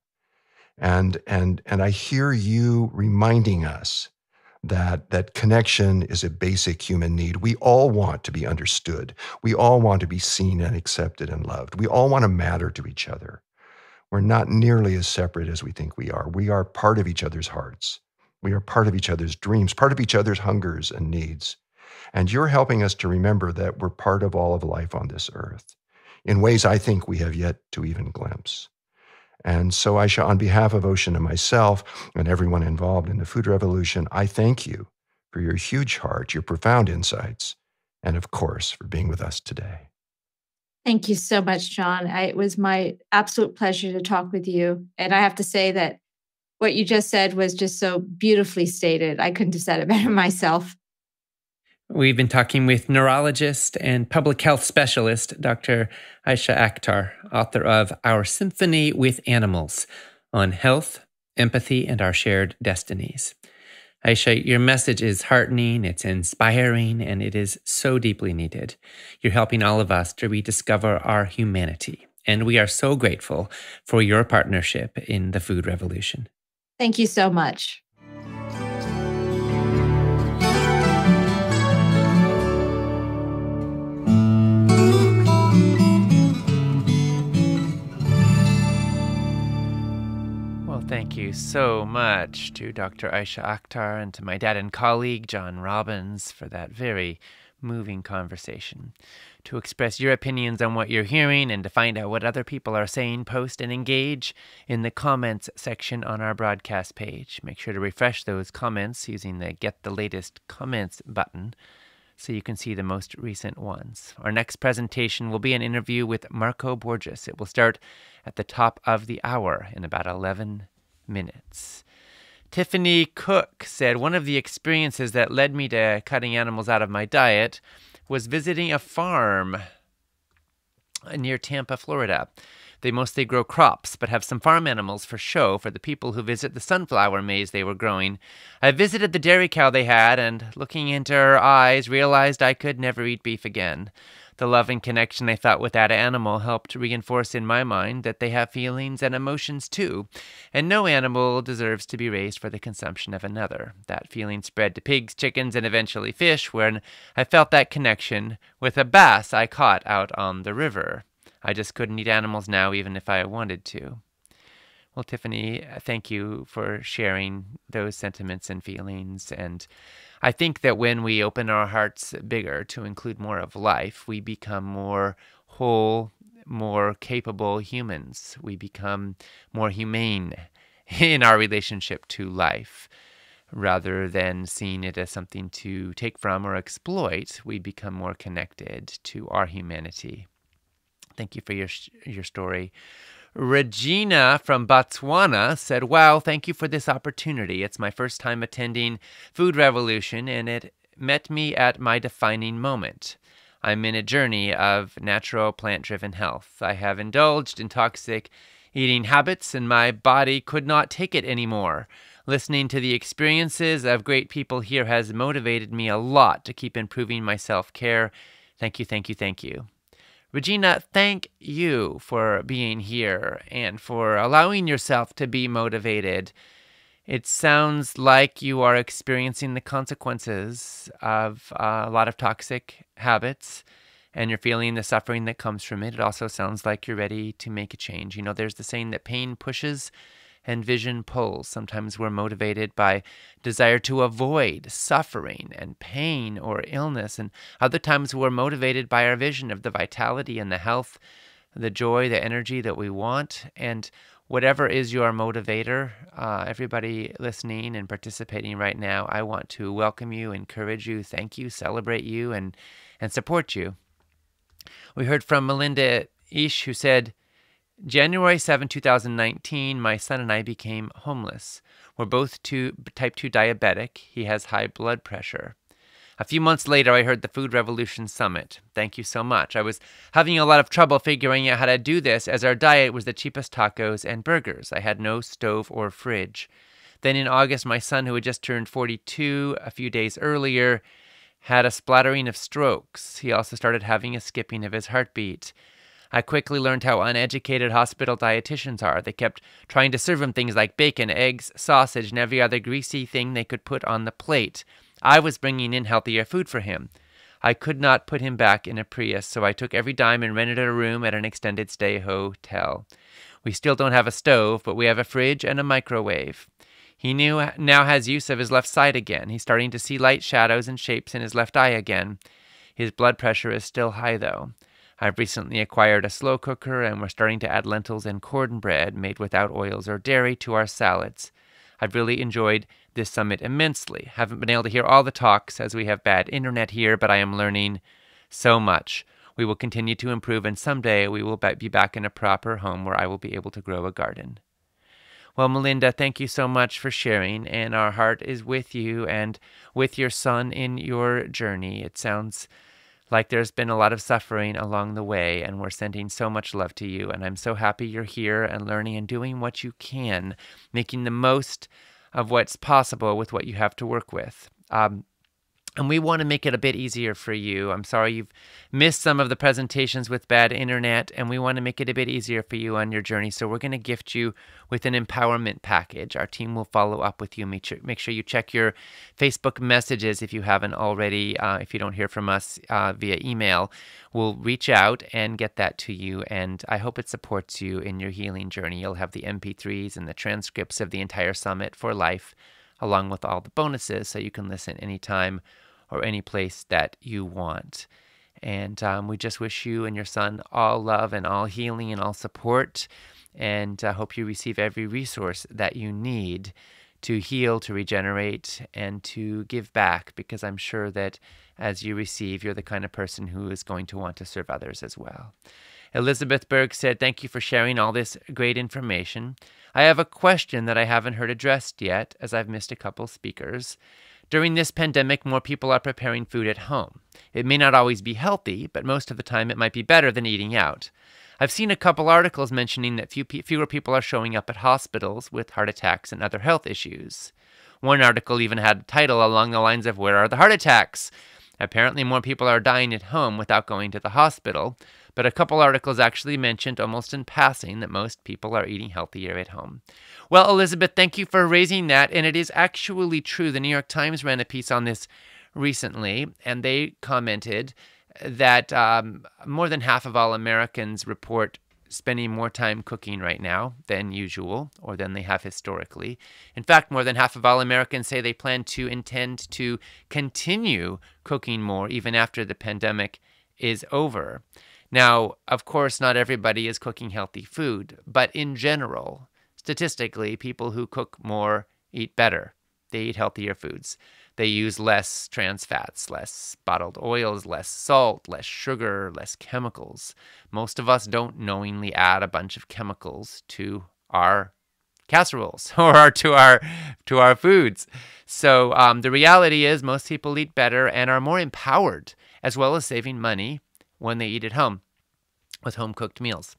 And I hear you reminding us that connection is a basic human need. We all want to be understood. We all want to be seen and accepted and loved. We all want to matter to each other. We're not nearly as separate as we think we are. We are part of each other's hearts. We are part of each other's dreams, part of each other's hungers and needs. And you're helping us to remember that we're part of all of life on this earth in ways I think we have yet to even glimpse. And so, Aisha, on behalf of Ocean and myself and everyone involved in the food revolution, I thank you for your huge heart, your profound insights, and of course, for being with us today. Thank you so much, John. It was my absolute pleasure to talk with you. And I have to say that what you just said was just so beautifully stated. I couldn't have said it better myself. We've been talking with neurologist and public health specialist, Dr. Aisha Akhtar, author of Our Symphony with Animals on health, empathy, and our shared destinies. Aisha, your message is heartening, it's inspiring, and it is so deeply needed. You're helping all of us to rediscover our humanity, and we are so grateful for your partnership in the food revolution. Thank you so much. Thank you so much to Dr. Aisha Akhtar and to my dad and colleague, John Robbins, for that very moving conversation. To express your opinions on what you're hearing and to find out what other people are saying, post and engage in the comments section on our broadcast page. Make sure to refresh those comments using the Get the Latest Comments button so you can see the most recent ones. Our next presentation will be an interview with Marco Borges. It will start at the top of the hour in about 11 minutes. Tiffany Cook said, one of the experiences that led me to cutting animals out of my diet was visiting a farm near Tampa, Florida. They mostly grow crops, but have some farm animals for show for the people who visit the sunflower maze they were growing. I visited the dairy cow they had, and looking into her eyes, realized I could never eat beef again. The love and connection I felt with that animal helped reinforce in my mind that they have feelings and emotions too, and no animal deserves to be raised for the consumption of another. That feeling spread to pigs, chickens, and eventually fish, when I felt that connection with a bass I caught out on the river. I just couldn't eat animals now, even if I wanted to. Well, Tiffany, thank you for sharing those sentiments and feelings. And I think that when we open our hearts bigger to include more of life, we become more whole, more capable humans. We become more humane in our relationship to life. Rather than seeing it as something to take from or exploit, we become more connected to our humanity. Thank you for your story. Regina from Botswana said, "Wow, thank you for this opportunity. It's my first time attending Food Revolution, and it met me at my defining moment. I'm in a journey of natural plant-driven health. I have indulged in toxic eating habits, and my body could not take it anymore. Listening to the experiences of great people here has motivated me a lot to keep improving my self-care. Thank you, thank you, thank you." Regina, thank you for being here and for allowing yourself to be motivated. It sounds like you are experiencing the consequences of a lot of toxic habits, and you're feeling the suffering that comes from it. It also sounds like you're ready to make a change. You know, there's the saying that pain pushes and vision pulls. Sometimes we're motivated by desire to avoid suffering and pain or illness, and other times we're motivated by our vision of the vitality and the health, the joy, the energy that we want. And whatever is your motivator, everybody listening and participating right now, I want to welcome you, encourage you, thank you, celebrate you, and support you. We heard from Melinda Ish, who said, January 7, 2019, my son and I became homeless. We're both type 2 diabetic. He has high blood pressure. A few months later, I heard the Food Revolution Summit. Thank you so much. I was having a lot of trouble figuring out how to do this, as our diet was the cheapest tacos and burgers. I had no stove or fridge. Then in August, my son, who had just turned 42 a few days earlier, had a splattering of strokes. He also started having a skipping of his heartbeat. I quickly learned how uneducated hospital dietitians are. They kept trying to serve him things like bacon, eggs, sausage, and every other greasy thing they could put on the plate. I was bringing in healthier food for him. I could not put him back in a Prius, so I took every dime and rented a room at an extended stay hotel. We still don't have a stove, but we have a fridge and a microwave. He now has use of his left side again. He's starting to see light shadows and shapes in his left eye again. His blood pressure is still high, though. I've recently acquired a slow cooker, and we're starting to add lentils and cornbread made without oils or dairy to our salads. I've really enjoyed this summit immensely. Haven't been able to hear all the talks as we have bad internet here, but I am learning so much. We will continue to improve, and someday we will be back in a proper home where I will be able to grow a garden. Well, Melinda, thank you so much for sharing, and our heart is with you and with your son in your journey. It sounds like there's been a lot of suffering along the way, and we're sending so much love to you. And I'm so happy you're here and learning and doing what you can, making the most of what's possible with what you have to work with. And we want to make it a bit easier for you. I'm sorry you've missed some of the presentations with bad internet, and we want to make it a bit easier for you on your journey. So we're going to gift you with an empowerment package. Our team will follow up with you. Make sure you check your Facebook messages if you haven't already. If you don't hear from us via email, we'll reach out and get that to you. And I hope it supports you in your healing journey. You'll have the MP3s and the transcripts of the entire summit for life, along with all the bonuses, so you can listen anytime or any place that you want. And we just wish you and your son all love and all healing and all support, and hope you receive every resource that you need to heal, to regenerate, and to give back, because I'm sure that as you receive, you're the kind of person who is going to want to serve others as well. Elizabeth Berg said, thank you for sharing all this great information. I have a question that I haven't heard addressed yet, as I've missed a couple speakers. During this pandemic, more people are preparing food at home. It may not always be healthy, but most of the time it might be better than eating out. I've seen a couple articles mentioning that fewer people are showing up at hospitals with heart attacks and other health issues. One article even had a title along the lines of, "Where are the heart attacks?" Apparently more people are dying at home without going to the hospital, but a couple articles actually mentioned almost in passing that most people are eating healthier at home. Well, Elizabeth, thank you for raising that, and it is actually true. The New York Times ran a piece on this recently, and they commented that more than half of all Americans report spending more time cooking right now than usual or than they have historically. In fact, more than half of all Americans say they intend to continue cooking more even after the pandemic is over. Now, of course, not everybody is cooking healthy food, but in general, statistically, people who cook more eat better. They eat healthier foods. They use less trans fats, less bottled oils, less salt, less sugar, less chemicals. Most of us don't knowingly add a bunch of chemicals to our casseroles or to our foods. So the reality is most people eat better and are more empowered, as well as saving money when they eat at home with home-cooked meals.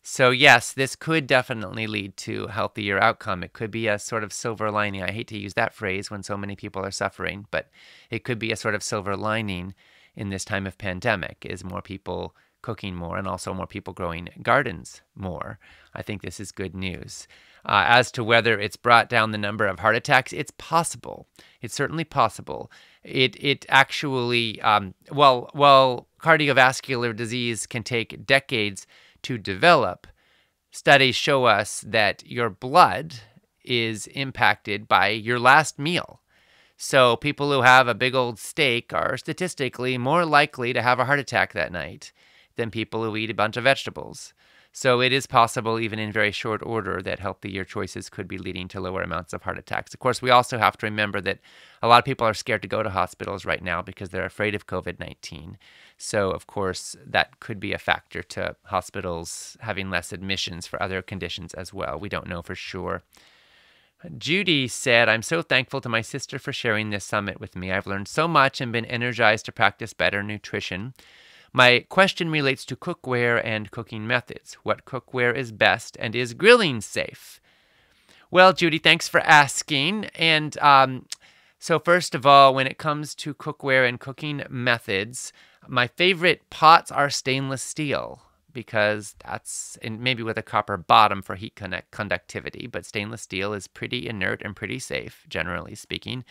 So yes, this could definitely lead to a healthier outcome. It could be a sort of silver lining. I hate to use that phrase when so many people are suffering, but it could be a sort of silver lining in this time of pandemic, is more people cooking more and also more people growing gardens more. I think this is good news. As to whether it's brought down the number of heart attacks, it's possible. It's certainly possible. It actually, well, cardiovascular disease can take decades to develop. Studies show us that your blood is impacted by your last meal. So people who have a big old steak are statistically more likely to have a heart attack that night than people who eat a bunch of vegetables. So it is possible, even in very short order, that healthier choices could be leading to lower amounts of heart attacks. Of course, we also have to remember that a lot of people are scared to go to hospitals right now because they're afraid of COVID-19. So, of course, that could be a factor to hospitals having less admissions for other conditions as well. We don't know for sure. Judy said, I'm so thankful to my sister for sharing this summit with me. I've learned so much and been energized to practice better nutrition. My question relates to cookware and cooking methods. What cookware is best, and is grilling safe? Well, Judy, thanks for asking. And so first of all, when it comes to cookware and cooking methods, my favorite pots are stainless steel, because that's, and maybe with a copper bottom for heat conductivity, but stainless steel is pretty inert and pretty safe, generally speaking.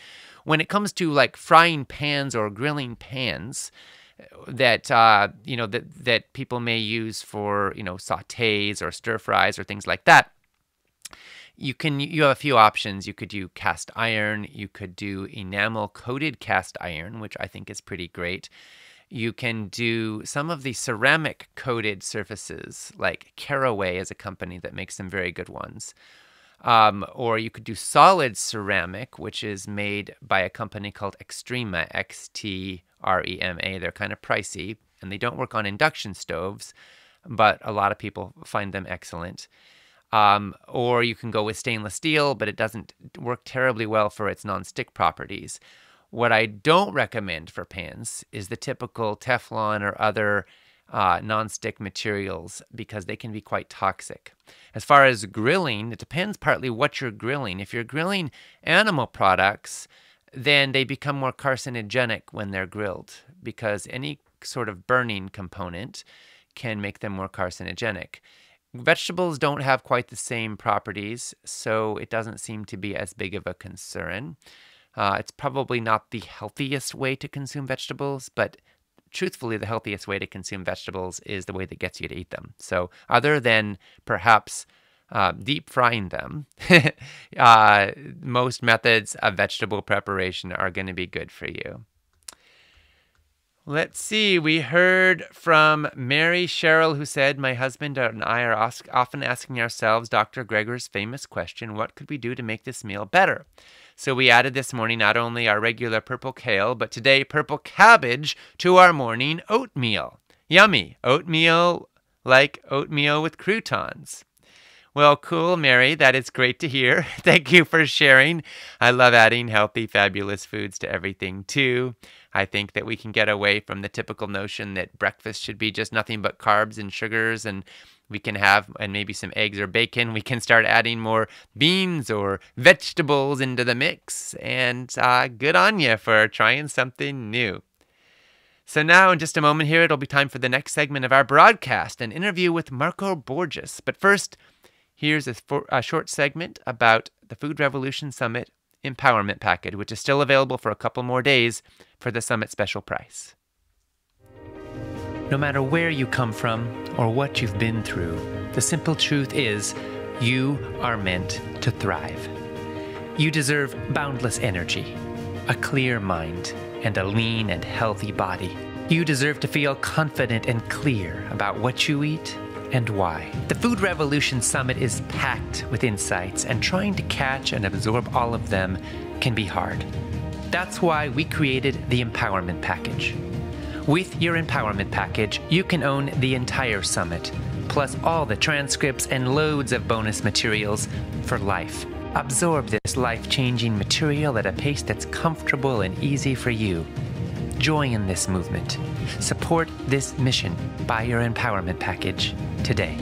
When it comes to like frying pans or grilling pans that that people may use for sautés or stir fries or things like that, you have a few options. You could do cast iron. You could do enamel coated cast iron, which I think is pretty great. You can do some of the ceramic coated surfaces, like Caraway is a company that makes some very good ones. Or you could do solid ceramic, which is made by a company called Extrema, Xtrema. They're kind of pricey, and they don't work on induction stoves, but a lot of people find them excellent. Or you can go with stainless steel, but it doesn't work terribly well for its non-stick properties. What I don't recommend for pans is the typical Teflon or other non-stick materials, because they can be quite toxic. As far as grilling, it depends partly what you're grilling. If you're grilling animal products, then they become more carcinogenic when they're grilled, because any sort of burning component can make them more carcinogenic. Vegetables don't have quite the same properties, so it doesn't seem to be as big of a concern. It's probably not the healthiest way to consume vegetables, but truthfully, the healthiest way to consume vegetables is the way that gets you to eat them. So other than perhaps deep frying them, most methods of vegetable preparation are going to be good for you. Let's see. We heard from Mary Cheryl, who said, my husband and I are often asking ourselves Dr. Greger's famous question, what could we do to make this meal better? So we added this morning not only our regular purple kale, but today purple cabbage to our morning oatmeal. Yummy. Oatmeal like oatmeal with croutons. Well, cool, Mary. That is great to hear. Thank you for sharing. I love adding healthy, fabulous foods to everything, too. I think that we can get away from the typical notion that breakfast should be just nothing but carbs and sugars, and we can have, and maybe some eggs or bacon. We can start adding more beans or vegetables into the mix. And good on you for trying something new. So now, in just a moment here, it'll be time for the next segment of our broadcast, an interview with Marco Borges. But first, here's a short segment about the Food Revolution Summit Empowerment Package, which is still available for a couple more days for the Summit special price. No matter where you come from or what you've been through, the simple truth is you are meant to thrive. You deserve boundless energy, a clear mind, and a lean and healthy body. You deserve to feel confident and clear about what you eat and why. The Food Revolution Summit is packed with insights, and trying to catch and absorb all of them can be hard. That's why we created the Empowerment Package. With your Empowerment Package, you can own the entire summit, plus all the transcripts and loads of bonus materials for life. Absorb this life-changing material at a pace that's comfortable and easy for you. Join in this movement. Support this mission. Buy your Empowerment Package today.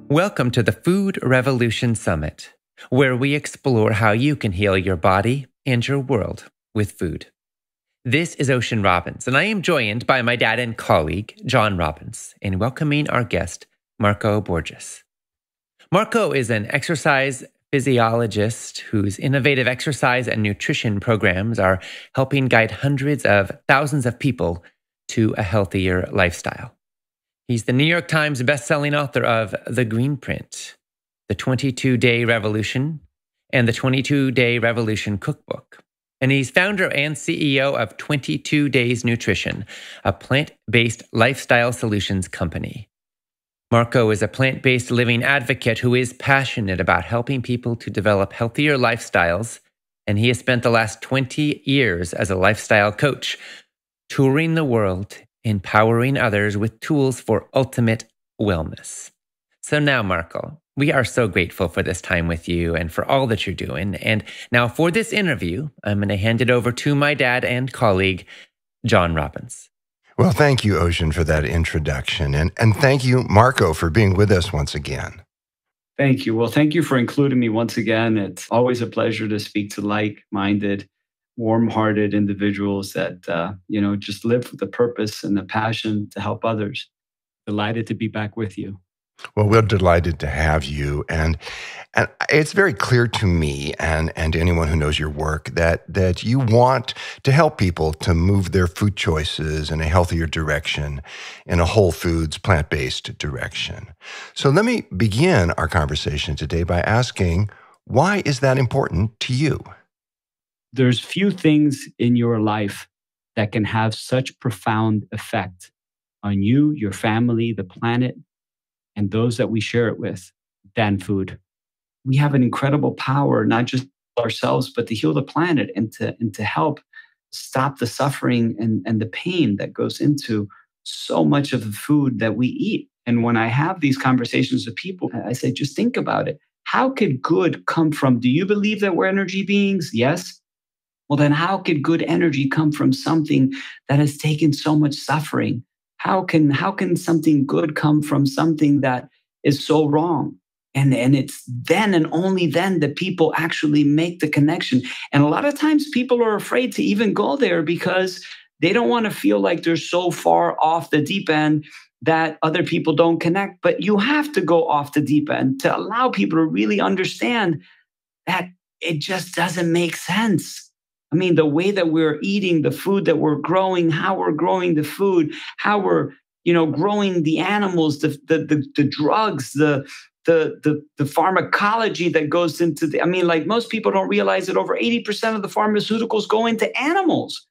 Welcome to the Food Revolution Summit, where we explore how you can heal your body and your world with food. This is Ocean Robbins, and I am joined by my dad and colleague, John Robbins, in welcoming our guest, Marco Borges. Marco is an exercise physiologist whose innovative exercise and nutrition programs are helping guide hundreds of thousands of people to a healthier lifestyle. He's the New York Times bestselling author of The Green Print, The 22-Day Revolution, and The 22-Day Revolution Cookbook. And he's founder and CEO of 22 Days Nutrition, a plant-based lifestyle solutions company. Marco is a plant-based living advocate who is passionate about helping people to develop healthier lifestyles, and he has spent the last 20 years as a lifestyle coach, touring the world, empowering others with tools for ultimate wellness. So now, Marco, we are so grateful for this time with you and for all that you're doing. And now for this interview, I'm going to hand it over to my dad and colleague, John Robbins. Well, thank you, Ocean, for that introduction. And thank you, Marco, for being with us once again. Thank you. Well, thank you for including me once again. It's always a pleasure to speak to like-minded, warm-hearted individuals that, just live with the purpose and the passion to help others. Delighted to be back with you. Well, we're delighted to have you. And it's very clear to me and anyone who knows your work that you want to help people to move their food choices in a healthier direction, in a whole foods, plant-based direction. So let me begin our conversation today by asking, why is that important to you? There's few things in your life that can have such profound effect on you, your family, the planet, and those that we share it with than food. We have an incredible power, not just ourselves, but to heal the planet and to help stop the suffering and the pain that goes into so much of the food that we eat. And when I have these conversations with people, I say, just think about it. How could good come from? Do you believe that we're energy beings? Yes. Well, then how could good energy come from something that has taken so much suffering? How can something good come from something that is so wrong? And it's then and only then that people actually make the connection. And a lot of times people are afraid to even go there because they don't want to feel like they're so far off the deep end that other people don't connect. But you have to go off the deep end to allow people to really understand that it just doesn't make sense. I mean, the way that we're eating, the food that we're growing, how we're growing the food, how we're, growing the animals, the drugs, the pharmacology that goes into most people don't realize that over 80% of the pharmaceuticals go into animals.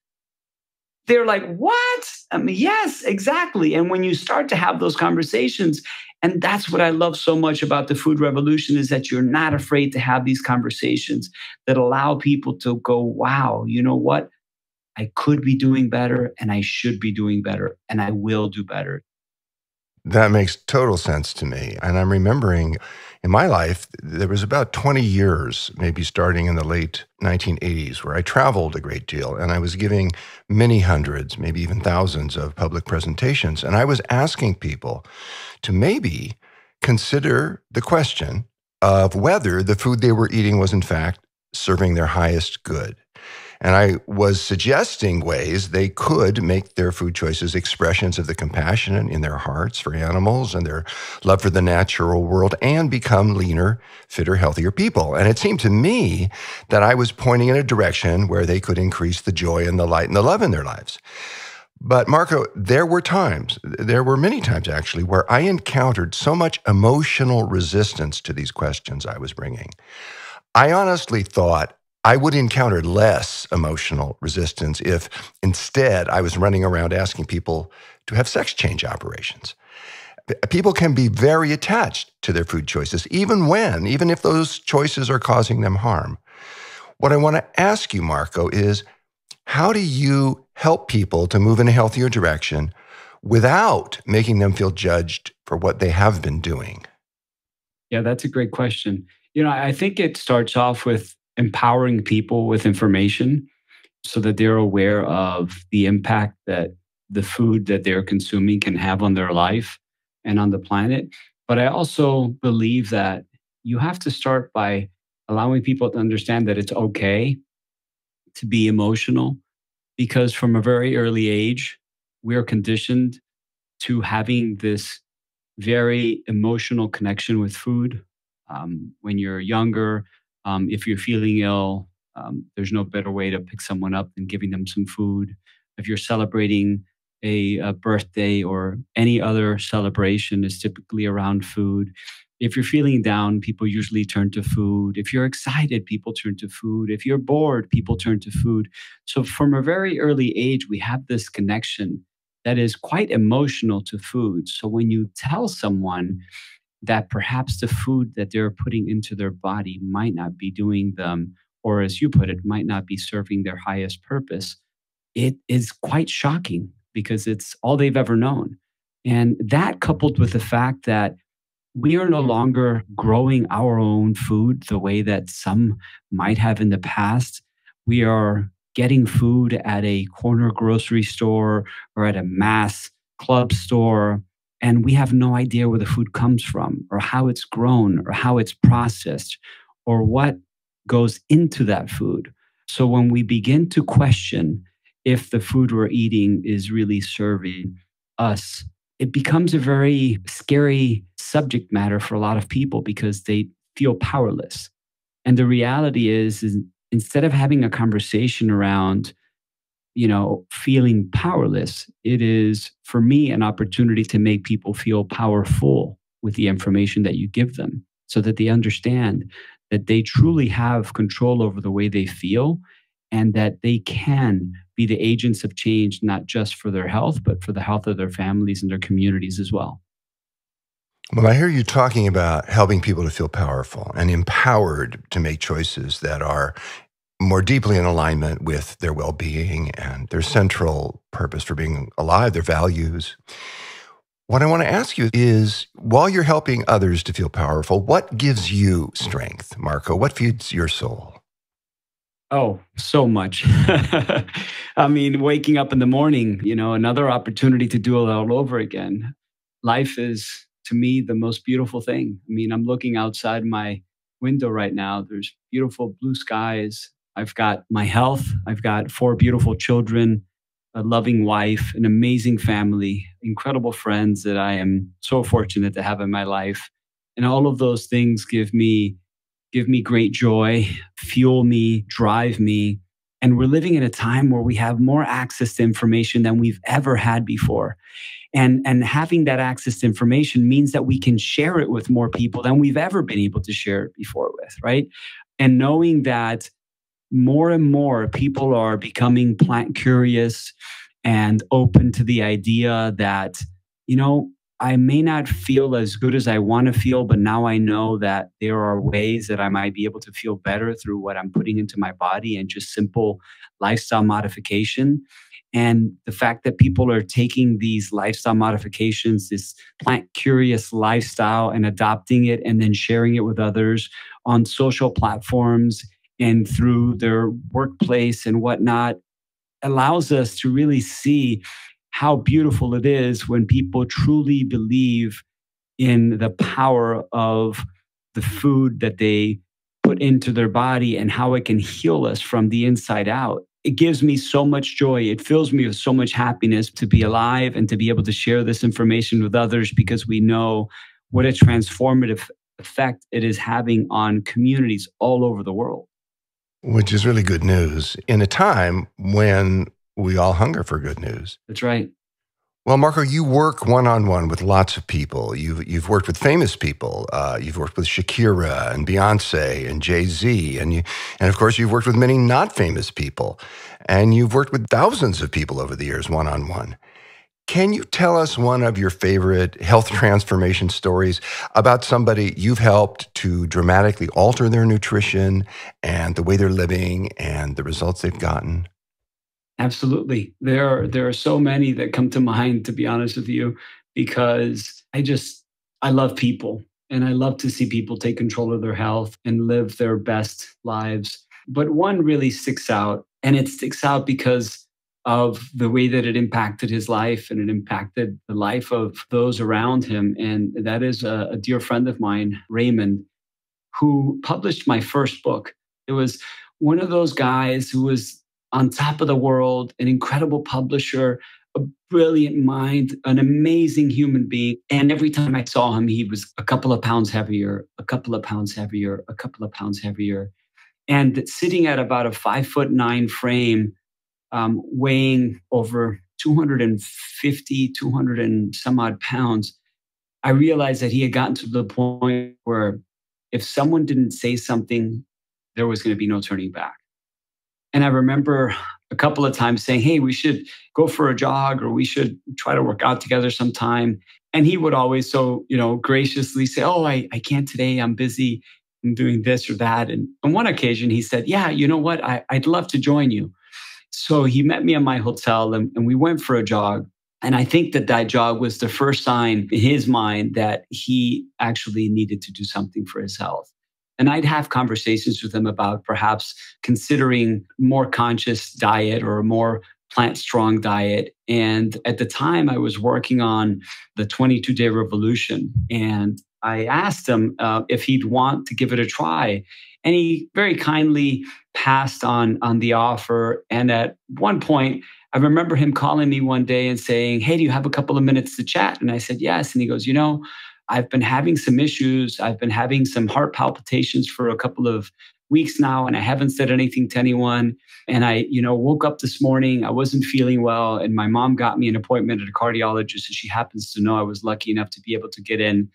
They're like, what? I mean, yes, exactly. And when you start to have those conversations, and that's what I love so much about the food revolution, is that you're not afraid to have these conversations that allow people to go, wow, you know what? I could be doing better and I should be doing better and I will do better. That makes total sense to me. And I'm remembering in my life, there was about 20 years, maybe starting in the late 1980s, where I traveled a great deal and I was giving many hundreds, maybe even thousands of public presentations. And I was asking people to maybe consider the question of whether the food they were eating was in fact serving their highest good. And I was suggesting ways they could make their food choices expressions of the compassion in their hearts for animals and their love for the natural world and become leaner, fitter, healthier people. And it seemed to me that I was pointing in a direction where they could increase the joy and the light and the love in their lives. But Marco, there were many times actually, where I encountered so much emotional resistance to these questions I was bringing. I honestly thought I would encounter less emotional resistance if instead I was running around asking people to have sex change operations. People can be very attached to their food choices, even if those choices are causing them harm. What I want to ask you, Marco, is how do you help people to move in a healthier direction without making them feel judged for what they have been doing? Yeah, that's a great question. I think it starts off with empowering people with information so that they're aware of the impact that the food that they're consuming can have on their life and on the planet. But I also believe that you have to start by allowing people to understand that it's okay to be emotional, because from a very early age, we're conditioned to having this very emotional connection with food. When you're younger, if you're feeling ill, there's no better way to pick someone up than giving them some food. If you're celebrating a birthday or any other celebration, is typically around food. If you're feeling down, people usually turn to food. If you're excited, people turn to food. If you're bored, people turn to food. So from a very early age, we have this connection that is quite emotional to food. So when you tell someone that perhaps the food that they're putting into their body might not be doing them, or as you put it, might not be serving their highest purpose, it is quite shocking because it's all they've ever known. And that, coupled with the fact that we are no longer growing our own food the way that some might have in the past. We are getting food at a corner grocery store or at a mass club store, and we have no idea where the food comes from or how it's grown or how it's processed or what goes into that food. So when we begin to question if the food we're eating is really serving us, it becomes a very scary subject matter for a lot of people because they feel powerless. And the reality is instead of having a conversation around, feeling powerless, it is for me an opportunity to make people feel powerful with the information that you give them so that they understand that they truly have control over the way they feel and that they can be the agents of change, not just for their health, but for the health of their families and their communities as well. Well, I hear you talking about helping people to feel powerful and empowered to make choices that are more deeply in alignment with their well-being and their central purpose for being alive, their values. What I want to ask you is, while you're helping others to feel powerful, what gives you strength, Marco? What feeds your soul? Oh, so much. I mean, waking up in the morning, another opportunity to do it all over again. Life is, to me, the most beautiful thing. I mean, I'm looking outside my window right now. There's beautiful blue skies. I've got my health. I've got 4 beautiful children, a loving wife, an amazing family, incredible friends that I am so fortunate to have in my life. And all of those things give me great joy, fuel me, drive me. And we're living in a time where we have more access to information than we've ever had before. And having that access to information means that we can share it with more people than we've ever been able to share it before with, right? And knowing that more and more people are becoming plant curious and open to the idea that, you know, I may not feel as good as I want to feel, but now I know that there are ways that I might be able to feel better through what I'm putting into my body and just simple lifestyle modification. And the fact that people are taking these lifestyle modifications, this plant curious lifestyle, and adopting it and then sharing it with others on social platforms and through their workplace and whatnot allows us to really see how beautiful it is when people truly believe in the power of the food that they put into their body and how it can heal us from the inside out. It gives me so much joy. It fills me with so much happiness to be alive and to be able to share this information with others because we know what a transformative effect it is having on communities all over the world. Which is really good news in a time when we all hunger for good news. That's right. Well, Marco, you work one-on-one with lots of people. You've worked with famous people. You've worked with Shakira and Beyonce and Jay-Z, and of course you've worked with many not famous people, and you've worked with thousands of people over the years one-on-one. Can you tell us one of your favorite health transformation stories about somebody you've helped to dramatically alter their nutrition and the way they're living and the results they've gotten? Absolutely. There are so many that come to mind, to be honest with you, because I love people and I love to see people take control of their health and live their best lives. But one really sticks out, and it sticks out because of the way that it impacted his life and it impacted the life of those around him. And that is a dear friend of mine, Raymond, who published my first book. It was one of those guys who was on top of the world, an incredible publisher, a brilliant mind, an amazing human being. And every time I saw him, he was a couple of pounds heavier, a couple of pounds heavier, a couple of pounds heavier. And sitting at about a 5'9" frame, weighing over 250, 200 and some odd pounds, I realized that he had gotten to the point where if someone didn't say something, there was going to be no turning back. And I remember a couple of times saying, hey, we should go for a jog or we should try to work out together sometime. And he would always graciously say, oh, I can't today. I'm busy. I'm doing this or that. And on one occasion, he said, yeah, you know what? I'd love to join you. So he met me at my hotel and we went for a jog. And I think that jog was the first sign in his mind that he actually needed to do something for his health. And I'd have conversations with him about perhaps considering more conscious diet or a more plant-strong diet. And at the time, I was working on the 22-day revolution. And I asked him if he'd want to give it a try. And he very kindly passed on the offer. And at one point, I remember him calling me one day and saying, hey, do you have a couple of minutes to chat? And I said, yes. And he goes, I've been having some issues. I've been having some heart palpitations for a couple of weeks now, and I haven't said anything to anyone. And I, woke up this morning, I wasn't feeling well, and my mom got me an appointment at a cardiologist, and she happens to know I was lucky enough to be able to get in.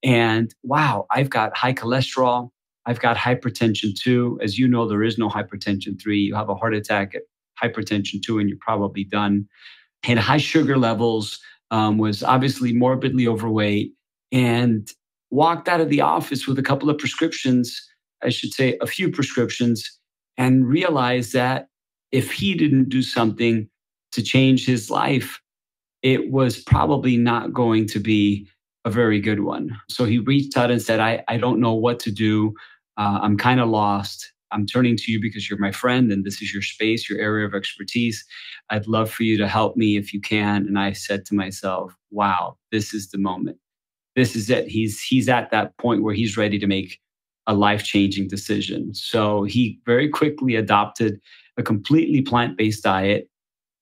And wow, I've got high cholesterol. I've got hypertension 2. As you know, there is no hypertension 3. You have a heart attack at hypertension 2, and you're probably done. Had high sugar levels, was obviously morbidly overweight, and walked out of the office with a couple of prescriptions, I should say a few prescriptions, and realized that if he didn't do something to change his life, it was probably not going to be a very good one. So he reached out and said, I don't know what to do. I'm kind of lost. I'm turning to you because you're my friend and this is your space, your area of expertise. I'd love for you to help me if you can. And I said to myself, wow, this is the moment. This is it. He's at that point where he's ready to make a life-changing decision. So he very quickly adopted a completely plant-based diet.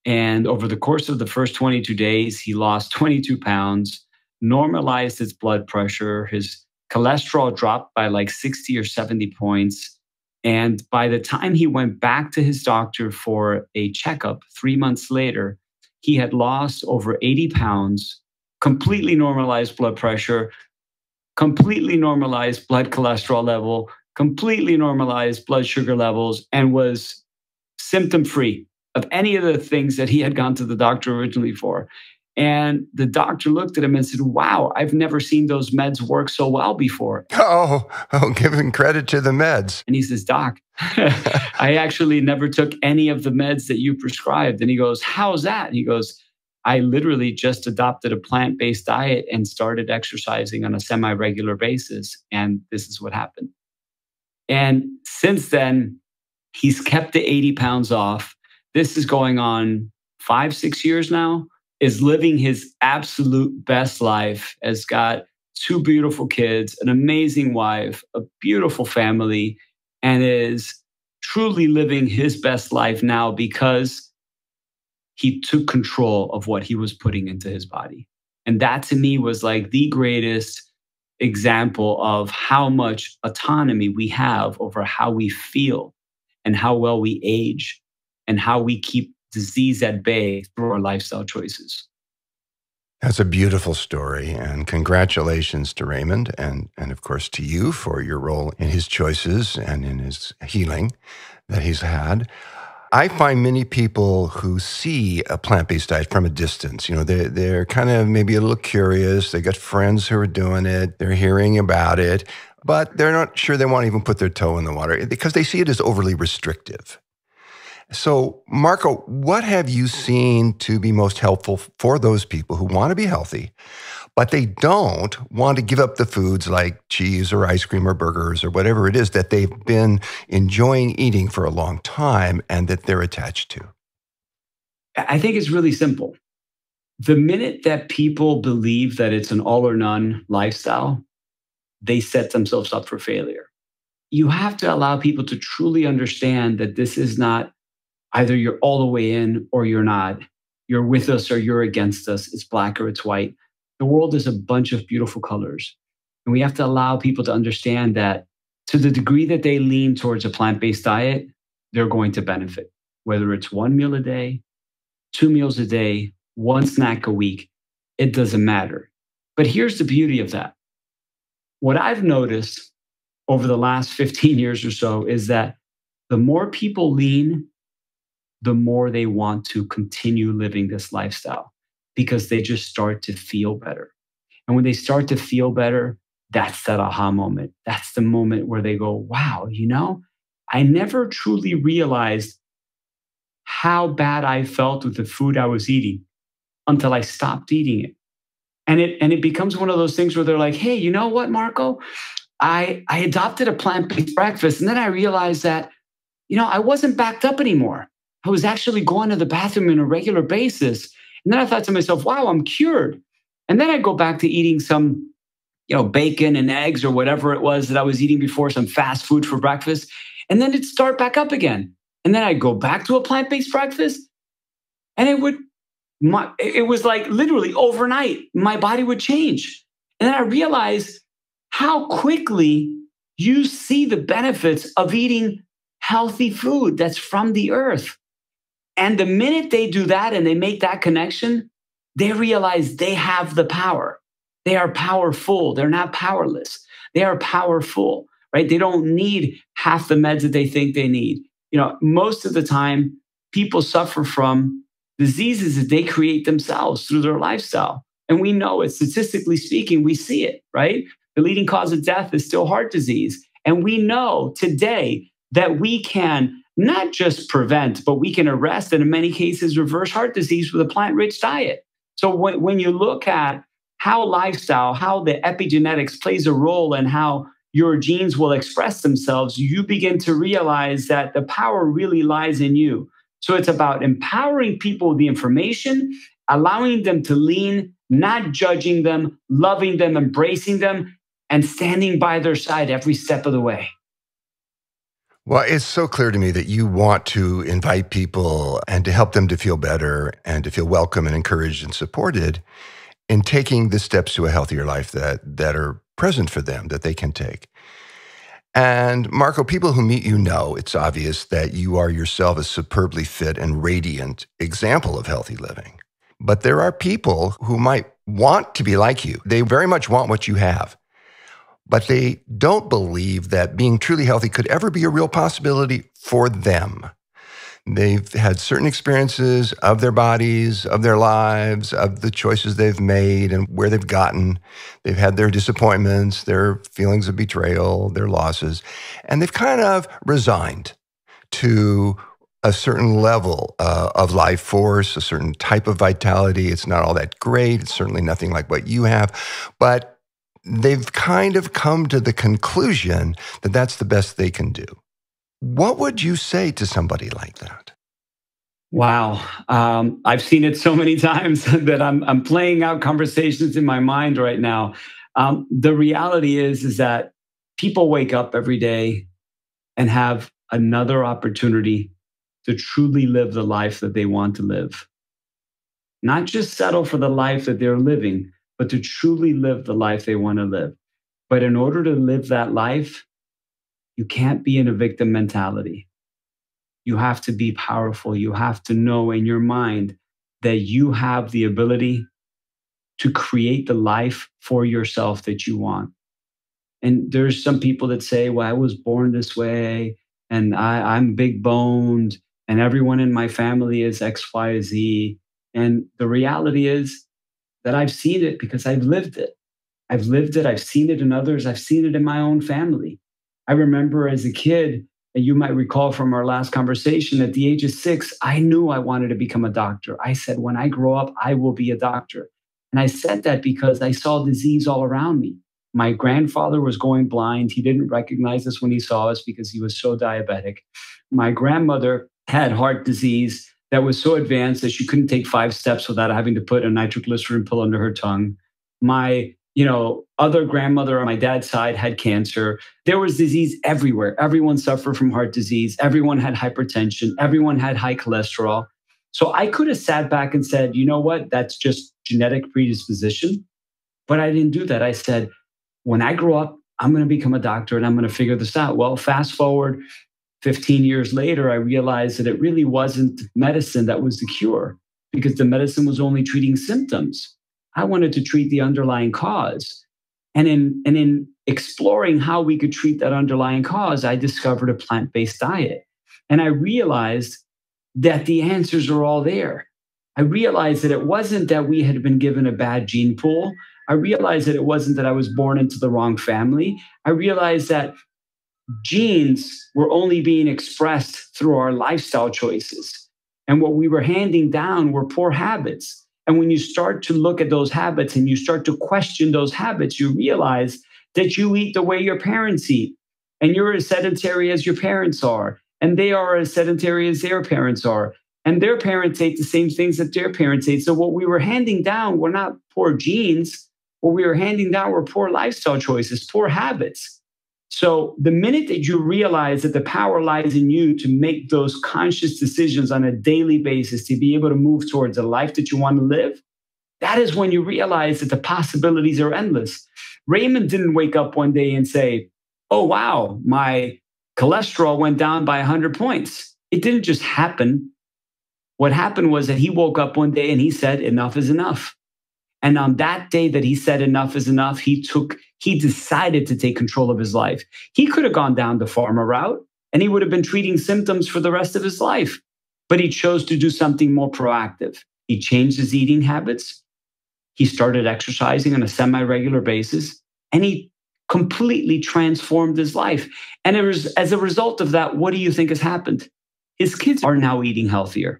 And over the course of the first 22 days, he lost 22 pounds, normalized his blood pressure. His cholesterol dropped by like 60 or 70 points. And by the time he went back to his doctor for a checkup 3 months later, he had lost over 80 pounds, completely normalized blood pressure, completely normalized blood cholesterol level, completely normalized blood sugar levels, and was symptom-free. of any of the things that he had gone to the doctor originally for. And the doctor looked at him and said, wow, I've never seen those meds work so well before. Giving credit to the meds. And he says, Doc, I actually never took any of the meds that you prescribed. And he goes, how's that? And he goes, I literally just adopted a plant-based diet and started exercising on a semi-regular basis. And this is what happened. And since then, he's kept the 80 pounds off. This is going on 5-6 years now, is living his absolute best life, has got 2 beautiful kids, an amazing wife, a beautiful family, and is truly living his best life now because he took control of what he was putting into his body. And that to me was like the greatest example of how much autonomy we have over how we feel and how well we age and how we keep disease at bay through our lifestyle choices. That's a beautiful story, and congratulations to Raymond and of course to you for your role in his choices and in his healing that he's had. I find many people who see a plant-based diet from a distance, they're kind of maybe a little curious. They got friends who are doing it. They're hearing about it, but they're not sure they want to even put their toe in the water because they see it as overly restrictive. So, Marco, what have you seen to be most helpful for those people who want to be healthy, but they don't want to give up the foods like cheese or ice cream or burgers or whatever it is that they've been enjoying eating for a long time and that they're attached to? I think it's really simple. The minute that people believe that it's an all or none lifestyle, they set themselves up for failure. You have to allow people to truly understand that this is not either you're all the way in or you're not. You're with us or you're against us. It's black or it's white. The world is a bunch of beautiful colors. And we have to allow people to understand that to the degree that they lean towards a plant-based diet, they're going to benefit. Whether it's 1 meal a day, 2 meals a day, 1 snack a week, it doesn't matter. But here's the beauty of that. What I've noticed over the last 15 years or so is that the more people lean, the more they want to continue living this lifestyle because they just start to feel better. And when they start to feel better, that's that aha moment. That's the moment where they go, wow, I never truly realized how bad I felt with the food I was eating until I stopped eating it. And it becomes one of those things where they're like, hey, you know what, Marco? I adopted a plant-based breakfast. And then I realized that, I wasn't backed up anymore. I was actually going to the bathroom on a regular basis. And then I thought to myself, wow, I'm cured. And then I go back to eating some, bacon and eggs or whatever it was that I was eating before, some fast food for breakfast. And then it'd start back up again. And then I'd go back to a plant-based breakfast. And it was like literally overnight, my body would change. And then I realized how quickly you see the benefits of eating healthy food that's from the earth. And the minute they do that and they make that connection, they realize they have the power. They are powerful. They're not powerless. They are powerful, right? They don't need half the meds that they think they need. Most of the time, people suffer from diseases that they create themselves through their lifestyle. And we know it, statistically speaking, we see it, right? The leading cause of death is still heart disease. And we know today that we can not just prevent, but we can arrest and in many cases reverse heart disease with a plant-rich diet. So when you look at how lifestyle, how the epigenetics plays a role in how your genes will express themselves, you begin to realize that the power really lies in you. So it's about empowering people with the information, allowing them to lean, not judging them, loving them, embracing them, and standing by their side every step of the way. Well, it's so clear to me that you want to invite people and to help them to feel better and to feel welcome and encouraged and supported in taking the steps to a healthier life that are present for them, that they can take. And Marco, people who meet you know it's obvious that you are yourself a superbly fit and radiant example of healthy living. But there are people who might want to be like you. They very much want what you have. But they don't believe that being truly healthy could ever be a real possibility for them. They've had certain experiences of their bodies, of their lives, of the choices they've made and where they've gotten. They've had their disappointments, their feelings of betrayal, their losses, and they've kind of resigned to a certain level of life force, a certain type of vitality. It's not all that great. It's certainly nothing like what you have, but they've kind of come to the conclusion that that's the best they can do. What would you say to somebody like that? Wow. I've seen it so many times that I'm playing out conversations in my mind right now. The reality is that people wake up every day and have another opportunity to truly live the life that they want to live. Not just settle for the life that they're living, but to truly live the life they want to live. But in order to live that life, you can't be in a victim mentality. You have to be powerful. You have to know in your mind that you have the ability to create the life for yourself that you want. And there's some people that say, well, I was born this way and I'm big boned and everyone in my family is X, Y, Z. And the reality is that I've seen it because I've lived it. I've lived it. I've seen it in others. I've seen it in my own family. I remember as a kid, and you might recall from our last conversation, at the age of 6, I knew I wanted to become a doctor. I said, when I grow up, I will be a doctor. And I said that because I saw disease all around me. My grandfather was going blind. He didn't recognize us when he saw us because he was so diabetic. My grandmother had heart disease that was so advanced that she couldn't take 5 steps without having to put a nitroglycerin pill under her tongue. My other grandmother on my dad's side had cancer. There was disease everywhere. Everyone suffered from heart disease. Everyone had hypertension. Everyone had high cholesterol. So I could have sat back and said, you know what? That's just genetic predisposition. But I didn't do that. I said, when I grow up, I'm going to become a doctor and I'm going to figure this out. Well, fast forward 15 years later, I realized that it really wasn't medicine that was the cure because the medicine was only treating symptoms. I wanted to treat the underlying cause. And in exploring how we could treat that underlying cause, I discovered a plant-based diet. And I realized that the answers are all there. I realized that it wasn't that we had been given a bad gene pool. I realized that it wasn't that I was born into the wrong family. I realized that genes were only being expressed through our lifestyle choices. And what we were handing down were poor habits. And when you start to look at those habits and you start to question those habits, you realize that you eat the way your parents eat. And you're as sedentary as your parents are. And they are as sedentary as their parents are. And their parents ate the same things that their parents ate. So what we were handing down were not poor genes. What we were handing down were poor lifestyle choices, poor habits. So the minute that you realize that the power lies in you to make those conscious decisions on a daily basis to be able to move towards a life that you want to live, that is when you realize that the possibilities are endless. Raymond didn't wake up one day and say, oh, wow, my cholesterol went down by 100 points. It didn't just happen. What happened was that he woke up one day and he said, enough is enough. And on that day that he said enough is enough, he decided to take control of his life. He could have gone down the pharma route and he would have been treating symptoms for the rest of his life. But he chose to do something more proactive. He changed his eating habits. He started exercising on a semi-regular basis, and he completely transformed his life. And as a result of that, what do you think has happened? His kids are now eating healthier.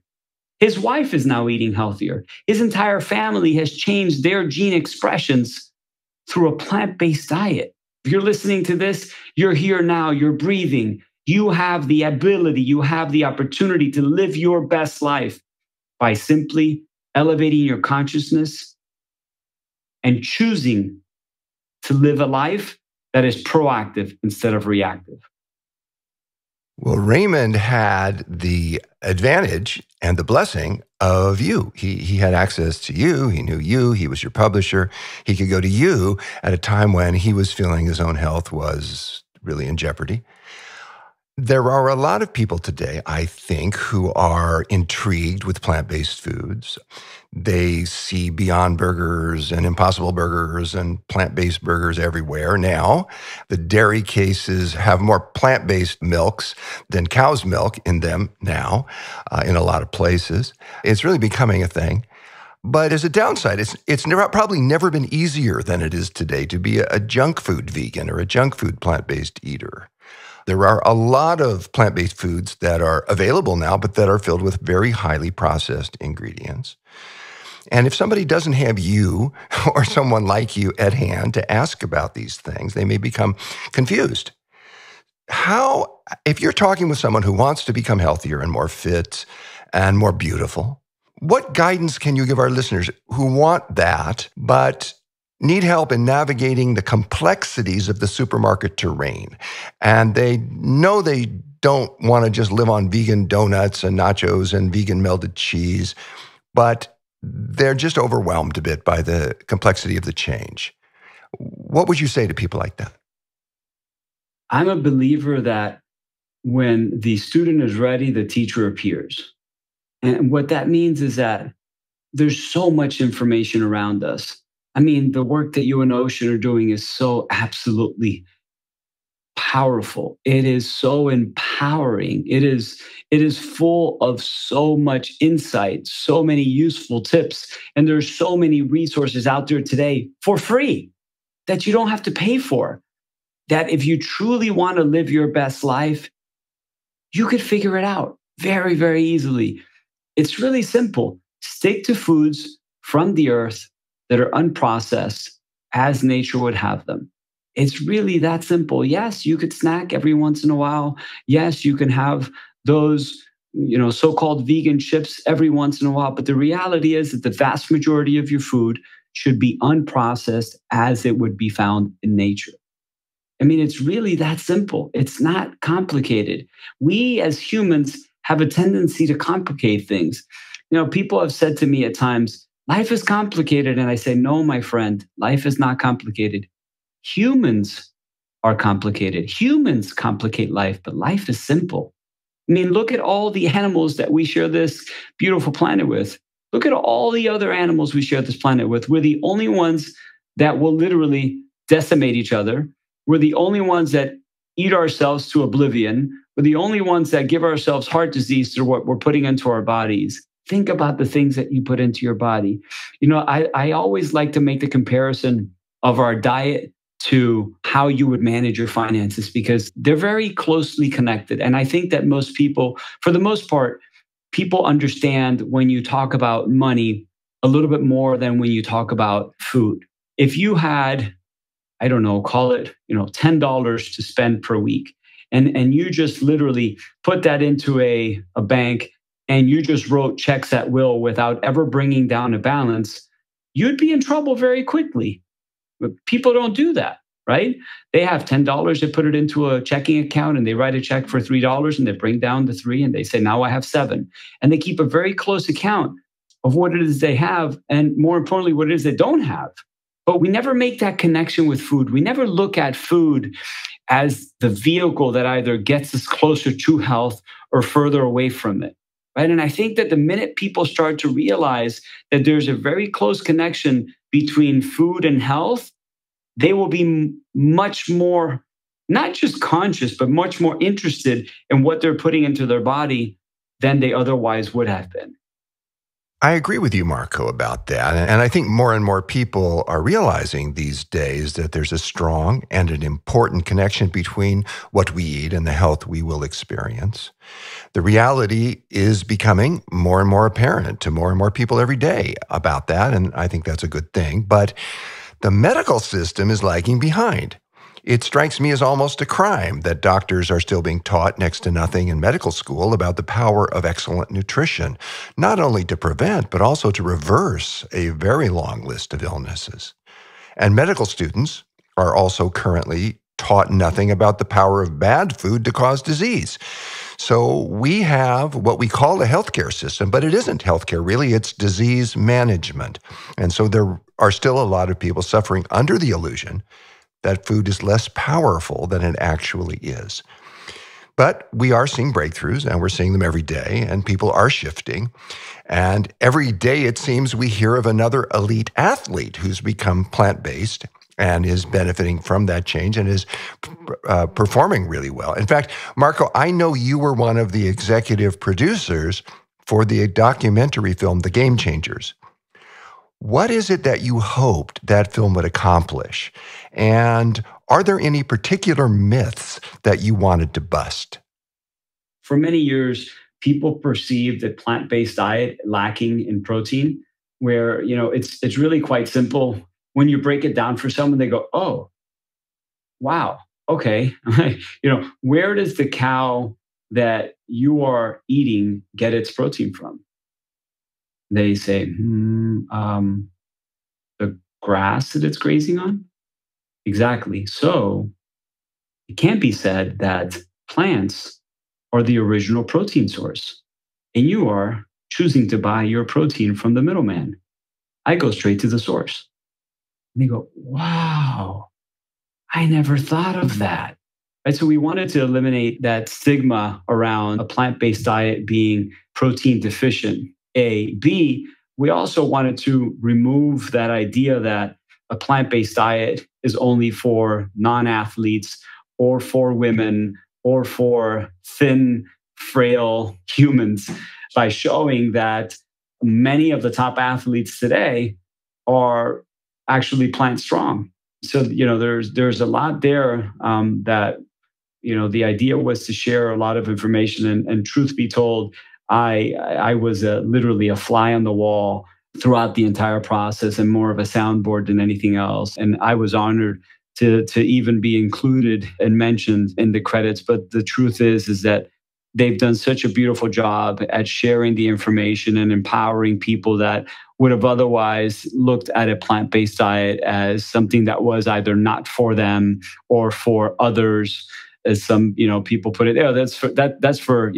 His wife is now eating healthier. His entire family has changed their gene expressions through a plant-based diet. If you're listening to this, you're here now, you're breathing. You have the ability, you have the opportunity to live your best life by simply elevating your consciousness and choosing to live a life that is proactive instead of reactive. Well, Raymond had the advantage and the blessing of you. He had access to you. He knew you. He was your publisher. He could go to you at a time when he was feeling his own health was really in jeopardy. There are a lot of people today, I think, who are intrigued with plant-based foods. They see Beyond Burgers and Impossible Burgers and plant-based burgers everywhere now. The dairy cases have more plant-based milks than cow's milk in them now, in a lot of places. It's really becoming a thing. But as a downside, probably never been easier than it is today to be a junk food vegan or a junk food plant-based eater. There are a lot of plant-based foods that are available now, but that are filled with very highly processed ingredients. And if somebody doesn't have you or someone like you at hand to ask about these things, they may become confused. If you're talking with someone who wants to become healthier and more fit and more beautiful, what guidance can you give our listeners who want that, but need help in navigating the complexities of the supermarket terrain? And they know they don't want to just live on vegan donuts and nachos and vegan melted cheese, but they're just overwhelmed a bit by the complexity of the change. What would you say to people like that? I'm a believer that when the student is ready, the teacher appears. And what that means is that there's so much information around us. I mean, the work that you and Ocean are doing is so absolutely powerful. It is so empowering. It is full of so much insight, so many useful tips. And there's so many resources out there today for free that you don't have to pay for. That if you truly want to live your best life, you could figure it out very, very easily. It's really simple. Stick to foods from the earth that are unprocessed as nature would have them. It's really that simple. Yes, you could snack every once in a while. Yes, you can have those, so-called vegan chips every once in a while. But the reality is that the vast majority of your food should be unprocessed as it would be found in nature. I mean, it's really that simple. It's not complicated. We as humans have a tendency to complicate things. People have said to me at times, life is complicated. And I say, no, my friend, life is not complicated. Humans are complicated. Humans complicate life, but life is simple. I mean, look at all the animals that we share this beautiful planet with. Look at all the other animals we share this planet with. We're the only ones that will literally decimate each other. We're the only ones that eat ourselves to oblivion. We're the only ones that give ourselves heart disease through what we're putting into our bodies. Think about the things that you put into your body. I always like to make the comparison of our diet to how you would manage your finances because they're very closely connected. And I think that most people, for the most part, people understand when you talk about money a little bit more than when you talk about food. If you had, I don't know, call it, $10 to spend per week, and you just literally put that into a bank and you just wrote checks at will without ever bringing down a balance, you'd be in trouble very quickly. But people don't do that, right? They have $10, they put it into a checking account and they write a check for $3 and they bring down the $3 and they say, now I have $7. And they keep a very close account of what it is they have and more importantly, what it is they don't have. But we never make that connection with food. We never look at food as the vehicle that either gets us closer to health or further away from it. Right. And I think that the minute people start to realize that there's a very close connection between food and health, they will be much more, not just conscious, but much more interested in what they're putting into their body than they otherwise would have been. I agree with you, Marco, about that. And I think more and more people are realizing these days that there's a strong and an important connection between what we eat and the health we will experience. The reality is becoming more and more apparent to more and more people every day about that, and I think that's a good thing. But the medical system is lagging behind. It strikes me as almost a crime that doctors are still being taught next to nothing in medical school about the power of excellent nutrition, not only to prevent, but also to reverse a very long list of illnesses. And medical students are also currently taught nothing about the power of bad food to cause disease. So we have what we call a healthcare system, but it isn't healthcare really, it's disease management. And so there are still a lot of people suffering under the illusion that food is less powerful than it actually is. But we are seeing breakthroughs, and we're seeing them every day, and people are shifting. And every day, it seems, we hear of another elite athlete who's become plant-based and is benefiting from that change and is performing really well. In fact, Marco, I know you were one of the executive producers for the documentary film, The Game Changers. What is it that you hoped that film would accomplish? And are there any particular myths that you wanted to bust? For many years, people perceived a plant-based diet lacking in protein, where, it's really quite simple. When you break it down for someone, they go, "Oh, wow, okay." Where does the cow that you are eating get its protein from? They say, the grass that it's grazing on? Exactly. So it can't be said that plants are the original protein source, and you are choosing to buy your protein from the middleman. I go straight to the source. And they go, "Wow, I never thought of that." Right? So we wanted to eliminate that stigma around a plant-based diet being protein deficient. A. B, we also wanted to remove that idea that a plant-based diet is only for non-athletes or for women or for thin, frail humans, by showing that many of the top athletes today are actually plant strong. So, there's a lot there that, the idea was to share a lot of information. And truth be told, I was literally a fly on the wall throughout the entire process, and more of a soundboard than anything else. And I was honored to even be included and mentioned in the credits. But the truth is that they've done such a beautiful job at sharing the information and empowering people that would have otherwise looked at a plant-based diet as something that was either not for them or for others. As some, people put it, that's for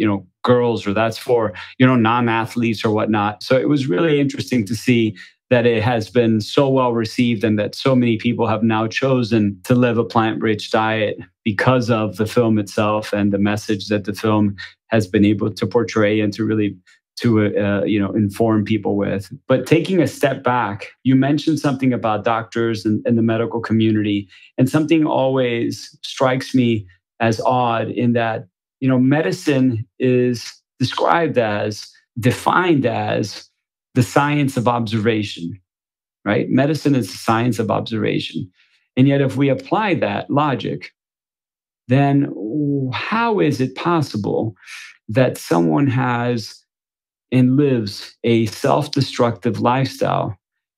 girls, or that's for, non-athletes or whatnot. So it was really interesting to see that it has been so well received, and that so many people have now chosen to live a plant-rich diet because of the film itself and the message that the film has been able to portray and to really inform people with. But taking a step back, you mentioned something about doctors and the medical community, and something always strikes me as odd, in that, medicine is defined as the science of observation, right? Medicine is the science of observation. And yet, if we apply that logic, then how is it possible that someone has and lives a self-destructive lifestyle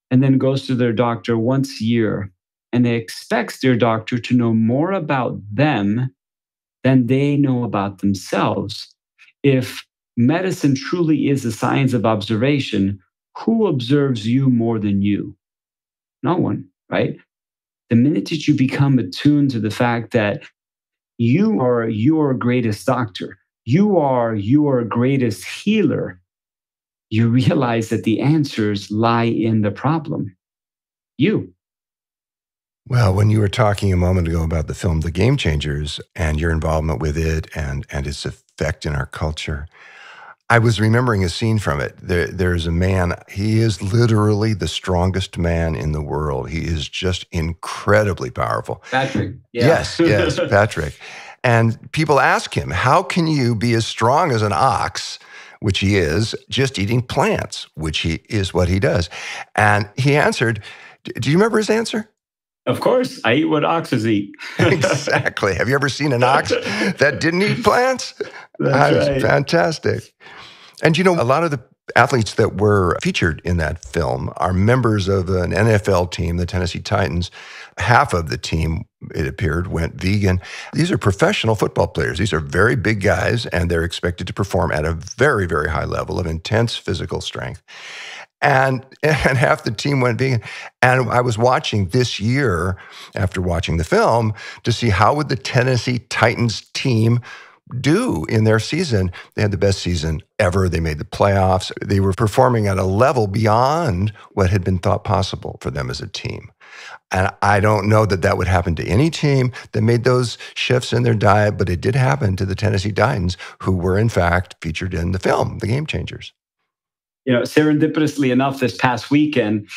and then goes to their doctor once a year and they expects their doctor to know more about them than they know about themselves? If medicine truly is a science of observation, who observes you more than you? No one, right? The minute that you become attuned to the fact that you are your greatest doctor, you are your greatest healer, you realize that the answers lie in the problem. You. Well, when you were talking a moment ago about the film The Game Changers and your involvement with it and its effect in our culture, I was remembering a scene from it. There's a man, he is literally the strongest man in the world. He is just incredibly powerful. Patrick. Yeah. Yes, Patrick. And people ask him, how can you be as strong as an ox, which he is, just eating plants, which is what he does? And he answered, do you remember his answer? Of course, I eat what oxes eat. Exactly. Have you ever seen an ox that didn't eat plants? That's right. It's fantastic. And a lot of the athletes that were featured in that film are members of an NFL team, the Tennessee Titans. Half of the team, it appeared, went vegan. These are professional football players. These are very big guys, and they're expected to perform at a very, very high level of intense physical strength. And half the team went vegan. And I was watching this year, after watching the film, to see how would the Tennessee Titans team do in their season. They had the best season ever. They made the playoffs. They were performing at a level beyond what had been thought possible for them as a team. And I don't know that that would happen to any team that made those shifts in their diet, but it did happen to the Tennessee Titans, who were in fact featured in the film, The Game Changers. Serendipitously enough, this past weekend,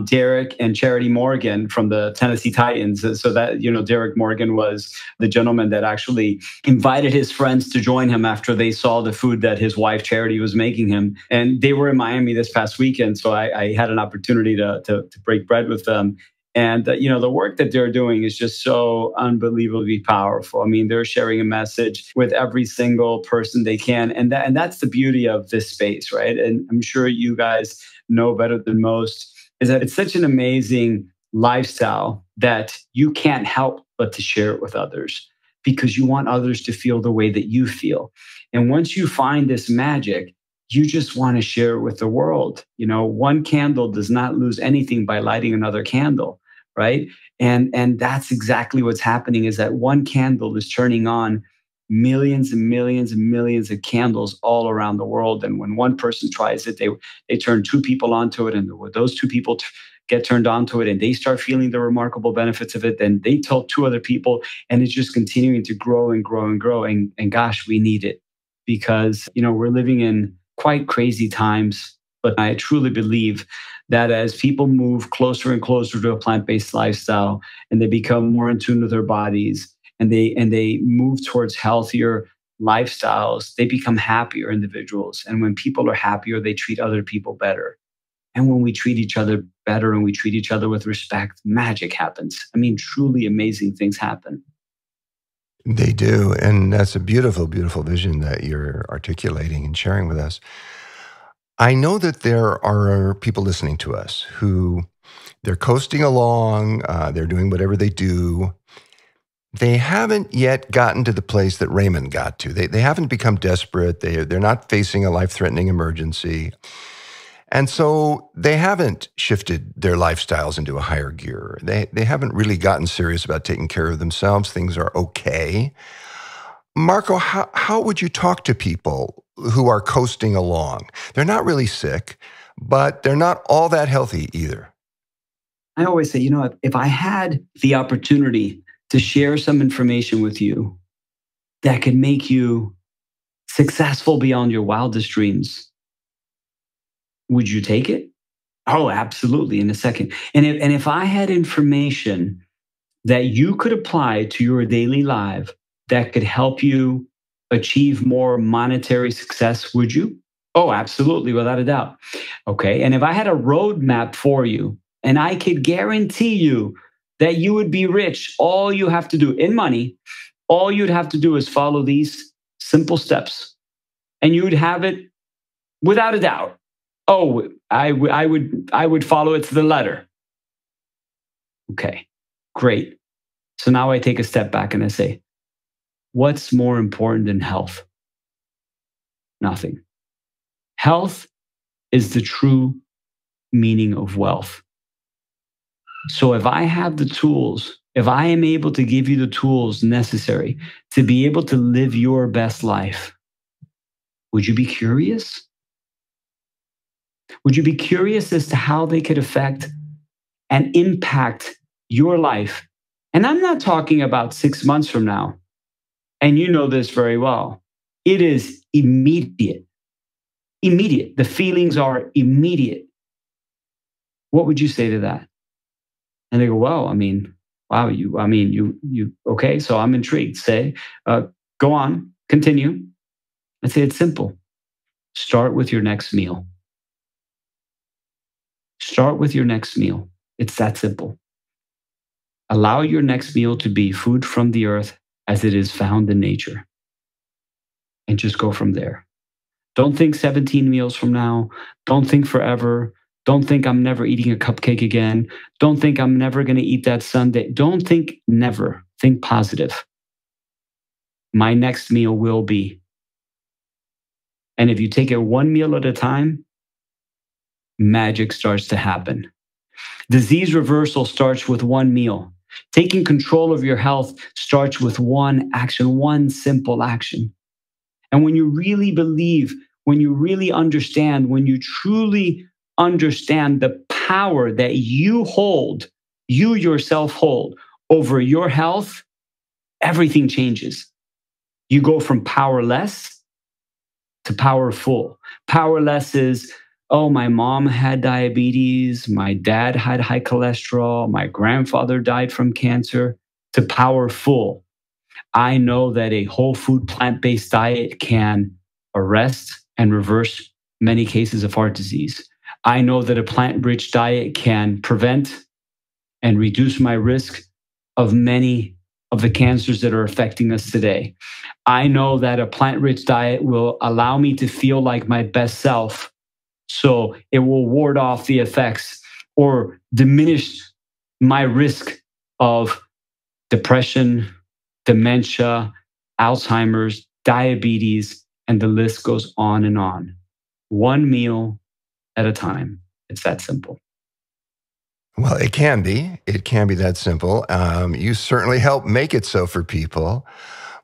Derek and Charity Morgan from the Tennessee Titans. So that, Derek Morgan was the gentleman that actually invited his friends to join him after they saw the food that his wife Charity was making him. And they were in Miami this past weekend. So I had an opportunity to break bread with them. And, the work that they're doing is just so unbelievably powerful. I mean, they're sharing a message with every single person they can. And that's the beauty of this space, right? And I'm sure you guys know better than most, is that it's such an amazing lifestyle that you can't help but to share it with others, because you want others to feel the way that you feel. And once you find this magic, you just want to share it with the world. One candle does not lose anything by lighting another candle, right? And that's exactly what's happening, is that one candle is turning on millions and millions and millions of candles all around the world. And when one person tries it, they turn two people onto it. And when those two people get turned onto it and they start feeling the remarkable benefits of it, then they tell two other people, and it's just continuing to grow and grow and grow. And gosh, we need it, because, we're living in quite crazy times. But I truly believe that as people move closer and closer to a plant-based lifestyle, and they become more in tune with their bodies, and they move towards healthier lifestyles, they become happier individuals. And when people are happier, they treat other people better. And when we treat each other better and we treat each other with respect, magic happens. I mean, truly amazing things happen. They do. And that's a beautiful, beautiful vision that you're articulating and sharing with us. I know that there are people listening to us who they're coasting along, they're doing whatever they do. They haven't yet gotten to the place that Raymond got to. They haven't become desperate. They're not facing a life-threatening emergency. And so they haven't shifted their lifestyles into a higher gear. They haven't really gotten serious about taking care of themselves. Things are okay. Marco, how would you talk to people who are coasting along? They're not really sick, but they're not all that healthy either. I always say, if I had the opportunity to share some information with you that could make you successful beyond your wildest dreams, would you take it? Oh, absolutely, in a second. And if I had information that you could apply to your daily life that could help you achieve more monetary success, would you? Oh, absolutely, without a doubt. Okay, and if I had a roadmap for you, and I could guarantee you that you would be rich, all you have to do in money, all you'd have to do is follow these simple steps, and you would have it without a doubt. Oh, I would follow it to the letter. Okay, great. So now I take a step back and I say, what's more important than health? Nothing. Health is the true meaning of wealth. So if I have the tools, if I am able to give you the tools necessary to be able to live your best life, would you be curious? Would you be curious as to how they could affect and impact your life? And I'm not talking about 6 months from now. And you know this very well. It is immediate. Immediate. The feelings are immediate. What would you say to that? And they go, well, wow, you, okay, so I'm intrigued. Say, go on, continue. I say, it's simple. Start with your next meal. Start with your next meal. It's that simple. Allow your next meal to be food from the earth as it is found in nature. And just go from there. Don't think 17 meals from now. Don't think forever. Don't think I'm never eating a cupcake again. Don't think I'm never going to eat that sundae. Don't think never. Think positive. My next meal will be. And if you take it one meal at a time, magic starts to happen. Disease reversal starts with one meal. Taking control of your health starts with one action, one simple action. And when you really believe, when you really understand, when you truly understand the power that you hold you yourself hold over your health, everything changes. You go from powerless to powerful. Powerless is, oh, my mom had diabetes, my dad had high cholesterol, my grandfather died from cancer, to powerful. I know that a whole food plant-based diet can arrest and reverse many cases of heart disease. I know that a plant-rich diet can prevent and reduce my risk of many of the cancers that are affecting us today. I know that a plant-rich diet will allow me to feel like my best self. So it will ward off the effects or diminish my risk of depression, dementia, Alzheimer's, diabetes, and the list goes on and on. One meal at a time. It's that simple. Well, it can be. It can be that simple. You certainly help make it so for people.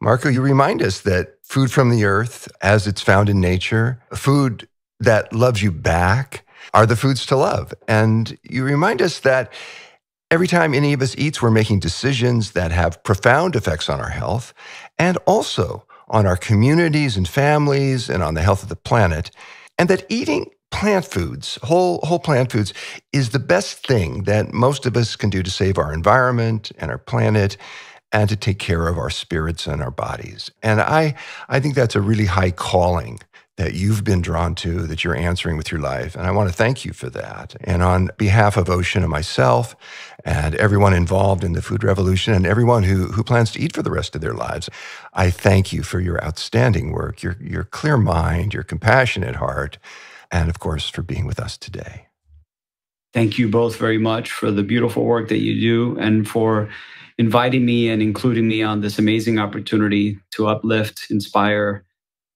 Marco, you remind us that food from the earth, as it's found in nature, food that loves you back, are the foods to love. And you remind us that every time any of us eats, we're making decisions that have profound effects on our health and also on our communities and families and on the health of the planet. And that eating plant foods, whole plant foods, is the best thing that most of us can do to save our environment and our planet and to take care of our spirits and our bodies. And I think that's a really high calling that you've been drawn to, that you're answering with your life. And I want to thank you for that. And on behalf of Ocean and myself and everyone involved in the food revolution and everyone who plans to eat for the rest of their lives, I thank you for your outstanding work, your clear mind, your compassionate heart, and of course, for being with us today. Thank you both very much for the beautiful work that you do and for inviting me and including me on this amazing opportunity to uplift, inspire,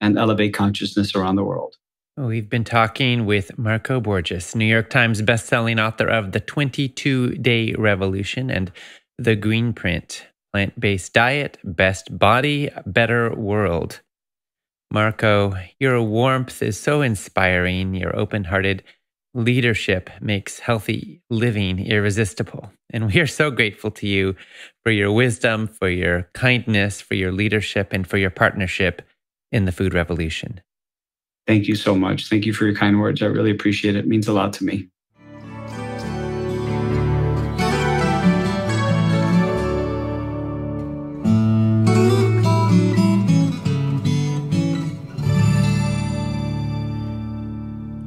and elevate consciousness around the world. We've been talking with Marco Borges, New York Times bestselling author of The 22-Day Revolution and The Green Print, Plant-Based Diet, Best Body, Better World. Marco, your warmth is so inspiring. Your open-hearted leadership makes healthy living irresistible. And we are so grateful to you for your wisdom, for your kindness, for your leadership, and for your partnership in the food revolution. Thank you so much. Thank you for your kind words. I really appreciate it. It means a lot to me.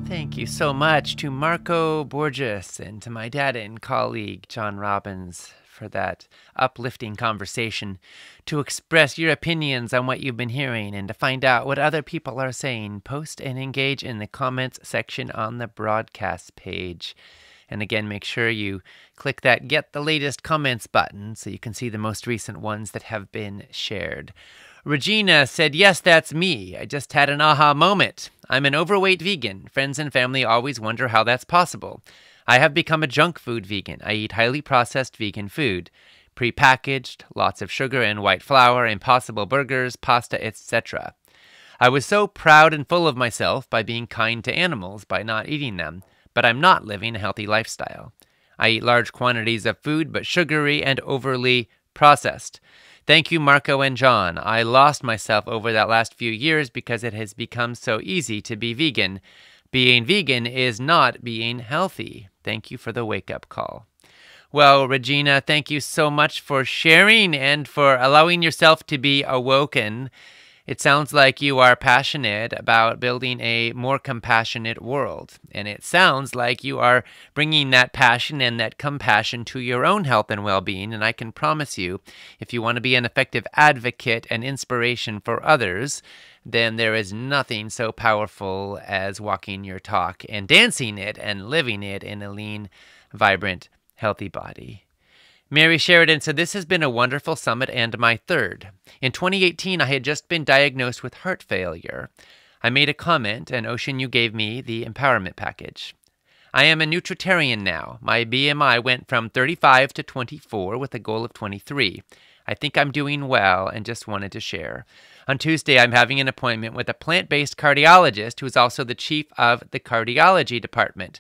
Thank you so much to Marco Borges and to my dad and colleague, John Robbins, for that uplifting conversation, to express your opinions on what you've been hearing and to find out what other people are saying. Post and engage in the comments section on the broadcast page. And again, make sure you click that Get the Latest Comments button so you can see the most recent ones that have been shared. Regina said, yes, that's me. I just had an aha moment. I'm an overweight vegan. Friends and family always wonder how that's possible. I have become a junk food vegan. I eat highly processed vegan food, prepackaged, lots of sugar and white flour, impossible burgers, pasta, etc. I was so proud and full of myself by being kind to animals by not eating them, but I'm not living a healthy lifestyle. I eat large quantities of food, but sugary and overly processed. Thank you, Marco and John. I lost myself over that last few years because it has become so easy to be vegan. Being vegan is not being healthy. Thank you for the wake-up call. Well, Regina, thank you so much for sharing and for allowing yourself to be awoken. It sounds like you are passionate about building a more compassionate world. And it sounds like you are bringing that passion and that compassion to your own health and well-being. And I can promise you, if you want to be an effective advocate and inspiration for others, then there is nothing so powerful as walking your talk and dancing it and living it in a lean, vibrant, healthy body. Mary Sheridan said, this has been a wonderful summit and my third. In 2018, I had just been diagnosed with heart failure. I made a comment, and Ocean, you gave me the empowerment package. I am a nutritarian now. My BMI went from 35 to 24 with a goal of 23. I think I'm doing well and just wanted to share. On Tuesday, I'm having an appointment with a plant-based cardiologist who is also the chief of the cardiology department.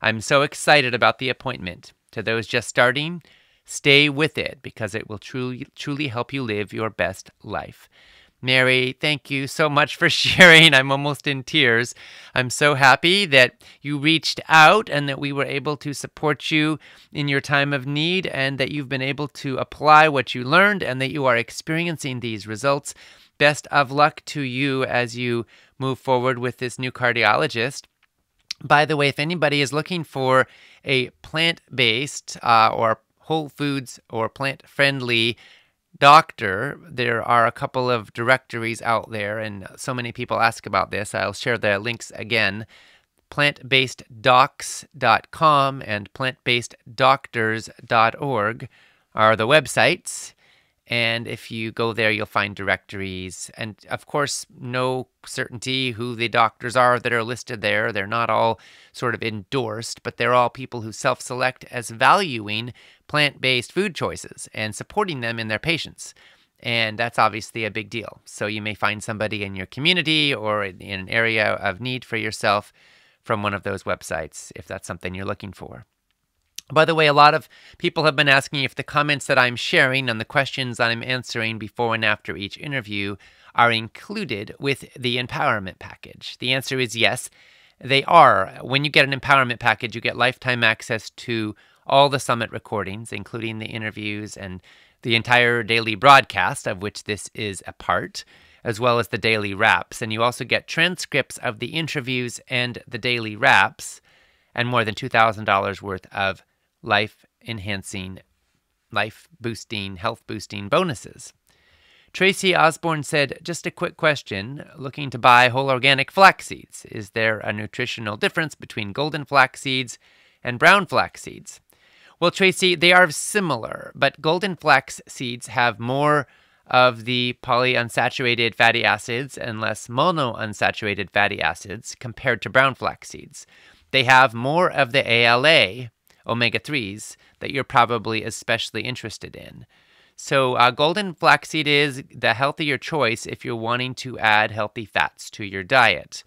I'm so excited about the appointment. To those just starting, stay with it because it will truly help you live your best life. Mary, thank you so much for sharing. I'm almost in tears. I'm so happy that you reached out and that we were able to support you in your time of need and that you've been able to apply what you learned and that you are experiencing these results. Best of luck to you as you move forward with this new cardiologist. By the way, if anybody is looking for a plant-based or whole foods or plant-friendly doctor, there are a couple of directories out there, and so many people ask about this. I'll share the links again. Plantbaseddocs.com and plantbaseddoctors.org are the websites. And if you go there, you'll find directories. And of course, no certainty who the doctors are that are listed there. They're not all sort of endorsed, but they're all people who self-select as valuing plant-based food choices and supporting them in their patients. And that's obviously a big deal. So you may find somebody in your community or in an area of need for yourself from one of those websites, if that's something you're looking for. By the way, a lot of people have been asking if the comments that I'm sharing and the questions that I'm answering before and after each interview are included with the empowerment package. The answer is yes, they are. When you get an empowerment package, you get lifetime access to all the summit recordings, including the interviews and the entire daily broadcast, of which this is a part, as well as the daily wraps. And you also get transcripts of the interviews and the daily wraps, and more than $2,000 worth of life-enhancing, life-boosting, health-boosting bonuses. Tracy Osborne said, just a quick question, looking to buy whole organic flax seeds. Is there a nutritional difference between golden flax seeds and brown flax seeds? Well, Tracy, they are similar, but golden flax seeds have more of the polyunsaturated fatty acids and less monounsaturated fatty acids compared to brown flax seeds. They have more of the ALA, omega-3s, that you're probably especially interested in. So golden flaxseed is the healthier choice if you're wanting to add healthy fats to your diet.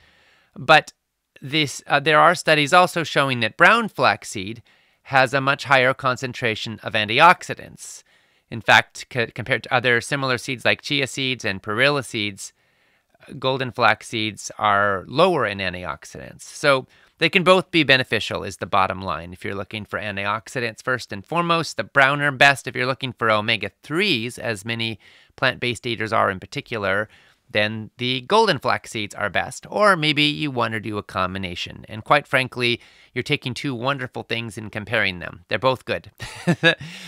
But there are studies also showing that brown flaxseed has a much higher concentration of antioxidants. In fact, compared to other similar seeds like chia seeds and perilla seeds, golden flax seeds are lower in antioxidants. So they can both be beneficial is the bottom line. If you're looking for antioxidants first and foremost, the brown are best. If you're looking for omega-3s, as many plant-based eaters are in particular, then the golden flax seeds are best. Or maybe you want to do a combination. And quite frankly, you're taking two wonderful things and comparing them. They're both good.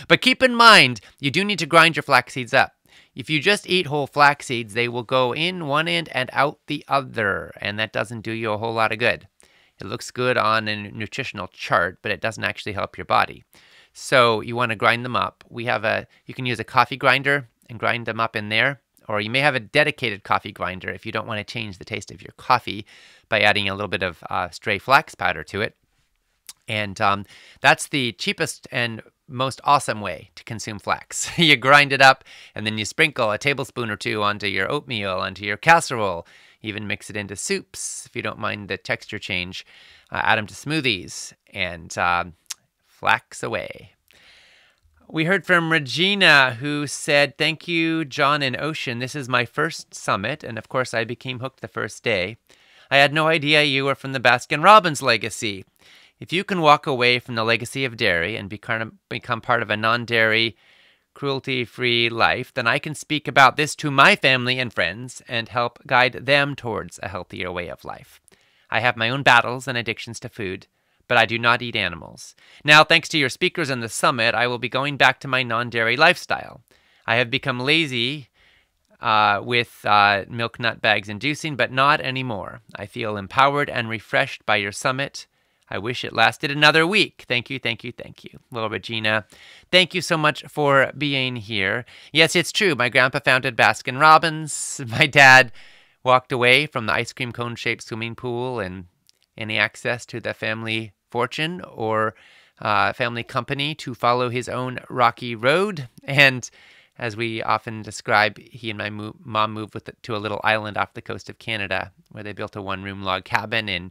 But keep in mind, you do need to grind your flax seeds up. If you just eat whole flax seeds, they will go in one end and out the other, and that doesn't do you a whole lot of good. It looks good on a nutritional chart, but it doesn't actually help your body. So you want to grind them up. You can use a coffee grinder and grind them up in there, or you may have a dedicated coffee grinder if you don't want to change the taste of your coffee by adding a little bit of stray flax powder to it. And that's the cheapest and most awesome way to consume flax. You grind it up, and then you sprinkle a tablespoon or two onto your oatmeal, onto your casserole. Even mix it into soups if you don't mind the texture change. Add them to smoothies and flax away. We heard from Regina, who said, "Thank you, John and Ocean. This is my first summit, and of course I became hooked the first day. I had no idea you were from the Baskin-Robbins legacy. If you can walk away from the legacy of dairy and become part of a non-dairy, cruelty-free life, then I can speak about this to my family and friends and help guide them towards a healthier way of life. I have my own battles and addictions to food, but I do not eat animals. Now, thanks to your speakers in the summit, I will be going back to my non-dairy lifestyle. I have become lazy with milk nut bags inducing, but not anymore. I feel empowered and refreshed by your summit. I wish it lasted another week. Thank you, thank you, thank you." Well, Regina, thank you so much for being here. Yes, it's true. My grandpa founded Baskin-Robbins. My dad walked away from the ice cream cone-shaped swimming pool and any access to the family fortune or family company to follow his own rocky road. And as we often describe, he and my mom moved to a little island off the coast of Canada where they built a one-room log cabin and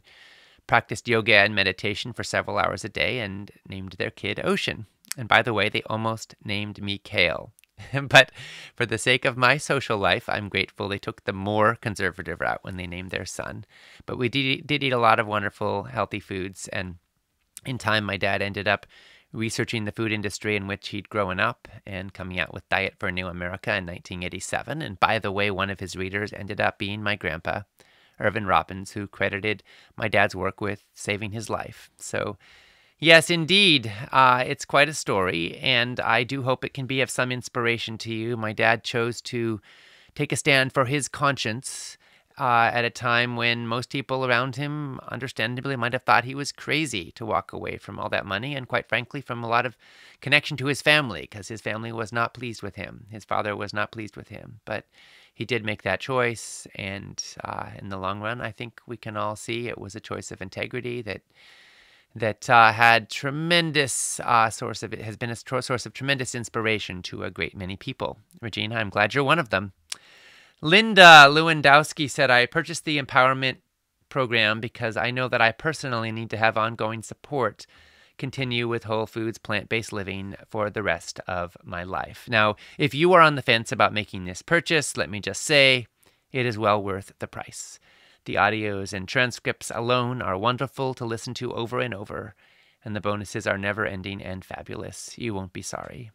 practiced yoga and meditation for several hours a day and named their kid Ocean. And by the way, they almost named me Kale. But for the sake of my social life, I'm grateful they took the more conservative route when they named their son. But we did eat a lot of wonderful, healthy foods. And in time, my dad ended up researching the food industry in which he'd grown up and coming out with Diet for a New America in 1987. And by the way, one of his readers ended up being my grandpa, Irvin Robbins, who credited my dad's work with saving his life. So yes, indeed, it's quite a story, and I do hope it can be of some inspiration to you. My dad chose to take a stand for his conscience at a time when most people around him understandably might have thought he was crazy to walk away from all that money and, quite frankly, from a lot of connection to his family, because his family was not pleased with him. His father was not pleased with him, but he did make that choice, and in the long run, I think we can all see it was a choice of integrity that had tremendous has been a source of tremendous inspiration to a great many people. Regina, I'm glad you're one of them. Linda Lewandowski said, I purchased the empowerment program because I know that I personally need to have ongoing support, continue with whole foods, plant-based living for the rest of my life. Now, if you are on the fence about making this purchase, let me just say it is well worth the price. The audios and transcripts alone are wonderful to listen to over and over, and the bonuses are never-ending and fabulous. You won't be sorry.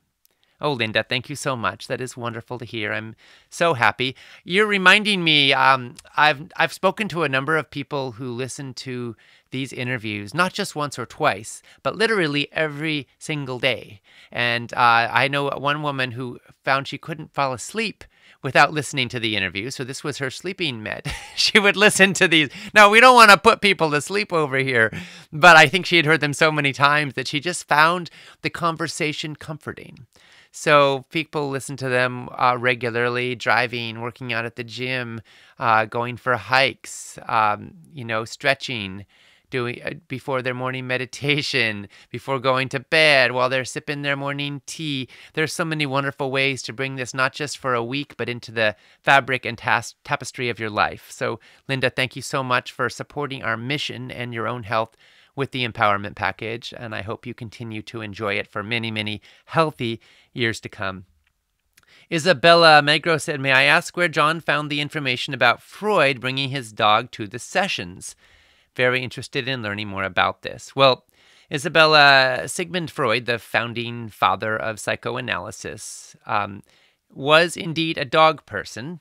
Oh, Linda, thank you so much. That is wonderful to hear. I'm so happy. You're reminding me, I've spoken to a number of people who listen to these interviews, not just once or twice, but literally every single day. And I know one woman who found she couldn't fall asleep without listening to the interview. So this was her sleeping med. She would listen to these. Now, we don't want to put people to sleep over here, but I think she had heard them so many times that she just found the conversation comforting. So people listen to them regularly, driving, working out at the gym, going for hikes, stretching, doing before their morning meditation, before going to bed, while they're sipping their morning tea. There's so many wonderful ways to bring this not just for a week, but into the fabric and tapestry of your life. So, Linda, thank you so much for supporting our mission and your own health with the empowerment package, and I hope you continue to enjoy it for many, many healthy years to come. Isabella Magro said, may I ask where John found the information about Freud bringing his dog to the sessions? Very interested in learning more about this. Well, Isabella, Sigmund Freud, the founding father of psychoanalysis, was indeed a dog person.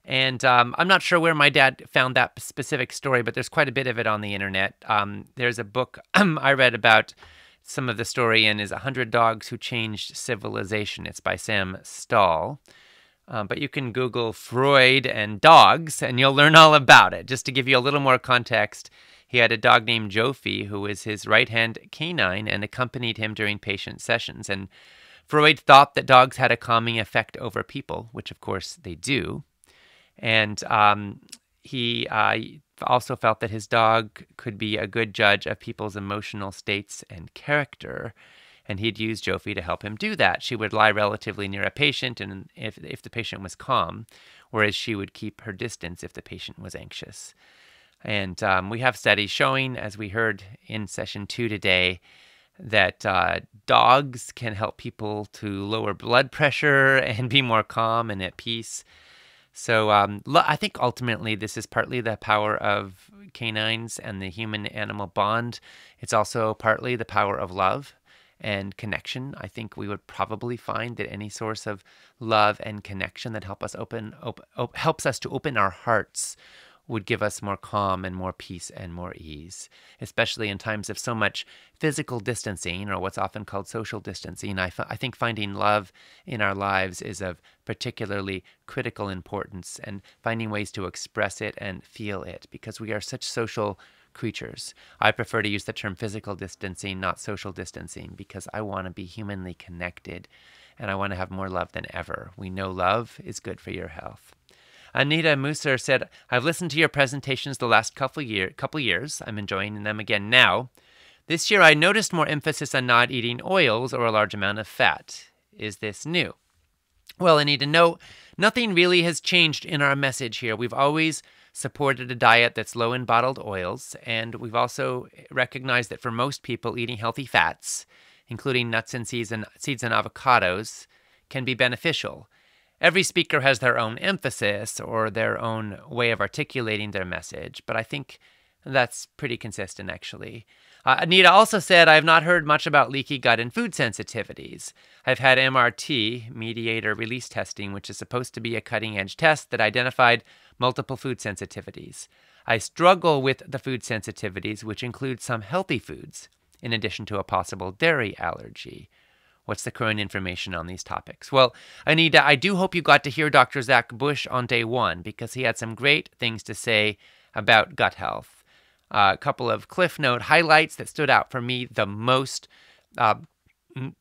And I'm not sure where my dad found that specific story, but there's quite a bit of it on the internet. There's a book I read about some of the story in is 100 Dogs Who Changed Civilization. It's by Sam Stahl. But you can Google Freud and dogs, and you'll learn all about it. Just to give you a little more context, he had a dog named Jofi, who was his right-hand canine and accompanied him during patient sessions. And Freud thought that dogs had a calming effect over people, which of course they do. And he also felt that his dog could be a good judge of people's emotional states and character, and he'd use Jofi to help him do that. She would lie relatively near a patient, and if the patient was calm, whereas she would keep her distance if the patient was anxious. And we have studies showing, as we heard in session 2 today, that dogs can help people to lower blood pressure and be more calm and at peace. So I think ultimately this is partly the power of canines and the human-animal bond. It's also partly the power of love and connection. I think we would probably find that any source of love and connection that helps us to open our hearts would give us more calm and more peace and more ease, especially in times of so much physical distancing, or what's often called social distancing. I think finding love in our lives is of particularly critical importance, and finding ways to express it and feel it, because we are such social creatures. I prefer to use the term physical distancing, not social distancing, because I want to be humanly connected, and I want to have more love than ever. We know love is good for your health. Anita Musser said, I've listened to your presentations the last couple years. I'm enjoying them again now. This year, I noticed more emphasis on not eating oils or a large amount of fat. Is this new? Well, Anita, no, nothing really has changed in our message here. We've always supported a diet that's low in bottled oils, and we've also recognized that for most people, eating healthy fats, including nuts and seeds and avocados, can be beneficial. Every speaker has their own emphasis or their own way of articulating their message, but I think that's pretty consistent, actually. Anita also said, I have not heard much about leaky gut and food sensitivities. I've had MRT, mediator release testing, which is supposed to be a cutting-edge test that identified multiple food sensitivities. I struggle with the food sensitivities, which include some healthy foods, in addition to a possible dairy allergy. What's the current information on these topics? Well, Anita, I do hope you got to hear Dr. Zach Bush on day one, because he had some great things to say about gut health. A couple of Cliff Note highlights that stood out for me the most.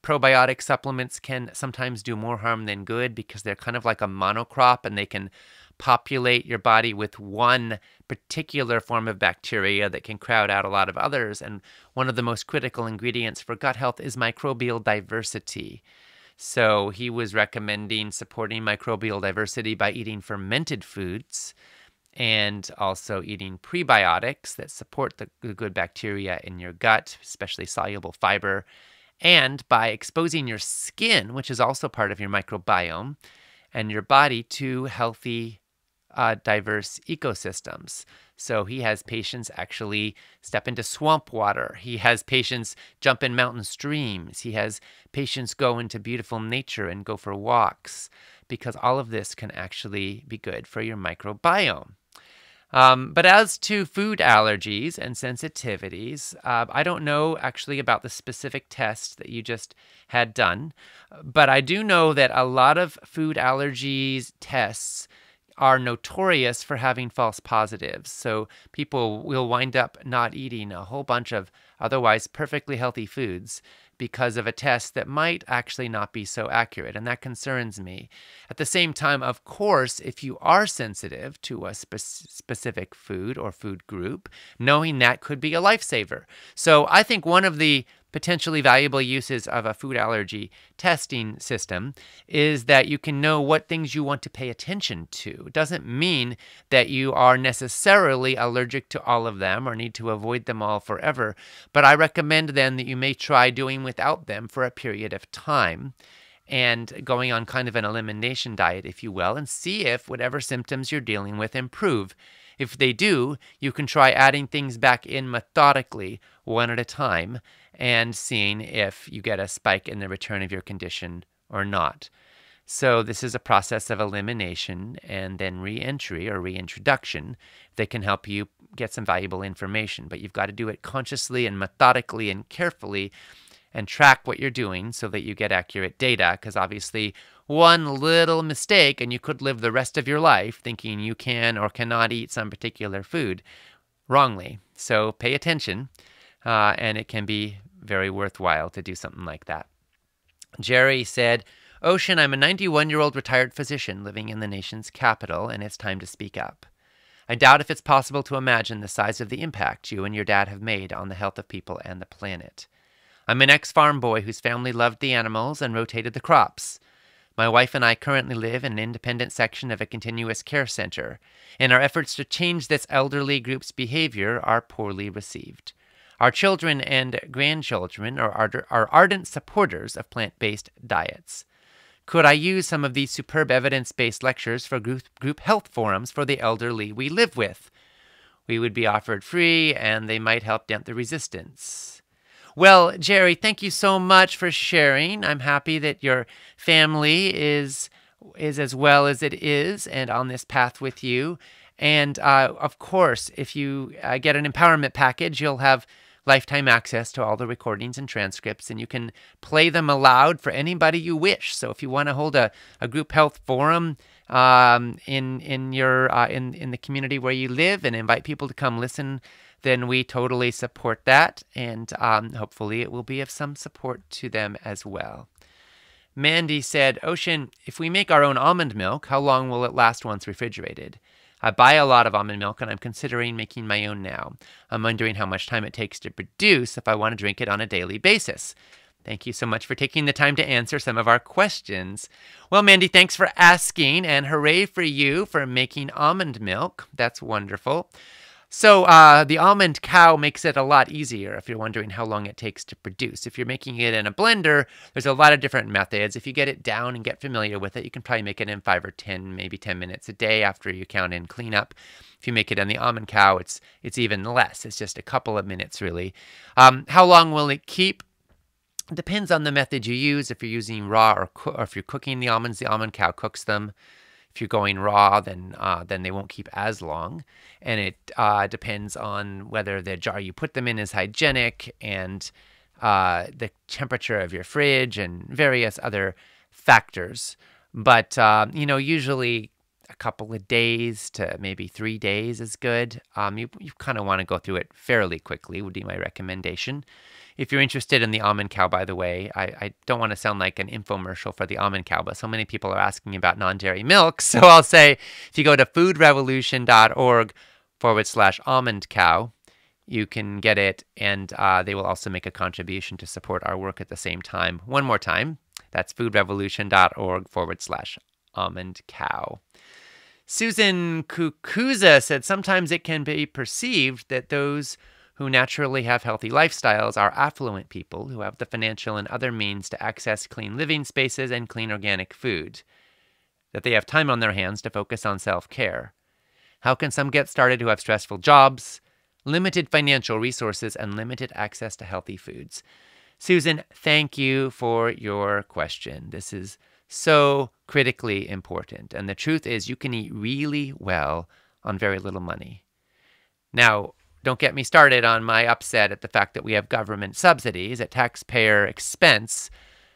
Probiotic supplements can sometimes do more harm than good because they're kind of like a monocrop, and they can populate your body with one particular form of bacteria that can crowd out a lot of others. And one of the most critical ingredients for gut health is microbial diversity. So he was recommending supporting microbial diversity by eating fermented foods and also eating prebiotics that support the good bacteria in your gut, especially soluble fiber, and by exposing your skin, which is also part of your microbiome, and your body to healthy, diverse ecosystems. So he has patients actually step into swamp water. He has patients jump in mountain streams. He has patients go into beautiful nature and go for walks, because all of this can actually be good for your microbiome. But as to food allergies and sensitivities, I don't know actually about the specific test that you just had done, but I do know that a lot of food allergies tests are notorious for having false positives. So people will wind up not eating a whole bunch of otherwise perfectly healthy foods because of a test that might actually not be so accurate, and that concerns me. At the same time, of course, if you are sensitive to a specific food or food group, knowing that could be a lifesaver. So I think one of the potentially valuable uses of a food allergy testing system is that you can know what things you want to pay attention to. It doesn't mean that you are necessarily allergic to all of them or need to avoid them all forever, but I recommend then that you may try doing without them for a period of time and going on kind of an elimination diet, if you will, and see if whatever symptoms you're dealing with improve. If they do, you can try adding things back in methodically, one at a time, and seeing if you get a spike in the return of your condition or not. So this is a process of elimination and then re-entry or reintroduction that can help you get some valuable information. But you've got to do it consciously and methodically and carefully and track what you're doing so that you get accurate data, because obviously one little mistake and you could live the rest of your life thinking you can or cannot eat some particular food wrongly. So pay attention, and it can be very worthwhile to do something like that. Jerry said, Ocean, I'm a 91-year-old retired physician living in the nation's capital, and it's time to speak up. I doubt if it's possible to imagine the size of the impact you and your dad have made on the health of people and the planet. I'm an ex-farm boy whose family loved the animals and rotated the crops. My wife and I currently live in an independent section of a continuous care center, and our efforts to change this elderly group's behavior are poorly received. Our children and grandchildren are ardent supporters of plant-based diets. Could I use some of these superb evidence-based lectures for group health forums for the elderly we live with? We would be offered free, and they might help dent the resistance. Well, Jerry, thank you so much for sharing. I'm happy that your family is as well as it is and on this path with you. And of course, if you get an empowerment package, you'll have lifetime access to all the recordings and transcripts, and you can play them aloud for anybody you wish. So if you want to hold a group health forum in the community where you live and invite people to come listen, then we totally support that, and hopefully it will be of some support to them as well. Mandy said, Ocean, if we make our own almond milk, how long will it last once refrigerated? I buy a lot of almond milk, and I'm considering making my own now. I'm wondering how much time it takes to produce if I want to drink it on a daily basis. Thank you so much for taking the time to answer some of our questions. Well, Mandy, thanks for asking, and hooray for you for making almond milk. That's wonderful. So the almond cow makes it a lot easier if you're wondering how long it takes to produce. If you're making it in a blender, there's a lot of different methods. If you get it down and get familiar with it, you can probably make it in 5 or 10, maybe 10 minutes a day after you count in cleanup. If you make it in the almond cow, it's even less. It's just a couple of minutes, really. How long will it keep? It depends on the method you use. If you're using raw or if you're cooking the almonds, the almond cow cooks them. If you're going raw, then they won't keep as long. And it depends on whether the jar you put them in is hygienic and the temperature of your fridge and various other factors. But, usually a couple of days to maybe 3 days is good. You kind of want to go through it fairly quickly would be my recommendation. If you're interested in the almond cow, by the way, I don't want to sound like an infomercial for the almond cow, but so many people are asking about non-dairy milk. So I'll say if you go to foodrevolution.org/almond cow, you can get it, and they will also make a contribution to support our work at the same time. One more time, that's foodrevolution.org/almond cow. Susan Kukuza said sometimes it can be perceived that those who naturally have healthy lifestyles are affluent people who have the financial and other means to access clean living spaces and clean organic food, that they have time on their hands to focus on self-care. How can some get started who have stressful jobs, limited financial resources, and limited access to healthy foods? Susan, thank you for your question. This is so critically important. And the truth is you can eat really well on very little money. Now, don't get me started on my upset at the fact that we have government subsidies at taxpayer expense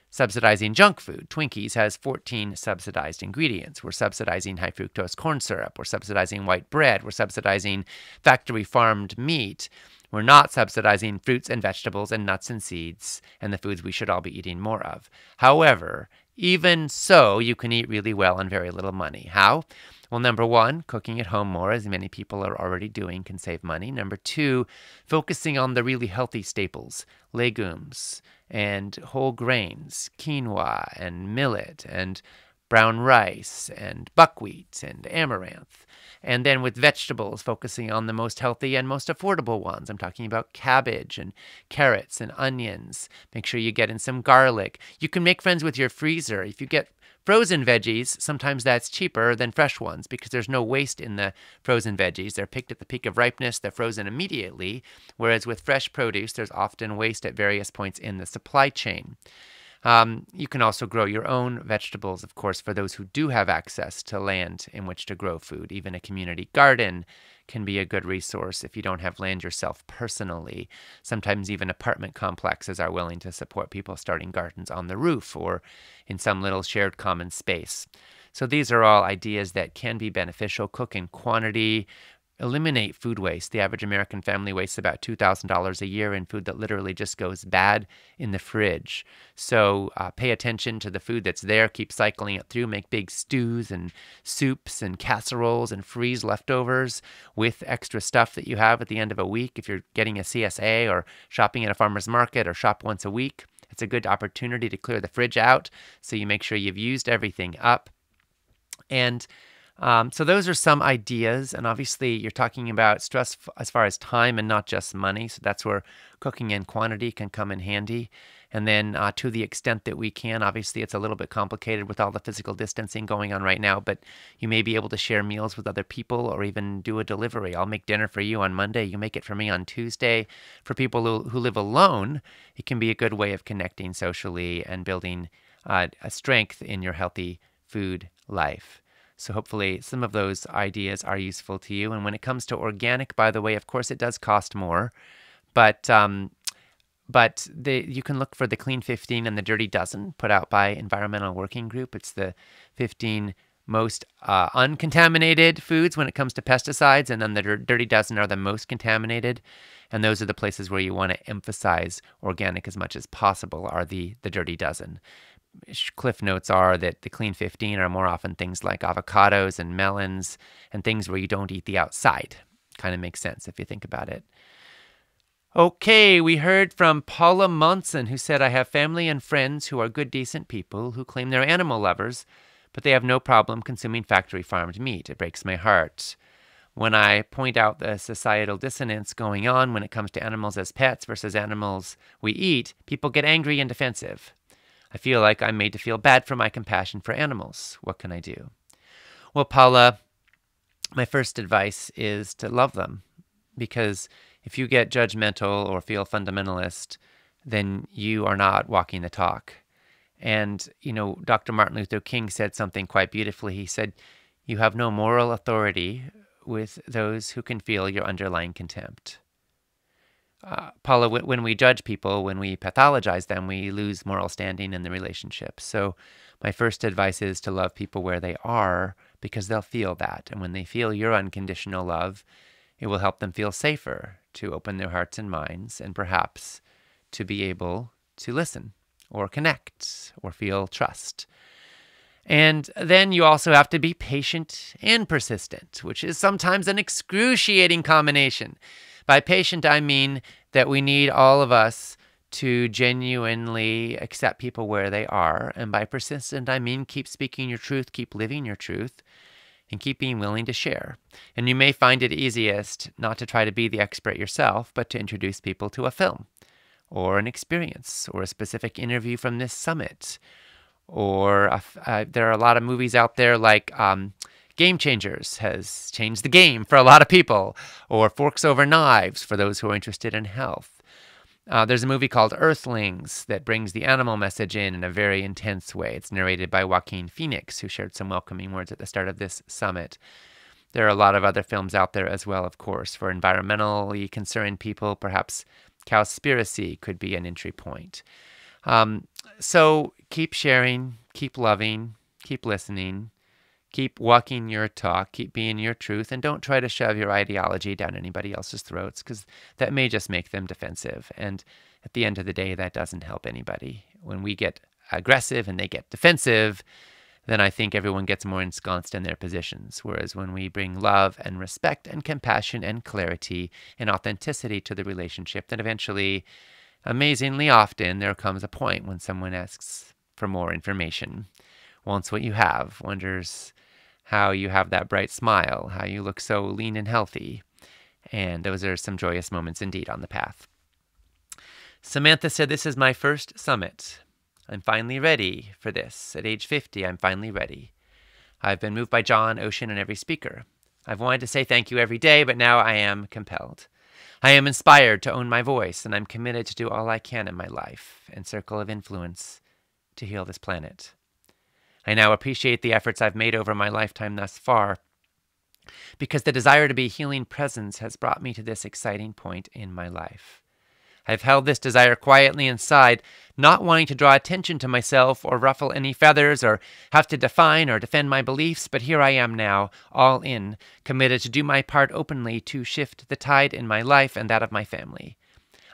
subsidizing junk food. Twinkies has 14 subsidized ingredients. We're subsidizing high fructose corn syrup. We're subsidizing white bread. We're subsidizing factory farmed meat. We're not subsidizing fruits and vegetables and nuts and seeds and the foods we should all be eating more of. However, even so, you can eat really well on very little money. How? Well, number one, cooking at home more, as many people are already doing, can save money. Number two, focusing on the really healthy staples, legumes and whole grains, quinoa and millet and brown rice and buckwheat and amaranth. And then with vegetables, focusing on the most healthy and most affordable ones. I'm talking about cabbage and carrots and onions. Make sure you get in some garlic. You can make friends with your freezer. If you get frozen veggies, sometimes that's cheaper than fresh ones because there's no waste in the frozen veggies. They're picked at the peak of ripeness. They're frozen immediately. Whereas with fresh produce, there's often waste at various points in the supply chain. You can also grow your own vegetables, of course, for those who do have access to land in which to grow food. Even a community garden can be a good resource if you don't have land yourself personally. Sometimes even apartment complexes are willing to support people starting gardens on the roof or in some little shared common space. So these are all ideas that can be beneficial. Cook in quantity. Eliminate food waste. The average American family wastes about $2,000 a year in food that literally just goes bad in the fridge. So pay attention to the food that's there. Keep cycling it through. Make big stews and soups and casseroles and freeze leftovers with extra stuff that you have at the end of a week. If you're getting a CSA or shopping at a farmer's market or shop once a week, it's a good opportunity to clear the fridge out so you make sure you've used everything up. And so those are some ideas, and obviously you're talking about stress as far as time and not just money, so that's where cooking in quantity can come in handy. And then to the extent that we can, obviously it's a little bit complicated with all the physical distancing going on right now, but you may be able to share meals with other people or even do a delivery. I'll make dinner for you on Monday, you make it for me on Tuesday. For people who live alone, it can be a good way of connecting socially and building a strength in your healthy food life. So hopefully some of those ideas are useful to you. And when it comes to organic, by the way, of course, it does cost more. But you can look for the Clean 15 and the Dirty Dozen put out by Environmental Working Group. It's the 15 most uncontaminated foods when it comes to pesticides. And then the Dirty Dozen are the most contaminated. And those are the places where you want to emphasize organic as much as possible are the Dirty Dozen. Cliff notes are that the Clean 15 are more often things like avocados and melons and things where you don't eat the outside. Kind of makes sense if you think about it. Okay, we heard from Paula Monson, who said, I have family and friends who are good, decent people who claim they're animal lovers, but they have no problem consuming factory farmed meat. It breaks my heart when I point out the societal dissonance going on when it comes to animals as pets versus animals we eat. People get angry and defensive. I feel like I'm made to feel bad for my compassion for animals. What can I do? Well, Paula, my first advice is to love them, because if you get judgmental or feel fundamentalist, then you are not walking the talk. And, Dr. Martin Luther King said something quite beautifully. He said, you have no moral authority with those who can feel your underlying contempt. Paula, when we judge people, when we pathologize them, we lose moral standing in the relationship. So my first advice is to love people where they are, because they'll feel that. And when they feel your unconditional love, it will help them feel safer to open their hearts and minds, and perhaps to be able to listen or connect or feel trust. And then you also have to be patient and persistent, which is sometimes an excruciating combination. By patient, I mean that we need all of us to genuinely accept people where they are. And by persistent, I mean keep speaking your truth, keep living your truth, and keep being willing to share. And you may find it easiest not to try to be the expert yourself, but to introduce people to a film or an experience or a specific interview from this summit. Or there are a lot of movies out there like Game Changers has changed the game for a lot of people, or Forks Over Knives for those who are interested in health. There's a movie called Earthlings that brings the animal message in a very intense way. It's narrated by Joaquin Phoenix, who shared some welcoming words at the start of this summit. There are a lot of other films out there as well, of course, for environmentally concerned people. Perhaps Cowspiracy could be an entry point. So keep sharing, keep loving, keep listening, keep walking your talk, keep being your truth, and don't try to shove your ideology down anybody else's throats, because that may just make them defensive. And at the end of the day, that doesn't help anybody. When we get aggressive and they get defensive, then I think everyone gets more ensconced in their positions. Whereas when we bring love and respect and compassion and clarity and authenticity to the relationship, then eventually, amazingly often, there comes a point when someone asks for more information, wants what you have, wonders how you have that bright smile, how you look so lean and healthy. And those are some joyous moments indeed on the path. Samantha said, this is my first summit. I'm finally ready for this. At age 50, I'm finally ready. I've been moved by John, Ocean, and every speaker. I've wanted to say thank you every day, but now I am compelled. I am inspired to own my voice, and I'm committed to do all I can in my life and circle of influence to heal this planet. I now appreciate the efforts I've made over my lifetime thus far, because the desire to be a healing presence has brought me to this exciting point in my life. I've held this desire quietly inside, not wanting to draw attention to myself or ruffle any feathers or have to define or defend my beliefs, but here I am now, all in, committed to do my part openly to shift the tide in my life and that of my family.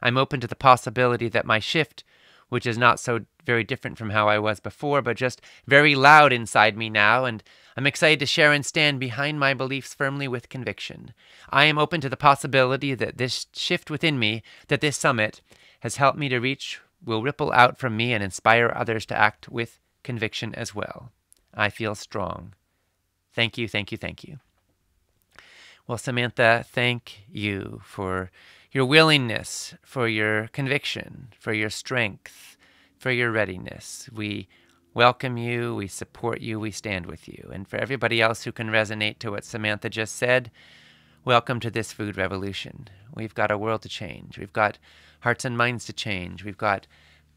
I'm open to the possibility that my shift, which is not so very different from how I was before, but just very loud inside me now, and I'm excited to share and stand behind my beliefs firmly with conviction. I am open to the possibility that this shift within me, that this summit has helped me to reach, will ripple out from me and inspire others to act with conviction as well. I feel strong. Thank you, thank you, thank you. Well, Samantha, thank you for your willingness, for your conviction, for your strength, for your readiness. We welcome you, we support you, we stand with you. And for everybody else who can resonate to what Samantha just said, welcome to this food revolution. We've got a world to change. We've got hearts and minds to change. We've got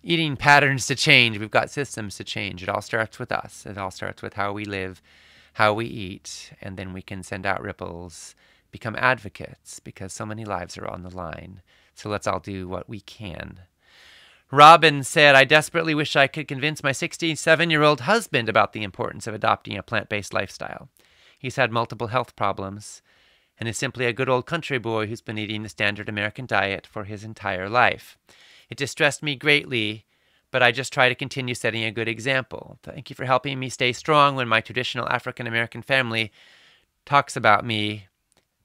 eating patterns to change. We've got systems to change. It all starts with us. It all starts with how we live, how we eat, and then we can send out ripples, become advocates, because so many lives are on the line. So let's all do what we can. Robin said, I desperately wish I could convince my 67-year-old husband about the importance of adopting a plant-based lifestyle. He's had multiple health problems and is simply a good old country boy who's been eating the standard American diet for his entire life. It distressed me greatly, but I just try to continue setting a good example. Thank you for helping me stay strong when my traditional African-American family talks about me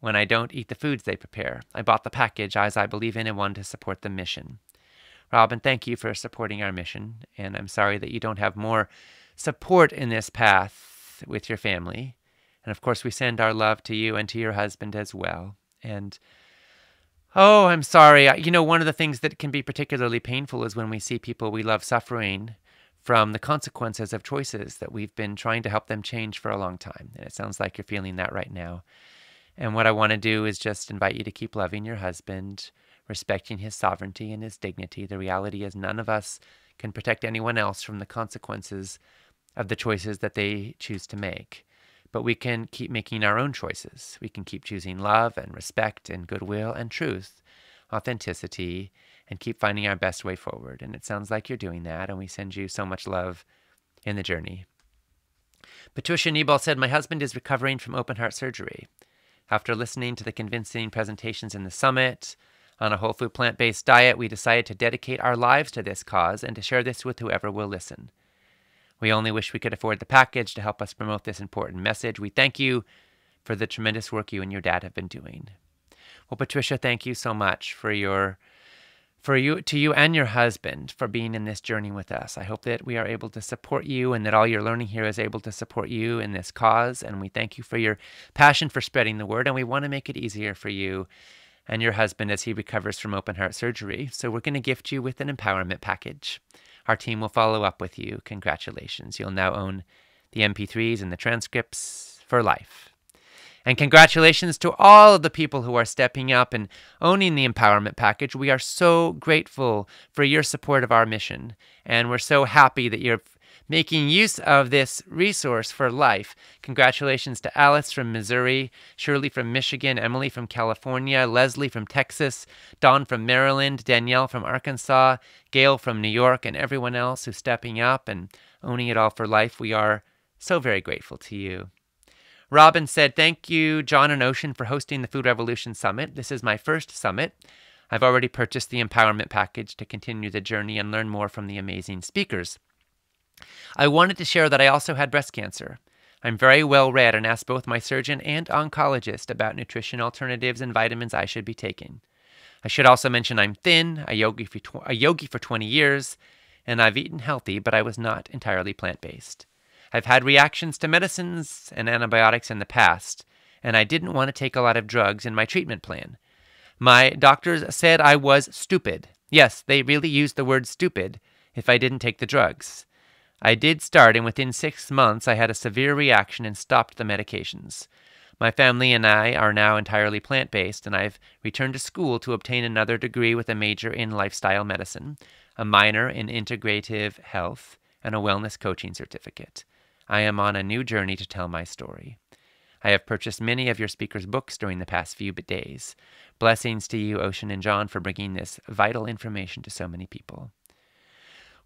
when I don't eat the foods they prepare. I bought the package as I believe in and wanted to support the mission. Robin, thank you for supporting our mission, and I'm sorry that you don't have more support in this path with your family. And of course, we send our love to you and to your husband as well. And oh, I'm sorry. One of the things that can be particularly painful is when we see people we love suffering from the consequences of choices that we've been trying to help them change for a long time. And it sounds like you're feeling that right now. And what I want to do is just invite you to keep loving your husband, respecting his sovereignty and his dignity. The reality is none of us can protect anyone else from the consequences of the choices that they choose to make. But we can keep making our own choices. We can keep choosing love and respect and goodwill and truth, authenticity, and keep finding our best way forward. And it sounds like you're doing that, and we send you so much love in the journey. Patricia Niebel said, my husband is recovering from open heart surgery. After listening to the convincing presentations in the summit on a whole food plant-based diet, we decided to dedicate our lives to this cause and to share this with whoever will listen. We only wish we could afford the package to help us promote this important message. We thank you for the tremendous work you and your dad have been doing. Well, Patricia, thank you so much to you and your husband for being in this journey with us. I hope that we are able to support you and that all you're learning here is able to support you in this cause. And we thank you for your passion for spreading the word. And we want to make it easier for you and your husband as he recovers from open heart surgery. So we're going to gift you with an empowerment package. Our team will follow up with you. Congratulations. You'll now own the MP3s and the transcripts for life. And congratulations to all of the people who are stepping up and owning the empowerment package. We are so grateful for your support of our mission. And we're so happy that you're making use of this resource for life. Congratulations to Alice from Missouri, Shirley from Michigan, Emily from California, Leslie from Texas, Dawn from Maryland, Danielle from Arkansas, Gail from New York, and everyone else who's stepping up and owning it all for life. We are so very grateful to you. Robin said, thank you, John and Ocean, for hosting the Food Revolution Summit. This is my first summit. I've already purchased the empowerment package to continue the journey and learn more from the amazing speakers. I wanted to share that I also had breast cancer. I'm very well read and asked both my surgeon and oncologist about nutrition alternatives and vitamins I should be taking. I should also mention I'm thin, a yogi for 20 years, and I've eaten healthy, but I was not entirely plant-based. I've had reactions to medicines and antibiotics in the past, and I didn't want to take a lot of drugs in my treatment plan. My doctors said I was stupid. Yes, they really used the word stupid if I didn't take the drugs. I did start, and within 6 months I had a severe reaction and stopped the medications. My family and I are now entirely plant-based, and I've returned to school to obtain another degree with a major in lifestyle medicine, a minor in integrative health, and a wellness coaching certificate. I am on a new journey to tell my story. I have purchased many of your speakers' books during the past few days. Blessings to you, Ocean and John, for bringing this vital information to so many people.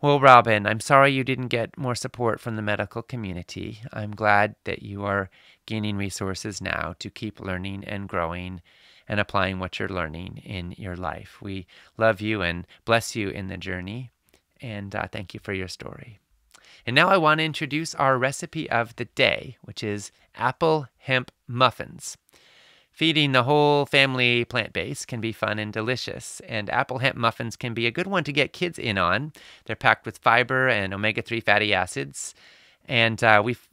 Well, Robin, I'm sorry you didn't get more support from the medical community. I'm glad that you are gaining resources now to keep learning and growing and applying what you're learning in your life. We love you and bless you in the journey, and thank you for your story. And now I want to introduce our recipe of the day, which is apple hemp muffins. Feeding the whole family plant-based can be fun and delicious, and apple hemp muffins can be a good one to get kids in on. They're packed with fiber and omega-3 fatty acids, and we've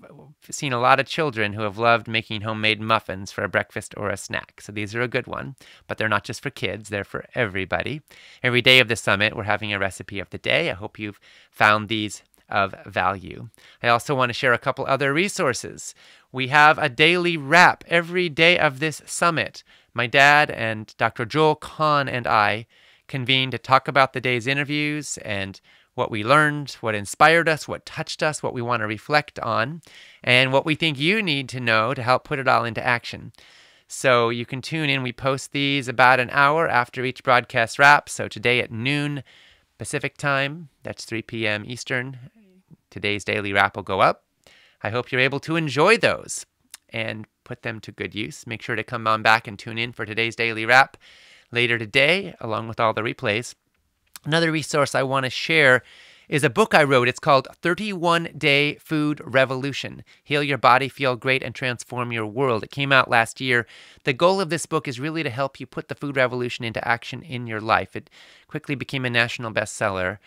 seen a lot of children who have loved making homemade muffins for a breakfast or a snack. So these are a good one, but they're not just for kids, they're for everybody. Every day of the summit, we're having a recipe of the day. I hope you've found these of value. I also want to share a couple other resources. We have a daily wrap every day of this summit. My dad and Dr. Joel Kahn and I convened to talk about the day's interviews and what we learned, what inspired us, what touched us, what we want to reflect on, and what we think you need to know to help put it all into action. So you can tune in. We post these about an hour after each broadcast wrap. So today at noon Pacific time, that's 3 p.m. Eastern, today's daily wrap will go up. I hope you're able to enjoy those and put them to good use. Make sure to come on back and tune in for today's daily wrap later today, along with all the replays. Another resource I want to share is a book I wrote. It's called 31-Day Food Revolution. Heal your body, feel great, and transform your world. It came out last year. The goal of this book is really to help you put the food revolution into action in your life. It quickly became a national bestseller.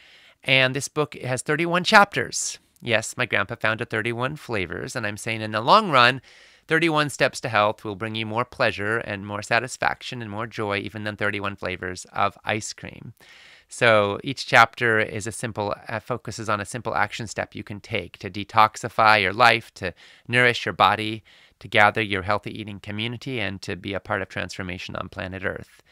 And this book has 31 chapters. Yes, my grandpa founded 31 flavors. And I'm saying in the long run, 31 steps to health will bring you more pleasure and more satisfaction and more joy even than 31 flavors of ice cream. So each chapter is focuses on a simple action step you can take to detoxify your life, to nourish your body, to gather your healthy eating community, and to be a part of transformation on planet Earth.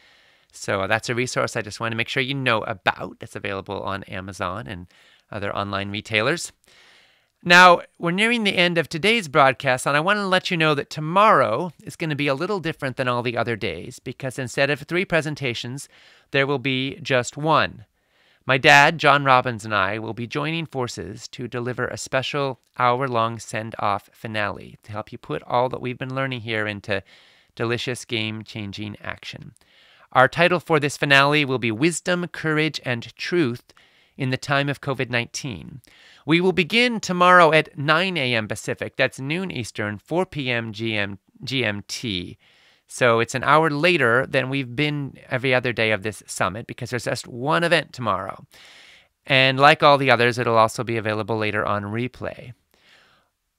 So that's a resource I just want to make sure you know about. It's available on Amazon and other online retailers. Now, we're nearing the end of today's broadcast, and I want to let you know that tomorrow is going to be a little different than all the other days, because instead of 3 presentations, there will be just 1. My dad, John Robbins, and I will be joining forces to deliver a special hour-long send-off finale to help you put all that we've been learning here into delicious, game-changing action. Our title for this finale will be Wisdom, Courage, and Truth in the Time of COVID-19. We will begin tomorrow at 9 a.m. Pacific. That's noon Eastern, 4 p.m. GMT. So it's an hour later than we've been every other day of this summit because there's just one event tomorrow. And like all the others, it'll also be available later on replay.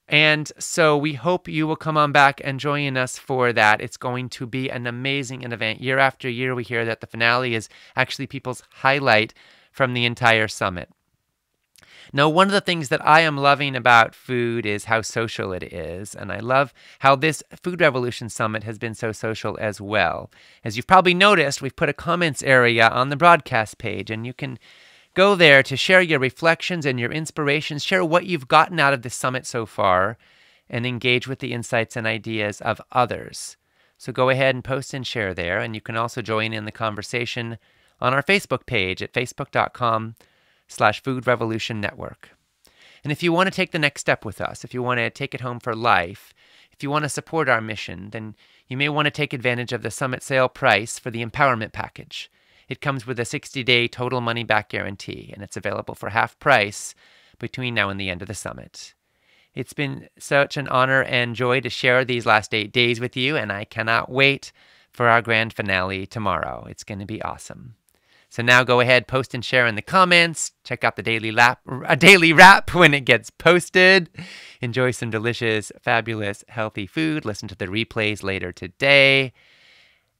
And so we hope you will come on back and join us for that. It's going to be an amazing event. Year after year, we hear that the finale is actually people's highlight from the entire summit. Now, one of the things that I am loving about food is how social it is, and I love how this Food Revolution Summit has been so social as well. As you've probably noticed, we've put a comments area on the broadcast page, and you can go there to share your reflections and your inspirations, share what you've gotten out of this summit so far, and engage with the insights and ideas of others. So go ahead and post and share there, and you can also join in the conversation on our Facebook page at facebook.com/Food Revolution Network. And if you want to take the next step with us, if you want to take it home for life, if you want to support our mission, then you may want to take advantage of the summit sale price for the empowerment package. It comes with a 60-day total money-back guarantee, and it's available for half price between now and the end of the summit. It's been such an honor and joy to share these last 8 days with you, and I cannot wait for our grand finale tomorrow. It's going to be awesome. So now go ahead, post and share in the comments. Check out the daily wrap when it gets posted. Enjoy some delicious, fabulous, healthy food. Listen to the replays later today.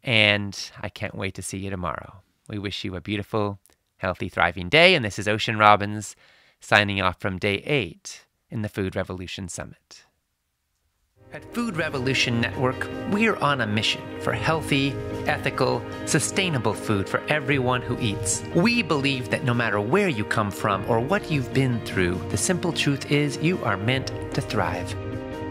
And I can't wait to see you tomorrow. We wish you a beautiful, healthy, thriving day. And this is Ocean Robbins signing off from day 8 in the Food Revolution Summit. At Food Revolution Network, we're on a mission for healthy, ethical, sustainable food for everyone who eats. We believe that no matter where you come from or what you've been through, the simple truth is you are meant to thrive.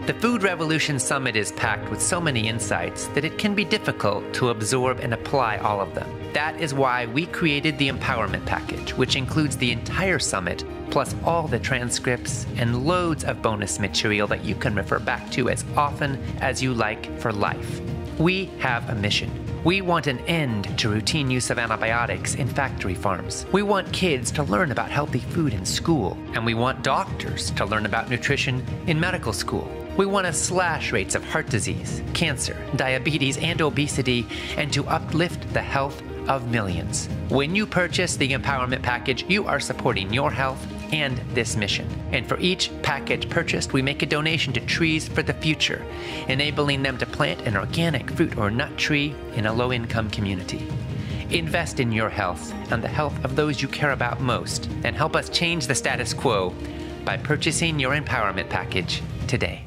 The Food Revolution Summit is packed with so many insights that it can be difficult to absorb and apply all of them. That is why we created the Empowerment Package, which includes the entire summit, plus all the transcripts and loads of bonus material that you can refer back to as often as you like for life. We have a mission. We want an end to routine use of antibiotics in factory farms. We want kids to learn about healthy food in school, and we want doctors to learn about nutrition in medical school. We want to slash rates of heart disease, cancer, diabetes, and obesity, and to uplift the health of millions. When you purchase the Empowerment Package, you are supporting your health and this mission. And for each package purchased, we make a donation to Trees for the Future, enabling them to plant an organic fruit or nut tree in a low-income community. Invest in your health and the health of those you care about most, and help us change the status quo by purchasing your Empowerment Package today.